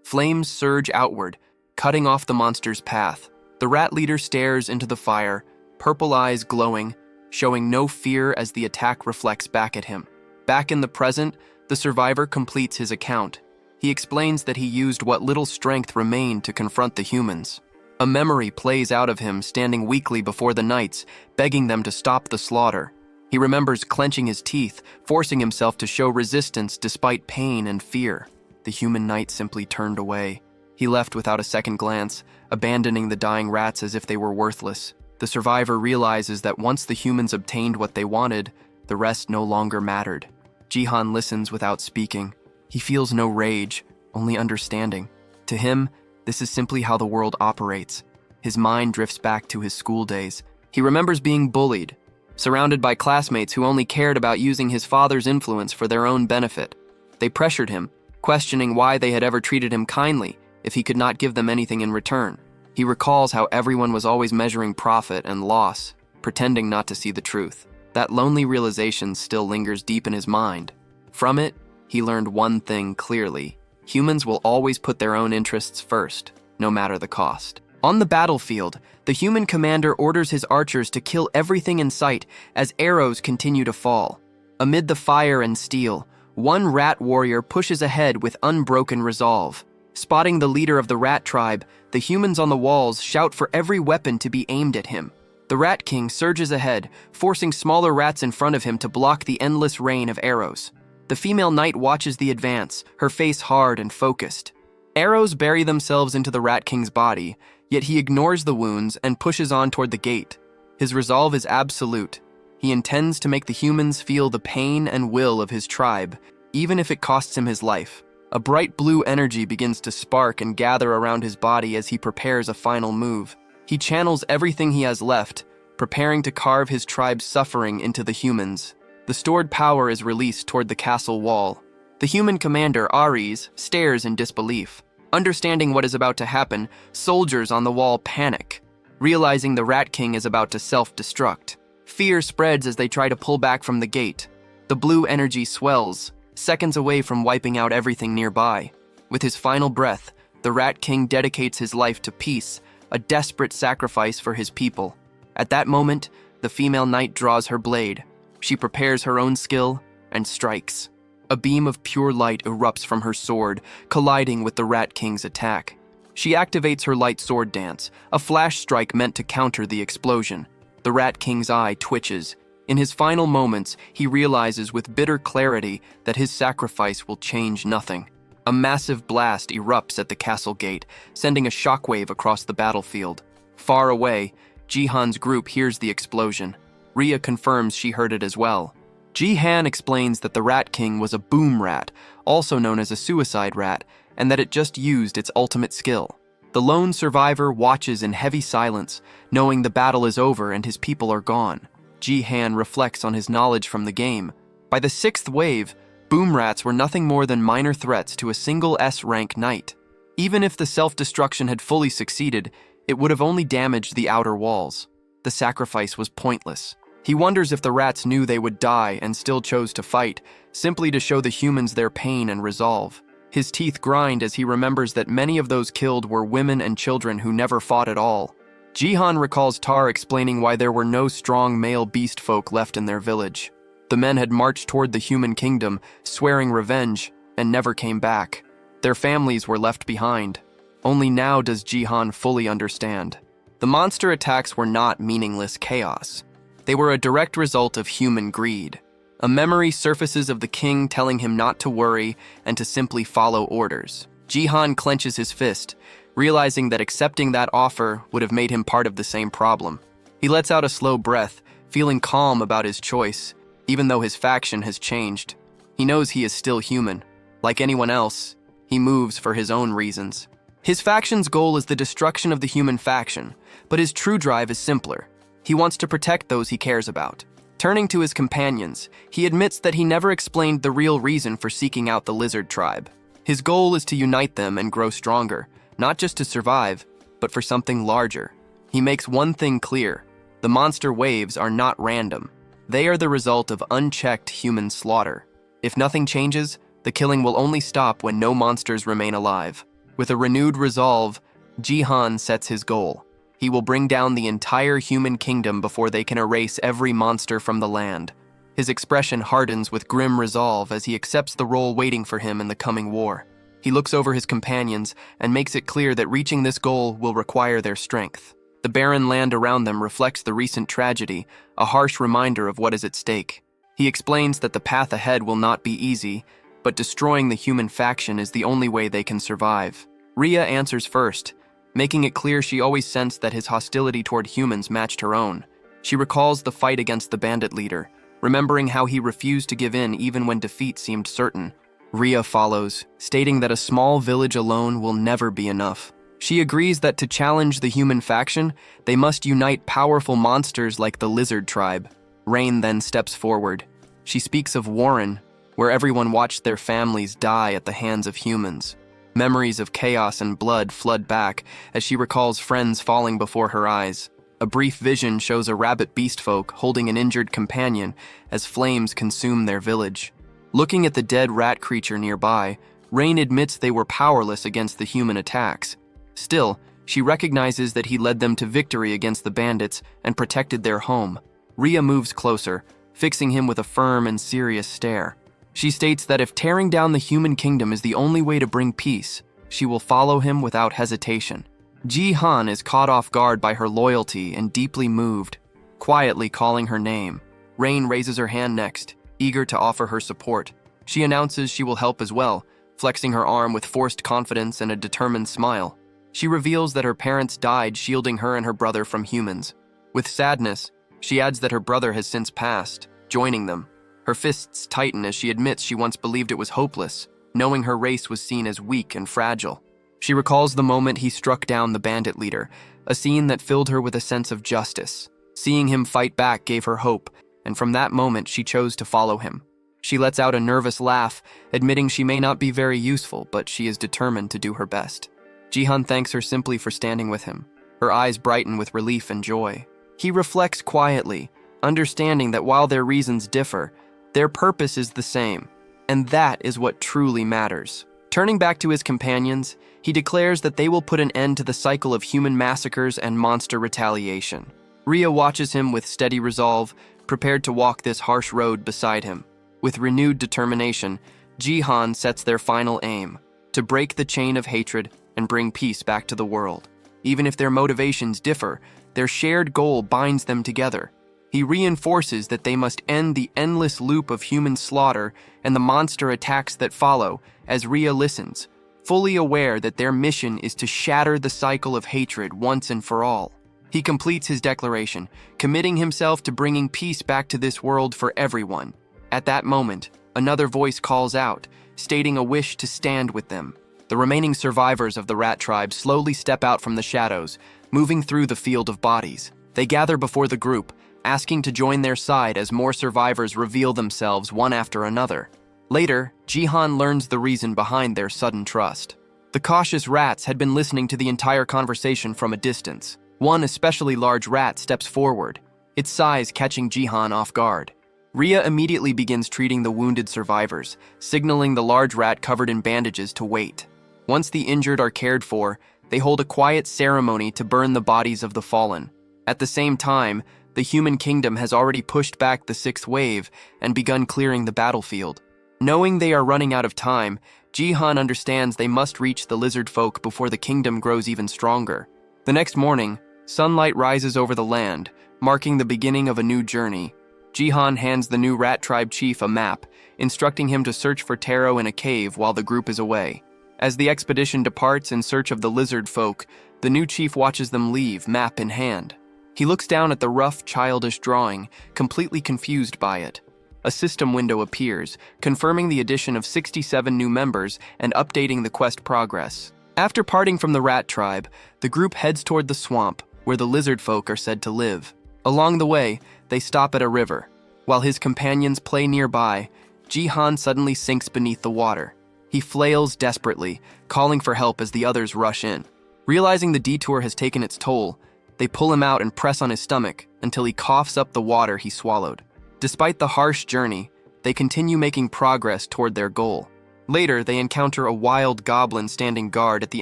Flames surge outward, cutting off the monster's path. The rat leader stares into the fire, purple eyes glowing, showing no fear as the attack reflects back at him. Back in the present, the survivor completes his account. He explains that he used what little strength remained to confront the humans. A memory plays out of him standing weakly before the knights, begging them to stop the slaughter. He remembers clenching his teeth, forcing himself to show resistance despite pain and fear. The human knight simply turned away. He left without a second glance, abandoning the dying rats as if they were worthless. The survivor realizes that once the humans obtained what they wanted, the rest no longer mattered. Jihan listens without speaking. He feels no rage, only understanding. To him, this is simply how the world operates. His mind drifts back to his school days. He remembers being bullied, surrounded by classmates who only cared about using his father's influence for their own benefit. They pressured him, questioning why they had ever treated him kindly if he could not give them anything in return. He recalls how everyone was always measuring profit and loss, pretending not to see the truth. That lonely realization still lingers deep in his mind. From it, he learned one thing clearly. Humans will always put their own interests first, no matter the cost. On the battlefield, the human commander orders his archers to kill everything in sight as arrows continue to fall. Amid the fire and steel, one rat warrior pushes ahead with unbroken resolve. Spotting the leader of the rat tribe, the humans on the walls shout for every weapon to be aimed at him. The Rat King surges ahead, forcing smaller rats in front of him to block the endless rain of arrows. The female knight watches the advance, her face hard and focused. Arrows bury themselves into the Rat King's body, yet he ignores the wounds and pushes on toward the gate. His resolve is absolute. He intends to make the humans feel the pain and will of his tribe, even if it costs him his life. A bright blue energy begins to spark and gather around his body as he prepares a final move. He channels everything he has left, preparing to carve his tribe's suffering into the humans. The stored power is released toward the castle wall. The human commander, Aries, stares in disbelief. Understanding what is about to happen, soldiers on the wall panic, realizing the Rat King is about to self-destruct. Fear spreads as they try to pull back from the gate. The blue energy swells, seconds away from wiping out everything nearby. With his final breath, the Rat King dedicates his life to peace, a desperate sacrifice for his people. At that moment, the female knight draws her blade. She prepares her own skill and strikes. A beam of pure light erupts from her sword, colliding with the Rat King's attack. She activates her light sword dance, a flash strike meant to counter the explosion. The Rat King's eye twitches. In his final moments, he realizes with bitter clarity that his sacrifice will change nothing. A massive blast erupts at the castle gate, sending a shockwave across the battlefield. Far away, Jihan's group hears the explosion. Rhea confirms she heard it as well. Jihan explains that the Rat King was a boom rat, also known as a suicide rat, and that it just used its ultimate skill. The lone survivor watches in heavy silence, knowing the battle is over and his people are gone. Jihan reflects on his knowledge from the game. By the 6th wave, boom rats were nothing more than minor threats to a single S-rank knight. Even if the self-destruction had fully succeeded, it would have only damaged the outer walls. The sacrifice was pointless. He wonders if the rats knew they would die and still chose to fight, simply to show the humans their pain and resolve. His teeth grind as he remembers that many of those killed were women and children who never fought at all. Jihan recalls Tar explaining why there were no strong male beast folk left in their village. The men had marched toward the human kingdom, swearing revenge, and never came back. Their families were left behind. Only now does Jihan fully understand. The monster attacks were not meaningless chaos. They were a direct result of human greed. A memory surfaces of the king telling him not to worry and to simply follow orders. Jihan clenches his fist, realizing that accepting that offer would have made him part of the same problem. He lets out a slow breath, feeling calm about his choice, even though his faction has changed. He knows he is still human. Like anyone else, he moves for his own reasons. His faction's goal is the destruction of the human faction, but his true drive is simpler. He wants to protect those he cares about. Turning to his companions, he admits that he never explained the real reason for seeking out the lizard tribe. His goal is to unite them and grow stronger, not just to survive, but for something larger. He makes one thing clear: the monster waves are not random. They are the result of unchecked human slaughter. If nothing changes, the killing will only stop when no monsters remain alive. With a renewed resolve, Jihan sets his goal. He will bring down the entire human kingdom before they can erase every monster from the land. His expression hardens with grim resolve as he accepts the role waiting for him in the coming war. He looks over his companions and makes it clear that reaching this goal will require their strength. The barren land around them reflects the recent tragedy, a harsh reminder of what is at stake. He explains that the path ahead will not be easy, but destroying the human faction is the only way they can survive. Rhea answers first, making it clear she always sensed that his hostility toward humans matched her own. She recalls the fight against the bandit leader, remembering how he refused to give in even when defeat seemed certain. Rhea follows, stating that a small village alone will never be enough. She agrees that to challenge the human faction, they must unite powerful monsters like the lizard tribe. Rain then steps forward. She speaks of Warren, where everyone watched their families die at the hands of humans. Memories of chaos and blood flood back as she recalls friends falling before her eyes. A brief vision shows a rabbit beast folk holding an injured companion as flames consume their village. Looking at the dead rat creature nearby, Rain admits they were powerless against the human attacks. Still, she recognizes that he led them to victory against the bandits and protected their home. Rhea moves closer, fixing him with a firm and serious stare. She states that if tearing down the human kingdom is the only way to bring peace, she will follow him without hesitation. Jihan is caught off guard by her loyalty and deeply moved, quietly calling her name. Rain raises her hand next, eager to offer her support. She announces she will help as well, flexing her arm with forced confidence and a determined smile. She reveals that her parents died shielding her and her brother from humans. With sadness, she adds that her brother has since passed, joining them. Her fists tighten as she admits she once believed it was hopeless, knowing her race was seen as weak and fragile. She recalls the moment he struck down the bandit leader, a scene that filled her with a sense of justice. Seeing him fight back gave her hope, and from that moment she chose to follow him. She lets out a nervous laugh, admitting she may not be very useful, but she is determined to do her best. Jihan thanks her simply for standing with him. Her eyes brighten with relief and joy. He reflects quietly, understanding that while their reasons differ, their purpose is the same, and that is what truly matters. Turning back to his companions, he declares that they will put an end to the cycle of human massacres and monster retaliation. Rhea watches him with steady resolve, prepared to walk this harsh road beside him. With renewed determination, Jihan sets their final aim, to break the chain of hatred and bring peace back to the world. Even if their motivations differ, their shared goal binds them together. He reinforces that they must end the endless loop of human slaughter and the monster attacks that follow as Rhea listens, fully aware that their mission is to shatter the cycle of hatred once and for all. He completes his declaration, committing himself to bringing peace back to this world for everyone. At that moment, another voice calls out, stating a wish to stand with them. The remaining survivors of the rat tribe slowly step out from the shadows, moving through the field of bodies. They gather before the group, asking to join their side as more survivors reveal themselves one after another. Later, Jihan learns the reason behind their sudden trust. The cautious rats had been listening to the entire conversation from a distance. One especially large rat steps forward, its size catching Jihan off guard. Ria immediately begins treating the wounded survivors, signaling the large rat covered in bandages to wait. Once the injured are cared for, they hold a quiet ceremony to burn the bodies of the fallen. At the same time, the human kingdom has already pushed back the sixth wave and begun clearing the battlefield. Knowing they are running out of time, Jihan understands they must reach the lizard folk before the kingdom grows even stronger. The next morning, sunlight rises over the land, marking the beginning of a new journey. Jihan hands the new rat tribe chief a map, instructing him to search for Taro in a cave while the group is away. As the expedition departs in search of the lizard folk, the new chief watches them leave, map in hand. He looks down at the rough, childish drawing, completely confused by it. A system window appears, confirming the addition of 67 new members and updating the quest progress. After parting from the rat tribe, the group heads toward the swamp, where the lizard folk are said to live. Along the way, they stop at a river. While his companions play nearby, Jihan suddenly sinks beneath the water. He flails desperately, calling for help as the others rush in. Realizing the detour has taken its toll, they pull him out and press on his stomach until he coughs up the water he swallowed. Despite the harsh journey, they continue making progress toward their goal. Later, they encounter a wild goblin standing guard at the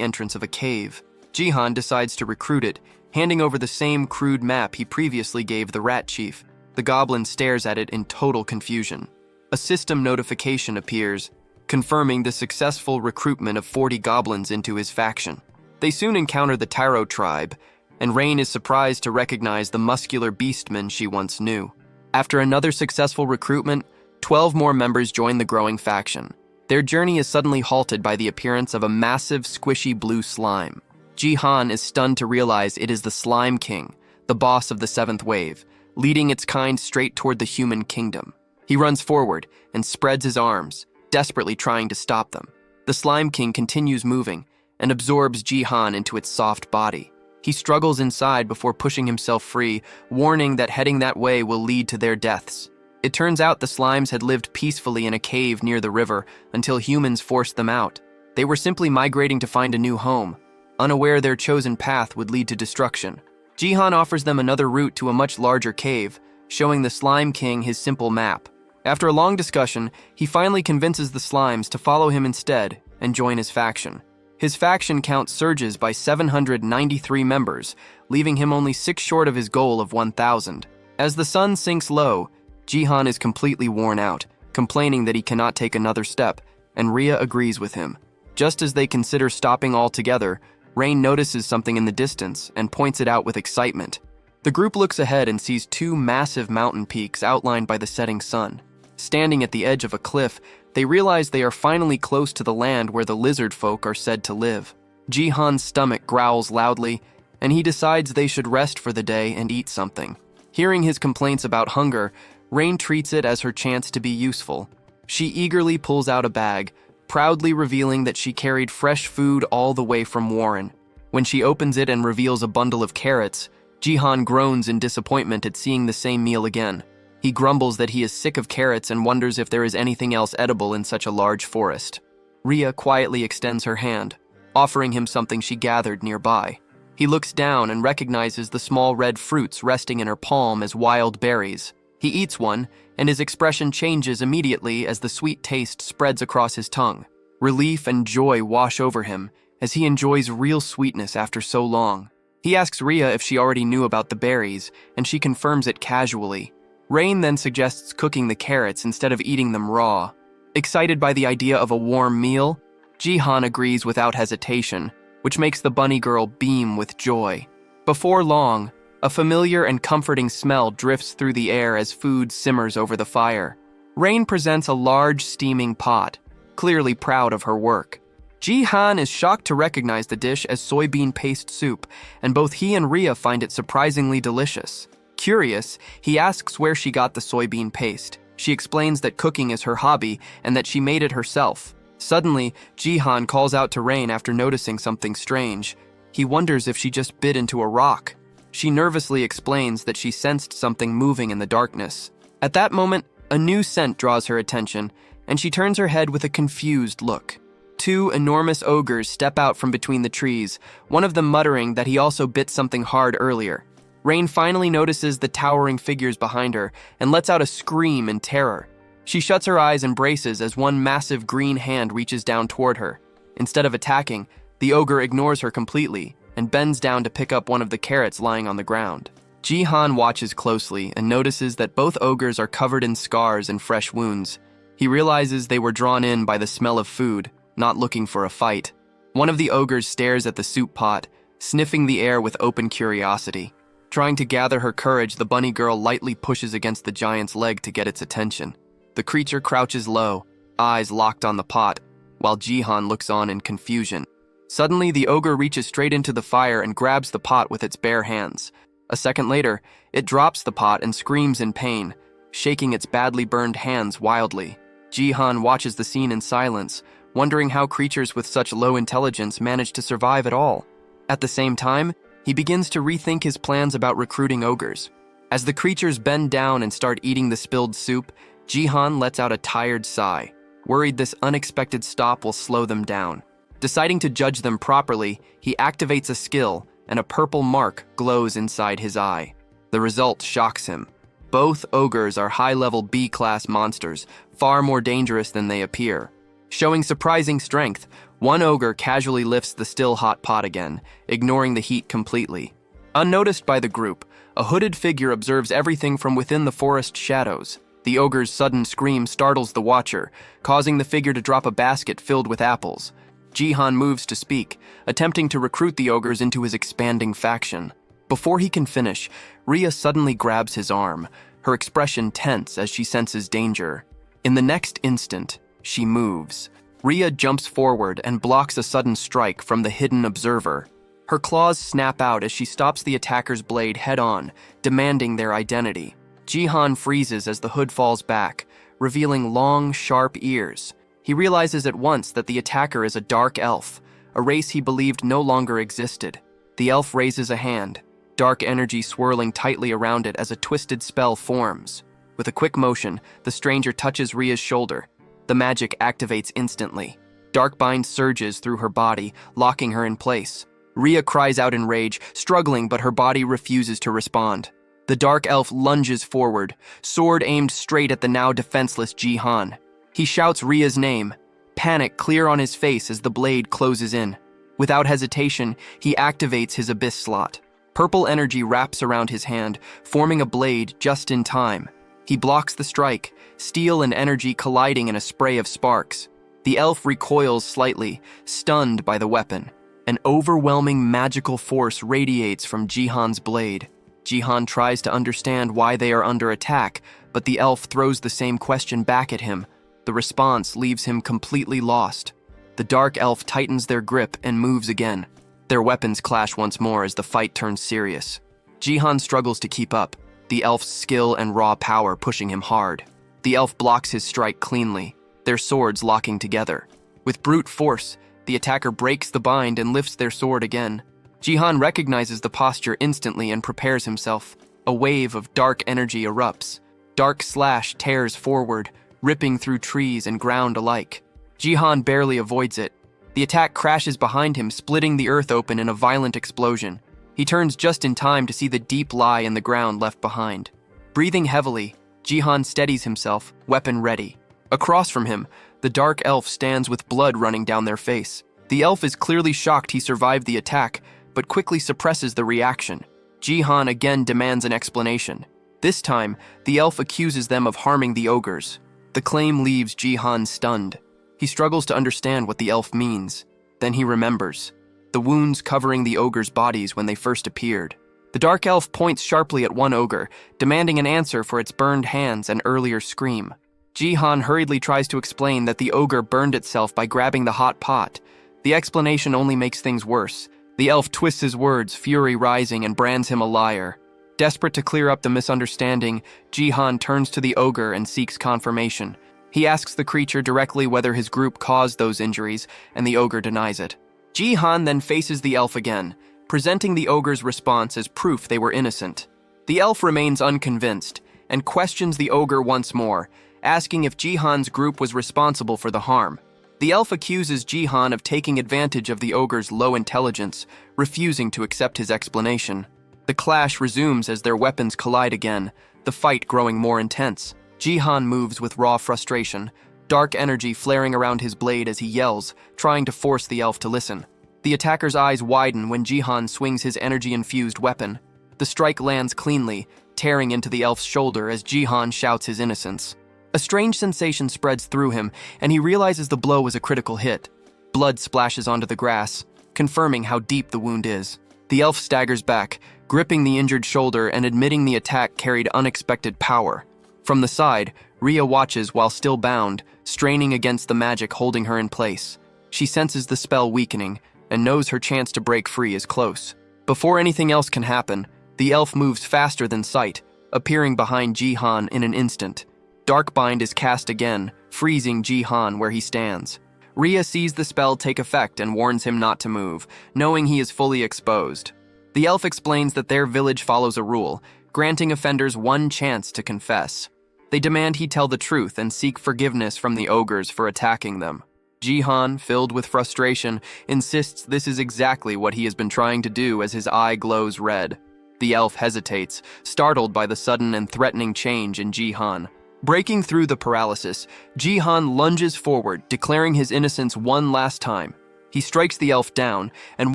entrance of a cave. Jihan decides to recruit it, handing over the same crude map he previously gave the rat chief. The goblin stares at it in total confusion. A system notification appears, confirming the successful recruitment of 40 goblins into his faction. They soon encounter the Taro tribe, and Rain is surprised to recognize the muscular beastmen she once knew. After another successful recruitment, 12 more members join the growing faction. Their journey is suddenly halted by the appearance of a massive, squishy blue slime. Jihan is stunned to realize it is the Slime King, the boss of the seventh wave, leading its kind straight toward the human kingdom. He runs forward and spreads his arms, desperately trying to stop them. The Slime King continues moving and absorbs Jihan into its soft body. He struggles inside before pushing himself free, warning that heading that way will lead to their deaths. It turns out the slimes had lived peacefully in a cave near the river until humans forced them out. They were simply migrating to find a new home, unaware their chosen path would lead to destruction. Jihan offers them another route to a much larger cave, showing the Slime King his simple map. After a long discussion, he finally convinces the slimes to follow him instead and join his faction. His faction count surges by 793 members, leaving him only 6 short of his goal of 1,000. As the sun sinks low, Jihan is completely worn out, complaining that he cannot take another step, and Ria agrees with him. Just as they consider stopping altogether, Rain notices something in the distance and points it out with excitement. The group looks ahead and sees 2 massive mountain peaks outlined by the setting sun. Standing at the edge of a cliff, they realize they are finally close to the land where the lizard folk are said to live. Jihan's stomach growls loudly, and he decides they should rest for the day and eat something. Hearing his complaints about hunger, Rain treats it as her chance to be useful. She eagerly pulls out a bag, proudly revealing that she carried fresh food all the way from Warren. When she opens it and reveals a bundle of carrots, Jihan groans in disappointment at seeing the same meal again. He grumbles that he is sick of carrots and wonders if there is anything else edible in such a large forest. Ria quietly extends her hand, offering him something she gathered nearby. He looks down and recognizes the small red fruits resting in her palm as wild berries. He eats one, and his expression changes immediately as the sweet taste spreads across his tongue. Relief and joy wash over him as he enjoys real sweetness after so long. He asks Ria if she already knew about the berries, and she confirms it casually. Rain then suggests cooking the carrots instead of eating them raw. Excited by the idea of a warm meal, Jihan agrees without hesitation, which makes the bunny girl beam with joy. Before long, a familiar and comforting smell drifts through the air as food simmers over the fire. Rain presents a large steaming pot, clearly proud of her work. Jihan is shocked to recognize the dish as soybean paste soup, and both he and Ria find it surprisingly delicious. Curious, he asks where she got the soybean paste. She explains that cooking is her hobby and that she made it herself. Suddenly, Jihan calls out to Rain after noticing something strange. He wonders if she just bit into a rock. She nervously explains that she sensed something moving in the darkness. At that moment, a new scent draws her attention, and she turns her head with a confused look. Two enormous ogres step out from between the trees, one of them muttering that he also bit something hard earlier. Rain finally notices the towering figures behind her and lets out a scream in terror. She shuts her eyes and braces as one massive green hand reaches down toward her. Instead of attacking, the ogre ignores her completely and bends down to pick up one of the carrots lying on the ground. Jihan watches closely and notices that both ogres are covered in scars and fresh wounds. He realizes they were drawn in by the smell of food, not looking for a fight. One of the ogres stares at the soup pot, sniffing the air with open curiosity. Trying to gather her courage, the bunny girl lightly pushes against the giant's leg to get its attention. The creature crouches low, eyes locked on the pot, while Jihan looks on in confusion. Suddenly, the ogre reaches straight into the fire and grabs the pot with its bare hands. A second later, it drops the pot and screams in pain, shaking its badly burned hands wildly. Jihan watches the scene in silence, wondering how creatures with such low intelligence manage to survive at all. At the same time, he begins to rethink his plans about recruiting ogres. As the creatures bend down and start eating the spilled soup, Jihan lets out a tired sigh, worried this unexpected stop will slow them down. Deciding to judge them properly, he activates a skill, and a purple mark glows inside his eye. The result shocks him. Both ogres are high-level B-class monsters, far more dangerous than they appear. Showing surprising strength, one ogre casually lifts the still hot pot again, ignoring the heat completely. Unnoticed by the group, a hooded figure observes everything from within the forest shadows. The ogre's sudden scream startles the watcher, causing the figure to drop a basket filled with apples. Jihan moves to speak, attempting to recruit the ogres into his expanding faction. Before he can finish, Rhea suddenly grabs his arm, her expression tense as she senses danger. In the next instant, she moves. Rhea jumps forward and blocks a sudden strike from the hidden observer. Her claws snap out as she stops the attacker's blade head-on, demanding their identity. Jihan freezes as the hood falls back, revealing long, sharp ears. He realizes at once that the attacker is a dark elf, a race he believed no longer existed. The elf raises a hand, dark energy swirling tightly around it as a twisted spell forms. With a quick motion, the stranger touches Rhea's shoulder. The magic activates instantly. Darkbind surges through her body, locking her in place. Rhea cries out in rage, struggling, but her body refuses to respond. The dark elf lunges forward, sword aimed straight at the now defenseless Jihan. He shouts Rhea's name, panic clear on his face as the blade closes in. Without hesitation, he activates his abyss slot. Purple energy wraps around his hand, forming a blade just in time. He blocks the strike, steel and energy colliding in a spray of sparks. The elf recoils slightly, stunned by the weapon. An overwhelming magical force radiates from Jihan's blade. Jihan tries to understand why they are under attack, but the elf throws the same question back at him. The response leaves him completely lost. The dark elf tightens their grip and moves again. Their weapons clash once more as the fight turns serious. Jihan struggles to keep up, the elf's skill and raw power pushing him hard. The elf blocks his strike cleanly, their swords locking together. With brute force, the attacker breaks the bind and lifts their sword again. Jihan recognizes the posture instantly and prepares himself. A wave of dark energy erupts. Dark slash tears forward, ripping through trees and ground alike. Jihan barely avoids it. The attack crashes behind him, splitting the earth open in a violent explosion. He turns just in time to see the deep lie in the ground left behind. Breathing heavily, Jihan steadies himself, weapon ready. Across from him, the dark elf stands with blood running down their face. The elf is clearly shocked he survived the attack, but quickly suppresses the reaction. Jihan again demands an explanation. This time, the elf accuses them of harming the ogres. The claim leaves Jihan stunned. He struggles to understand what the elf means. Then he remembers the wounds covering the ogres' bodies when they first appeared. The dark elf points sharply at one ogre, demanding an answer for its burned hands and earlier scream. Jihan hurriedly tries to explain that the ogre burned itself by grabbing the hot pot. The explanation only makes things worse. The elf twists his words, fury rising, and brands him a liar. Desperate to clear up the misunderstanding, Jihan turns to the ogre and seeks confirmation. He asks the creature directly whether his group caused those injuries, and the ogre denies it. Jihan then faces the elf again, presenting the ogre's response as proof they were innocent. The elf remains unconvinced and questions the ogre once more, asking if Jihan's group was responsible for the harm. The elf accuses Jihan of taking advantage of the ogre's low intelligence, refusing to accept his explanation. The clash resumes as their weapons collide again, the fight growing more intense. Jihan moves with raw frustration, dark energy flaring around his blade as he yells, trying to force the elf to listen. The attacker's eyes widen when Jihan swings his energy-infused weapon. The strike lands cleanly, tearing into the elf's shoulder as Jihan shouts his innocence. A strange sensation spreads through him, and he realizes the blow was a critical hit. Blood splashes onto the grass, confirming how deep the wound is. The elf staggers back, gripping the injured shoulder and admitting the attack carried unexpected power. From the side, Rhea watches while still bound, straining against the magic holding her in place. She senses the spell weakening and knows her chance to break free is close. Before anything else can happen, the elf moves faster than sight, appearing behind Jihan in an instant. Darkbind is cast again, freezing Jihan where he stands. Rhea sees the spell take effect and warns him not to move, knowing he is fully exposed. The elf explains that their village follows a rule, granting offenders one chance to confess. They demand he tell the truth and seek forgiveness from the ogres for attacking them. Jihan, filled with frustration, insists this is exactly what he has been trying to do as his eye glows red. The elf hesitates, startled by the sudden and threatening change in Jihan. Breaking through the paralysis, Jihan lunges forward, declaring his innocence one last time. He strikes the elf down, and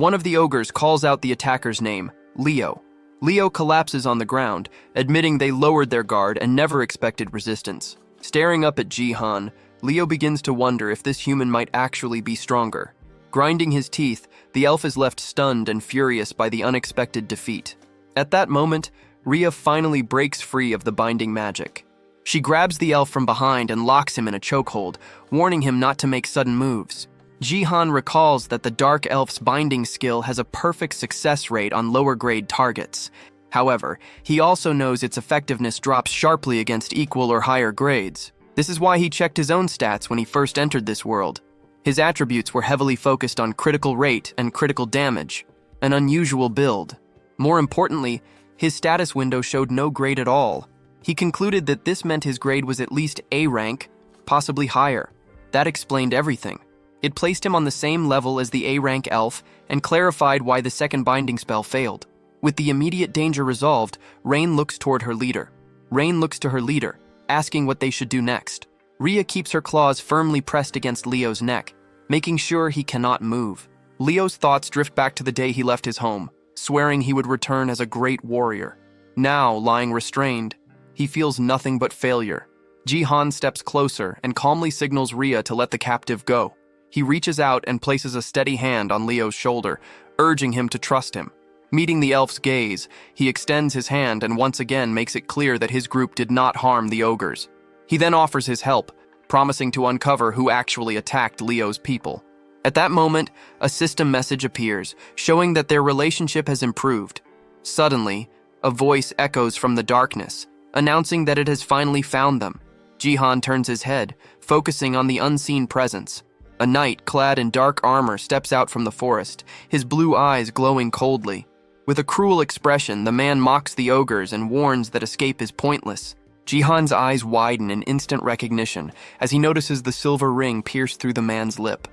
one of the ogres calls out the attacker's name, Leo. Leo collapses on the ground, admitting they lowered their guard and never expected resistance. Staring up at Jihan, Leo begins to wonder if this human might actually be stronger. Grinding his teeth, the elf is left stunned and furious by the unexpected defeat. At that moment, Rhea finally breaks free of the binding magic. She grabs the elf from behind and locks him in a chokehold, warning him not to make sudden moves. Jihan recalls that the dark elf's binding skill has a perfect success rate on lower-grade targets. However, he also knows its effectiveness drops sharply against equal or higher grades. This is why he checked his own stats when he first entered this world. His attributes were heavily focused on critical rate and critical damage, an unusual build. More importantly, his status window showed no grade at all. He concluded that this meant his grade was at least A rank, possibly higher. That explained everything. It placed him on the same level as the A rank elf and clarified why the second binding spell failed. With the immediate danger resolved, Rain looks toward her leader. Rain looks to her leader, asking what they should do next. Rhea keeps her claws firmly pressed against Leo's neck, making sure he cannot move. Leo's thoughts drift back to the day he left his home, swearing he would return as a great warrior. Now, lying restrained, he feels nothing but failure. Jihan steps closer and calmly signals Rhea to let the captive go. He reaches out and places a steady hand on Leo's shoulder, urging him to trust him. Meeting the elf's gaze, he extends his hand and once again makes it clear that his group did not harm the ogres. He then offers his help, promising to uncover who actually attacked Leo's people. At that moment, a system message appears, showing that their relationship has improved. Suddenly, a voice echoes from the darkness, announcing that it has finally found them. Jihan turns his head, focusing on the unseen presence. A knight clad in dark armor steps out from the forest, his blue eyes glowing coldly. With a cruel expression, the man mocks the ogres and warns that escape is pointless. Jihan's eyes widen in instant recognition as he notices the silver ring pierce through the man's lip.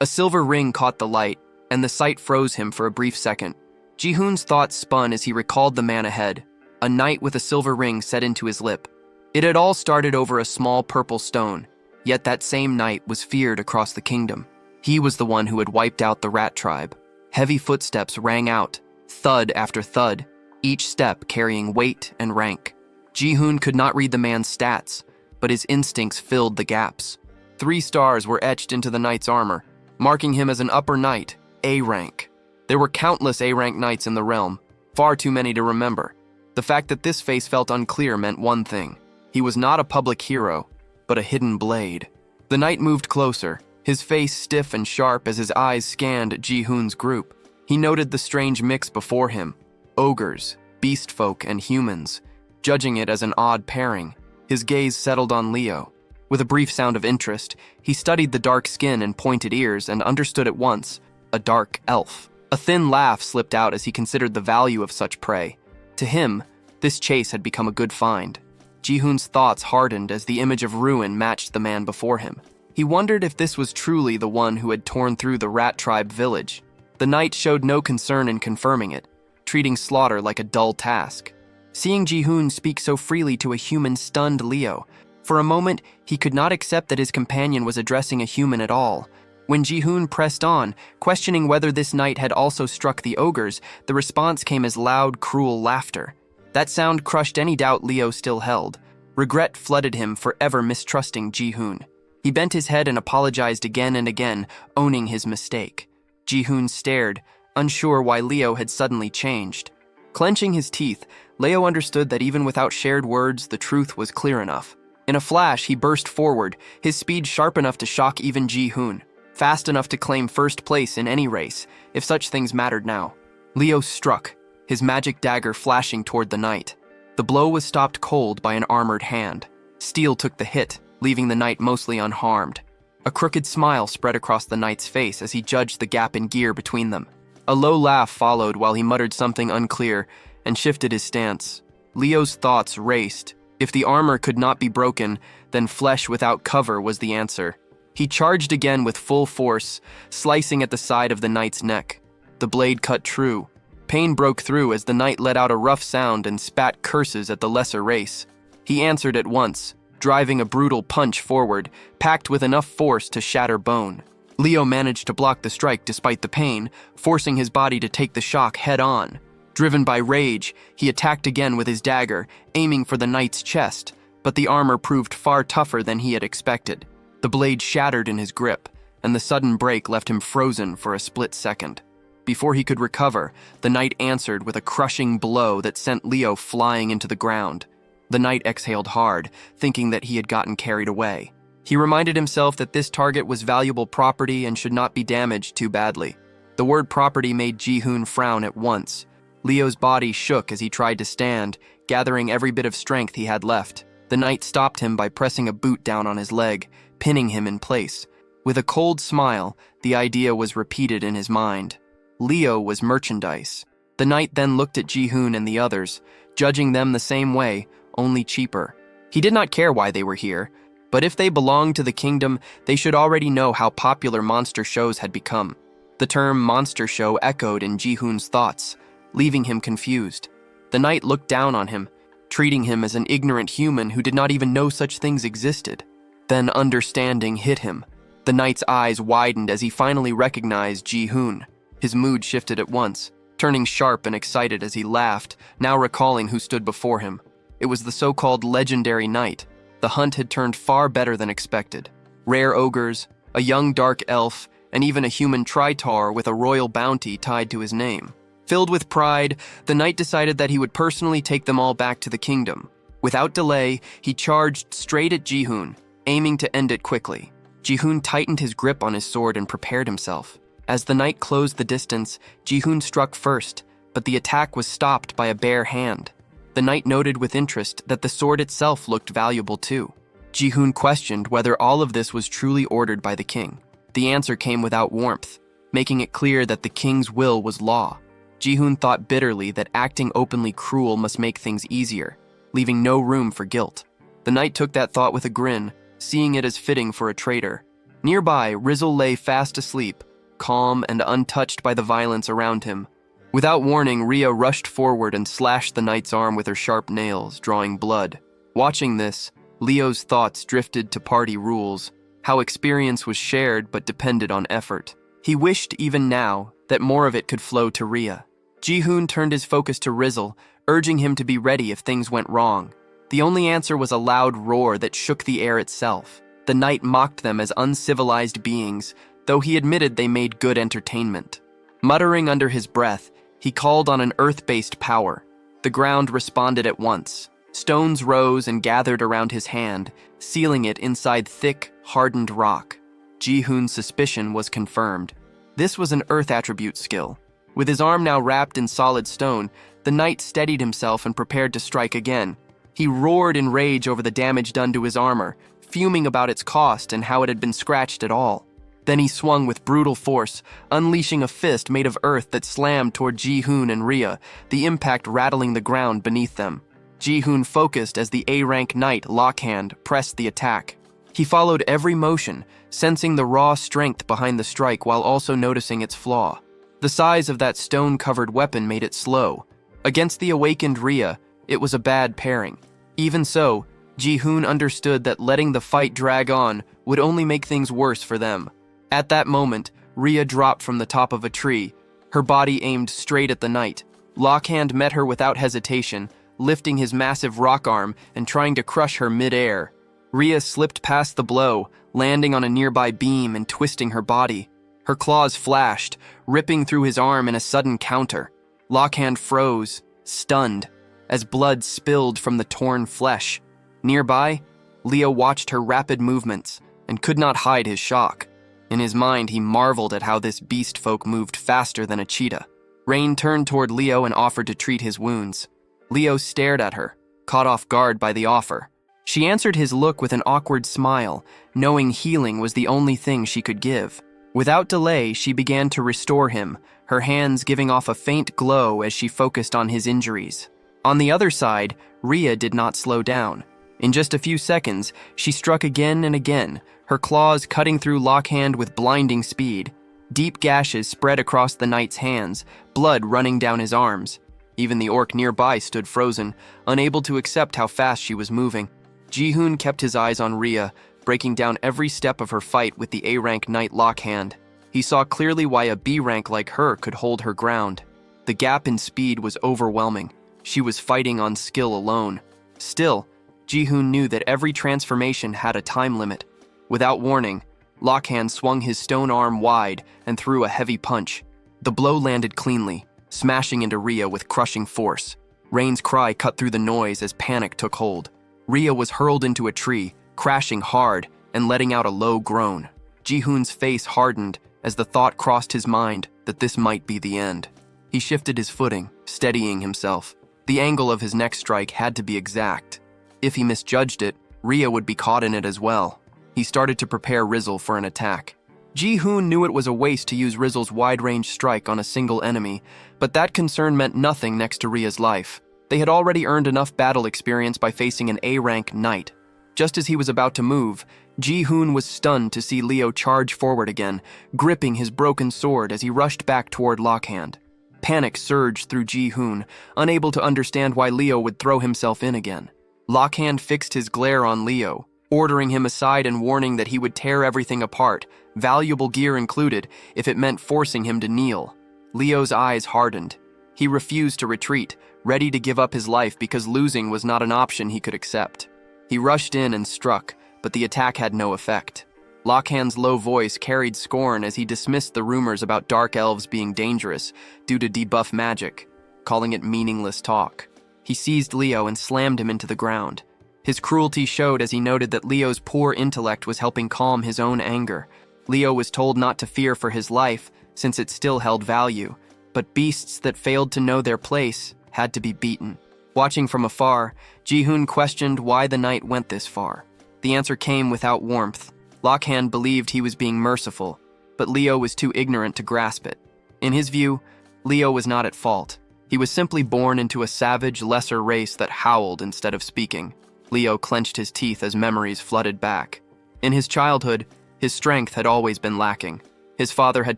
A silver ring caught the light, and the sight froze him for a brief second. Jihoon's thoughts spun as he recalled the man ahead, a knight with a silver ring set into his lip. It had all started over a small purple stone, yet that same knight was feared across the kingdom. He was the one who had wiped out the rat tribe. Heavy footsteps rang out, thud after thud, each step carrying weight and rank. Jihoon could not read the man's stats, but his instincts filled the gaps. 3 stars were etched into the knight's armor, marking him as an upper knight, A rank. There were countless A rank knights in the realm, far too many to remember. The fact that this face felt unclear meant one thing. He was not a public hero, but a hidden blade. The knight moved closer, his face stiff and sharp as his eyes scanned Jihoon's group. He noted the strange mix before him, ogres, beast folk, and humans. Judging it as an odd pairing, his gaze settled on Leo. With a brief sound of interest, he studied the dark skin and pointed ears and understood at once, a dark elf. A thin laugh slipped out as he considered the value of such prey. To him, this chase had become a good find. Jihoon's thoughts hardened as the image of ruin matched the man before him. He wondered if this was truly the one who had torn through the rat tribe village. The knight showed no concern in confirming it, treating slaughter like a dull task. Seeing Jihoon speak so freely to a human stunned Leo. For a moment, he could not accept that his companion was addressing a human at all. When Jihoon pressed on, questioning whether this knight had also struck the ogres, the response came as loud, cruel laughter. That sound crushed any doubt Leo still held. Regret flooded him, forever mistrusting Jihoon. He bent his head and apologized again and again, owning his mistake. Jihoon stared, unsure why Leo had suddenly changed. Clenching his teeth, Leo understood that even without shared words, the truth was clear enough. In a flash, he burst forward, his speed sharp enough to shock even Jihoon, fast enough to claim first place in any race, if such things mattered now. Leo struck, his magic dagger flashing toward the knight. The blow was stopped cold by an armored hand. Steel took the hit, leaving the knight mostly unharmed. A crooked smile spread across the knight's face as he judged the gap in gear between them. A low laugh followed while he muttered something unclear and shifted his stance. Leo's thoughts raced. If the armor could not be broken, then flesh without cover was the answer. He charged again with full force, slicing at the side of the knight's neck. The blade cut true. Pain broke through as the knight let out a rough sound and spat curses at the lesser race. He answered at once, driving a brutal punch forward, packed with enough force to shatter bone. Leo managed to block the strike despite the pain, forcing his body to take the shock head-on. Driven by rage, he attacked again with his dagger, aiming for the knight's chest, but the armor proved far tougher than he had expected. The blade shattered in his grip, and the sudden break left him frozen for a split second. Before he could recover, the knight answered with a crushing blow that sent Leo flying into the ground. The knight exhaled hard, thinking that he had gotten carried away. He reminded himself that this target was valuable property and should not be damaged too badly. The word property made Jihoon frown at once. Leo's body shook as he tried to stand, gathering every bit of strength he had left. The knight stopped him by pressing a boot down on his leg, pinning him in place. With a cold smile, the idea was repeated in his mind. Leo was merchandise. The knight then looked at Jihoon and the others, judging them the same way, only cheaper. He did not care why they were here, but if they belonged to the kingdom, they should already know how popular monster shows had become. The term monster show echoed in Jihoon's thoughts, leaving him confused. The knight looked down on him, treating him as an ignorant human who did not even know such things existed. Then understanding hit him. The knight's eyes widened as he finally recognized Jihoon. His mood shifted at once, turning sharp and excited as he laughed, now recalling who stood before him. It was the so-called legendary knight. The hunt had turned far better than expected. Rare ogres, a young dark elf, and even a human tritar with a royal bounty tied to his name. Filled with pride, the knight decided that he would personally take them all back to the kingdom. Without delay, he charged straight at Jihoon, aiming to end it quickly. Jihoon tightened his grip on his sword and prepared himself. As the knight closed the distance, Jihoon struck first, but the attack was stopped by a bare hand. The knight noted with interest that the sword itself looked valuable too. Jihoon questioned whether all of this was truly ordered by the king. The answer came without warmth, making it clear that the king's will was law. Jihoon thought bitterly that acting openly cruel must make things easier, leaving no room for guilt. The knight took that thought with a grin, seeing it as fitting for a traitor. Nearby, Rizzle lay fast asleep, calm and untouched by the violence around him. Without warning, Rhea rushed forward and slashed the knight's arm with her sharp nails, drawing blood. Watching this, Leo's thoughts drifted to party rules, how experience was shared but depended on effort. He wished even now that more of it could flow to Rhea. Jihoon turned his focus to Rizzle, urging him to be ready if things went wrong. The only answer was a loud roar that shook the air itself. The knight mocked them as uncivilized beings, though he admitted they made good entertainment. Muttering under his breath, he called on an earth-based power. The ground responded at once. Stones rose and gathered around his hand, sealing it inside thick, hardened rock. Jihoon's suspicion was confirmed. This was an earth attribute skill. With his arm now wrapped in solid stone, the knight steadied himself and prepared to strike again. He roared in rage over the damage done to his armor, fuming about its cost and how it had been scratched at all. Then he swung with brutal force, unleashing a fist made of earth that slammed toward Jihan and Rhea, the impact rattling the ground beneath them. Jihan focused as the A-rank knight Lockhand pressed the attack. He followed every motion, sensing the raw strength behind the strike while also noticing its flaw. The size of that stone-covered weapon made it slow. Against the awakened Rhea, it was a bad pairing. Even so, Jihan understood that letting the fight drag on would only make things worse for them. At that moment, Rhea dropped from the top of a tree, her body aimed straight at the knight. Lockhand met her without hesitation, lifting his massive rock arm and trying to crush her mid-air. Rhea slipped past the blow, landing on a nearby beam and twisting her body. Her claws flashed, ripping through his arm in a sudden counter. Lockhand froze, stunned, as blood spilled from the torn flesh. Nearby, Leo watched her rapid movements and could not hide his shock. In his mind, he marveled at how this beast folk moved faster than a cheetah. Rain turned toward Leo and offered to treat his wounds. Leo stared at her, caught off guard by the offer. She answered his look with an awkward smile, knowing healing was the only thing she could give. Without delay, she began to restore him, her hands giving off a faint glow as she focused on his injuries. On the other side, Rhea did not slow down. In just a few seconds, she struck again and again, her claws cutting through Lockhand with blinding speed. Deep gashes spread across the knight's hands, blood running down his arms. Even the orc nearby stood frozen, unable to accept how fast she was moving. Jihan kept his eyes on Rhea, breaking down every step of her fight with the A-rank knight Lockhand. He saw clearly why a B-rank like her could hold her ground. The gap in speed was overwhelming. She was fighting on skill alone. Still, Jihan knew that every transformation had a time limit. Without warning, Lockhand swung his stone arm wide and threw a heavy punch. The blow landed cleanly, smashing into Rhea with crushing force. Rain's cry cut through the noise as panic took hold. Rhea was hurled into a tree, crashing hard and letting out a low groan. Jihan's face hardened as the thought crossed his mind that this might be the end. He shifted his footing, steadying himself. The angle of his next strike had to be exact. If he misjudged it, Rhea would be caught in it as well. He started to prepare Rizzle for an attack. Jihan knew it was a waste to use Rizzle's wide-range strike on a single enemy, but that concern meant nothing next to Rhea's life. They had already earned enough battle experience by facing an A-rank knight. Just as he was about to move, Jihan was stunned to see Leo charge forward again, gripping his broken sword as he rushed back toward Lockhand. Panic surged through Jihan, unable to understand why Leo would throw himself in again. Lockhand fixed his glare on Leo, ordering him aside and warning that he would tear everything apart, valuable gear included, if it meant forcing him to kneel. Leo's eyes hardened. He refused to retreat, ready to give up his life because losing was not an option he could accept. He rushed in and struck, but the attack had no effect. Lockhand's low voice carried scorn as he dismissed the rumors about dark elves being dangerous due to debuff magic, calling it meaningless talk. He seized Leo and slammed him into the ground. His cruelty showed as he noted that Leo's poor intellect was helping calm his own anger. Leo was told not to fear for his life, since it still held value, but beasts that failed to know their place had to be beaten. Watching from afar, Jihan questioned why the knight went this far. The answer came without warmth. Lockhand believed he was being merciful, but Leo was too ignorant to grasp it. In his view, Leo was not at fault. He was simply born into a savage, lesser race that howled instead of speaking. Leo clenched his teeth as memories flooded back. In his childhood, his strength had always been lacking. His father had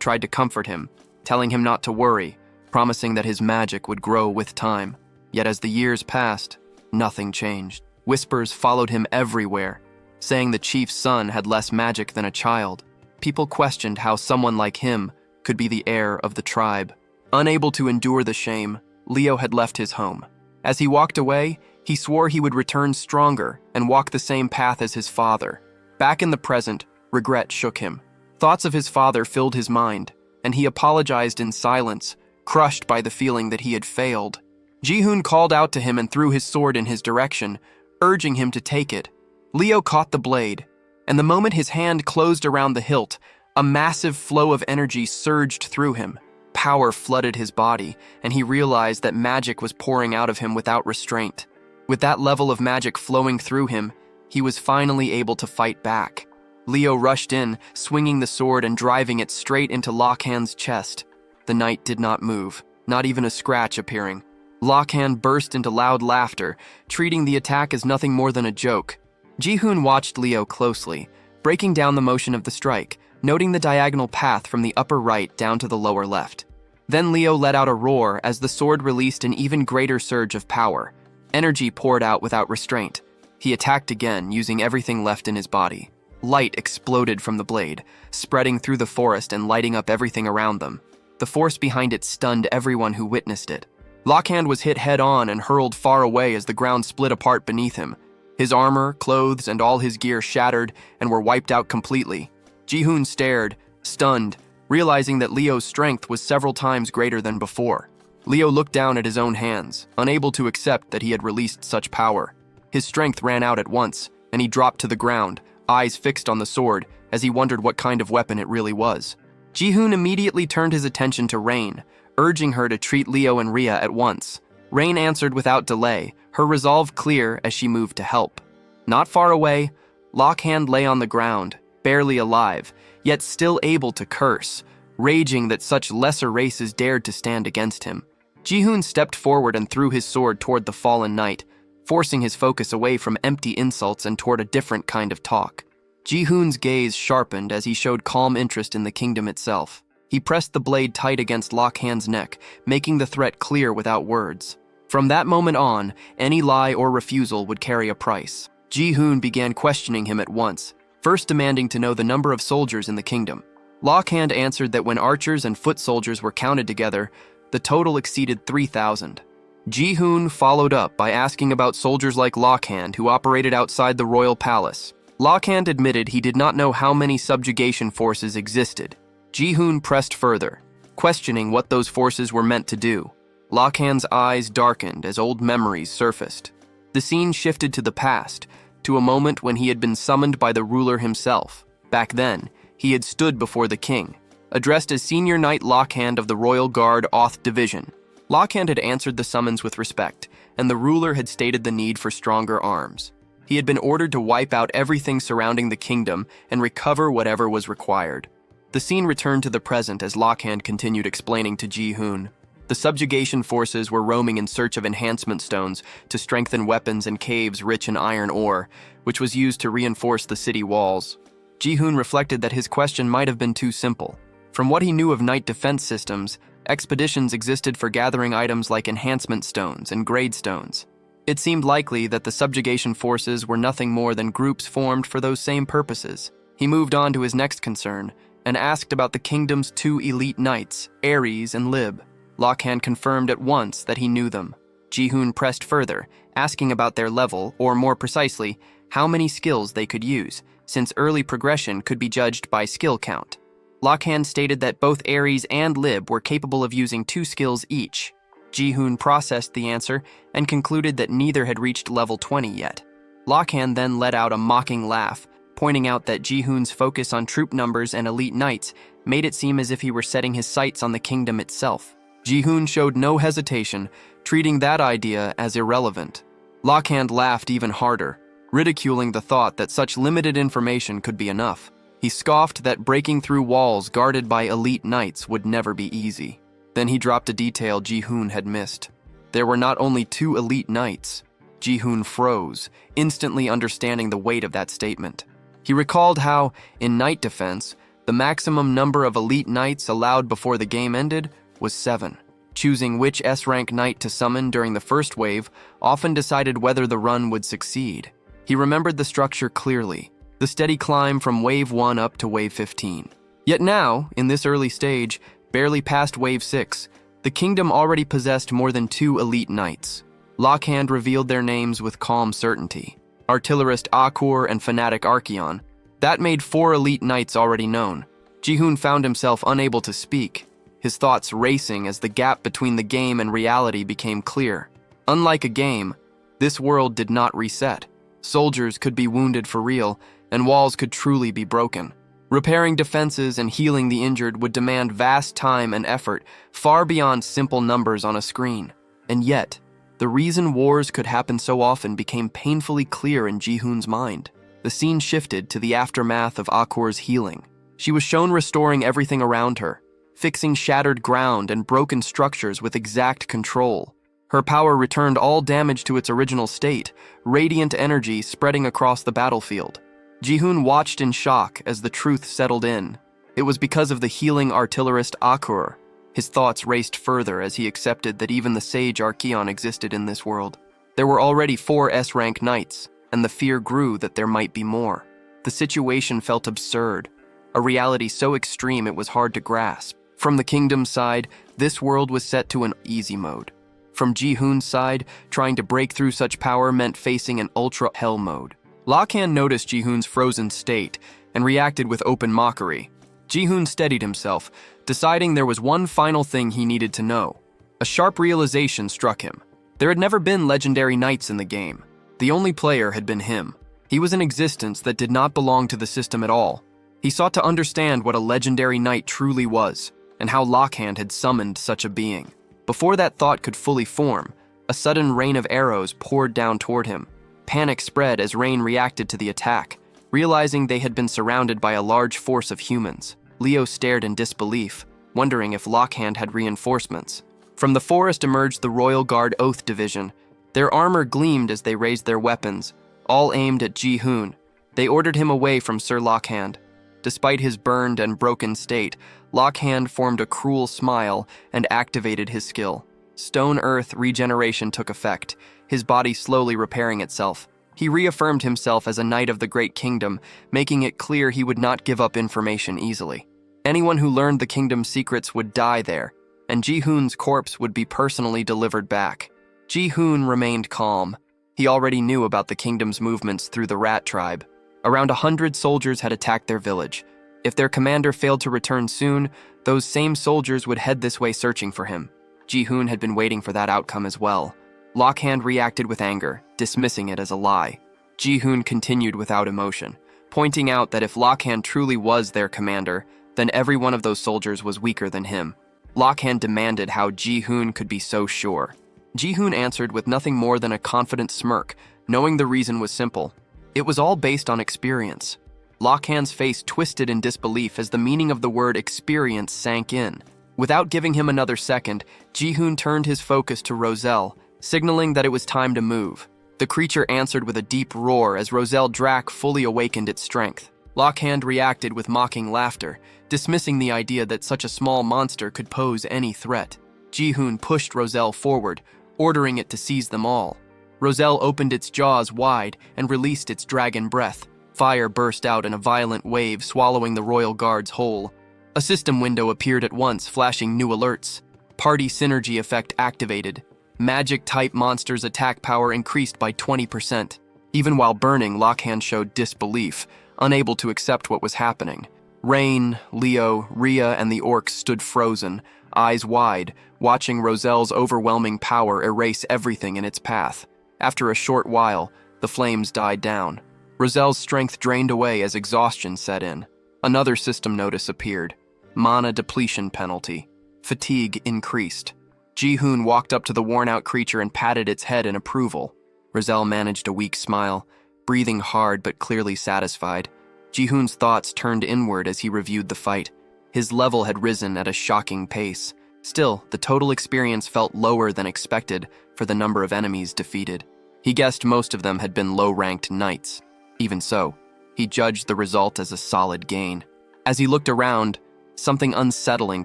tried to comfort him, telling him not to worry, promising that his magic would grow with time. Yet as the years passed, nothing changed. Whispers followed him everywhere, saying the chief's son had less magic than a child. People questioned how someone like him could be the heir of the tribe. Unable to endure the shame, Leo had left his home. As he walked away, he swore he would return stronger and walk the same path as his father. Back in the present, regret shook him. Thoughts of his father filled his mind, and he apologized in silence, crushed by the feeling that he had failed. Jihan called out to him and threw his sword in his direction, urging him to take it. Leo caught the blade, and the moment his hand closed around the hilt, a massive flow of energy surged through him. Power flooded his body, and he realized that magic was pouring out of him without restraint. With that level of magic flowing through him, he was finally able to fight back. Leo rushed in, swinging the sword and driving it straight into Lockhand's chest. The knight did not move, not even a scratch appearing. Lockhand burst into loud laughter, treating the attack as nothing more than a joke. Jihan watched Leo closely, breaking down the motion of the strike, noting the diagonal path from the upper right down to the lower left. Then Leo let out a roar as the sword released an even greater surge of power. Energy poured out without restraint. He attacked again, using everything left in his body. Light exploded from the blade, spreading through the forest and lighting up everything around them. The force behind it stunned everyone who witnessed it. Lockhand was hit head-on and hurled far away as the ground split apart beneath him. His armor, clothes, and all his gear shattered and were wiped out completely. Jihan stared, stunned, realizing that Leo's strength was several times greater than before. Leo looked down at his own hands, unable to accept that he had released such power. His strength ran out at once, and he dropped to the ground, eyes fixed on the sword, as he wondered what kind of weapon it really was. Jihan immediately turned his attention to Rain, urging her to treat Leo and Ria at once. Rain answered without delay, her resolve clear as she moved to help. Not far away, Lockhand lay on the ground, barely alive, yet still able to curse, raging that such lesser races dared to stand against him. Jihan stepped forward and threw his sword toward the fallen knight, forcing his focus away from empty insults and toward a different kind of talk. Jihan's gaze sharpened as he showed calm interest in the kingdom itself. He pressed the blade tight against Lockhand's neck, making the threat clear without words. From that moment on, any lie or refusal would carry a price. Jihan began questioning him at once, first demanding to know the number of soldiers in the kingdom. Lockhand answered that when archers and foot soldiers were counted together, the total exceeded 3,000. Jihan followed up by asking about soldiers like Lockhand who operated outside the royal palace. Lockhand admitted he did not know how many subjugation forces existed. Jihan pressed further, questioning what those forces were meant to do. Lockhand's eyes darkened as old memories surfaced. The scene shifted to the past, to a moment when he had been summoned by the ruler himself. Back then, he had stood before the king, addressed as Senior Knight Lockhand of the Royal Guard Oth Division. Lockhand had answered the summons with respect, and the ruler had stated the need for stronger arms. He had been ordered to wipe out everything surrounding the kingdom and recover whatever was required. The scene returned to the present as Lockhand continued explaining to Jihan. The subjugation forces were roaming in search of enhancement stones to strengthen weapons and caves rich in iron ore, which was used to reinforce the city walls. Jihan reflected that his question might have been too simple. From what he knew of knight defense systems, expeditions existed for gathering items like enhancement stones and grade stones. It seemed likely that the subjugation forces were nothing more than groups formed for those same purposes. He moved on to his next concern and asked about the kingdom's two elite knights, Aries and Lib. Lockhand confirmed at once that he knew them. Jihan pressed further, asking about their level, or more precisely, how many skills they could use, since early progression could be judged by skill count. Lockhand stated that both Aries and Lib were capable of using 2 skills each. Jihan processed the answer and concluded that neither had reached level 20 yet. Lockhand then let out a mocking laugh, pointing out that Jihan's focus on troop numbers and elite knights made it seem as if he were setting his sights on the kingdom itself. Jihan showed no hesitation, treating that idea as irrelevant. Lockhand laughed even harder, ridiculing the thought that such limited information could be enough. He scoffed that breaking through walls guarded by elite knights would never be easy. Then he dropped a detail Jihan had missed. There were not only 2 elite knights. Jihan froze, instantly understanding the weight of that statement. He recalled how, in knight defense, the maximum number of elite knights allowed before the game ended was 7. Choosing which S-rank knight to summon during the first wave often decided whether the run would succeed. He remembered the structure clearly, the steady climb from Wave 1 up to Wave 15. Yet now, in this early stage, barely past Wave 6, the kingdom already possessed more than 2 elite knights. Lockhand revealed their names with calm certainty. Artillerist Akers and Fanatic Archeon. That made 4 elite knights already known. Jihan found himself unable to speak, his thoughts racing as the gap between the game and reality became clear. Unlike a game, this world did not reset. Soldiers could be wounded for real, and walls could truly be broken. Repairing defenses and healing the injured would demand vast time and effort, far beyond simple numbers on a screen. And yet, The reason wars could happen so often became painfully clear in Jihoon's mind. The scene shifted to the aftermath of Akor's healing. She was shown restoring everything around her, fixing shattered ground and broken structures with exact control. Her power returned all damage to its original state, radiant energy spreading across the battlefield. Jihoon watched in shock as the truth settled in. It was because of the healing artillerist Akers. His thoughts raced further as he accepted that even the sage Archeon existed in this world. There were already 4 S-rank knights, and the fear grew that there might be more. The situation felt absurd, a reality so extreme it was hard to grasp. From the kingdom's side, this world was set to an easy mode. From Jihoon's side, trying to break through such power meant facing an ultra-hell mode. Lakhan noticed Jihoon's frozen state and reacted with open mockery. Jihoon steadied himself, deciding there was one final thing he needed to know. A sharp realization struck him. There had never been legendary knights in the game. The only player had been him. He was an existence that did not belong to the system at all. He sought to understand what a legendary knight truly was, and how Lakhan had summoned such a being. Before that thought could fully form, a sudden rain of arrows poured down toward him. Panic spread as Rain reacted to the attack. Realizing they had been surrounded by a large force of humans, Leo stared in disbelief, wondering if Lakhan had reinforcements. From the forest emerged the Royal Guard Oath Division. Their armor gleamed as they raised their weapons, all aimed at Jihoon. They ordered him away from Sir Lakhan. Despite his burned and broken state, Lakhan formed a cruel smile and activated his skill. Stone Earth regeneration took effect, his body slowly repairing itself. He reaffirmed himself as a knight of the Great Kingdom, making it clear he would not give up information easily. Anyone who learned the kingdom's secrets would die there, and Jihoon's corpse would be personally delivered back. Jihoon remained calm. He already knew about the kingdom's movements through the Rat tribe. Around 100 soldiers had attacked their village. If their commander failed to return soon, those same soldiers would head this way searching for him. Jihoon had been waiting for that outcome as well. Lakhan reacted with anger, dismissing it as a lie. Jihoon continued without emotion, pointing out that if Lakhan truly was their commander, then every one of those soldiers was weaker than him. Lakhan demanded how Jihoon could be so sure. Jihoon answered with nothing more than a confident smirk, knowing the reason was simple. It was all based on experience. Lakhan's face twisted in disbelief as the meaning of the word experience sank in. Without giving him another second, Jihoon turned his focus to Roselle, signaling that it was time to move. The creature answered with a deep roar as Roselle Drac fully awakened its strength. Lakhan reacted with mocking laughter, dismissing the idea that such a small monster could pose any threat. Jihoon pushed Roselle forward, ordering it to seize them all. Roselle opened its jaws wide and released its dragon breath. Fire burst out in a violent wave, swallowing the Royal Guards whole. A system window appeared at once, flashing new alerts. Party synergy effect activated. Magic-type monsters' attack power increased by 20%. Even while burning, Lakhan showed disbelief, unable to accept what was happening. Rain, Leo, Rhea, and the orcs stood frozen, eyes wide, watching Roselle's overwhelming power erase everything in its path. After a short while, the flames died down. Roselle's strength drained away as exhaustion set in. Another system notice appeared. Mana depletion penalty. Fatigue increased. Jihoon walked up to the worn-out creature and patted its head in approval. Roselle managed a weak smile, breathing hard but clearly satisfied. Jihoon's thoughts turned inward as he reviewed the fight. His level had risen at a shocking pace. Still, the total experience felt lower than expected for the number of enemies defeated. He guessed most of them had been low-ranked knights. Even so, he judged the result as a solid gain. As he looked around, something unsettling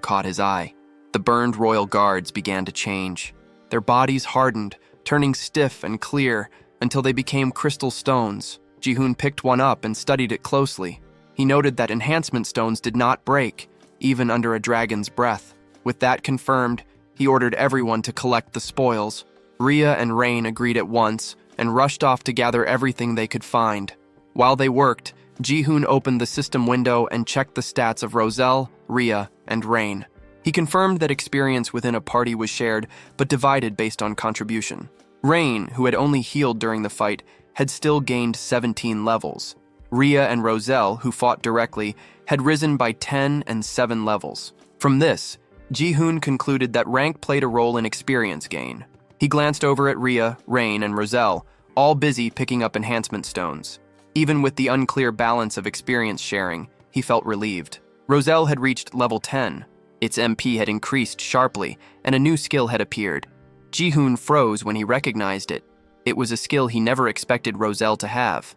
caught his eye. The burned royal guards began to change. Their bodies hardened, turning stiff and clear until they became crystal stones. Jihoon picked one up and studied it closely. He noted that enhancement stones did not break, even under a dragon's breath. With that confirmed, he ordered everyone to collect the spoils. Rhea and Rain agreed at once and rushed off to gather everything they could find. While they worked, Jihoon opened the system window and checked the stats of Roselle, Rhea, and Rain. He confirmed that experience within a party was shared, but divided based on contribution. Rain, who had only healed during the fight, had still gained 17 levels. Rhea and Roselle, who fought directly, had risen by 10 and 7 levels. From this, Jihoon concluded that rank played a role in experience gain. He glanced over at Rhea, Rain, and Roselle, all busy picking up enhancement stones. Even with the unclear balance of experience sharing, he felt relieved. Roselle had reached level 10. Its MP had increased sharply, and a new skill had appeared. Jihan froze when he recognized it. It was a skill he never expected Roselle to have.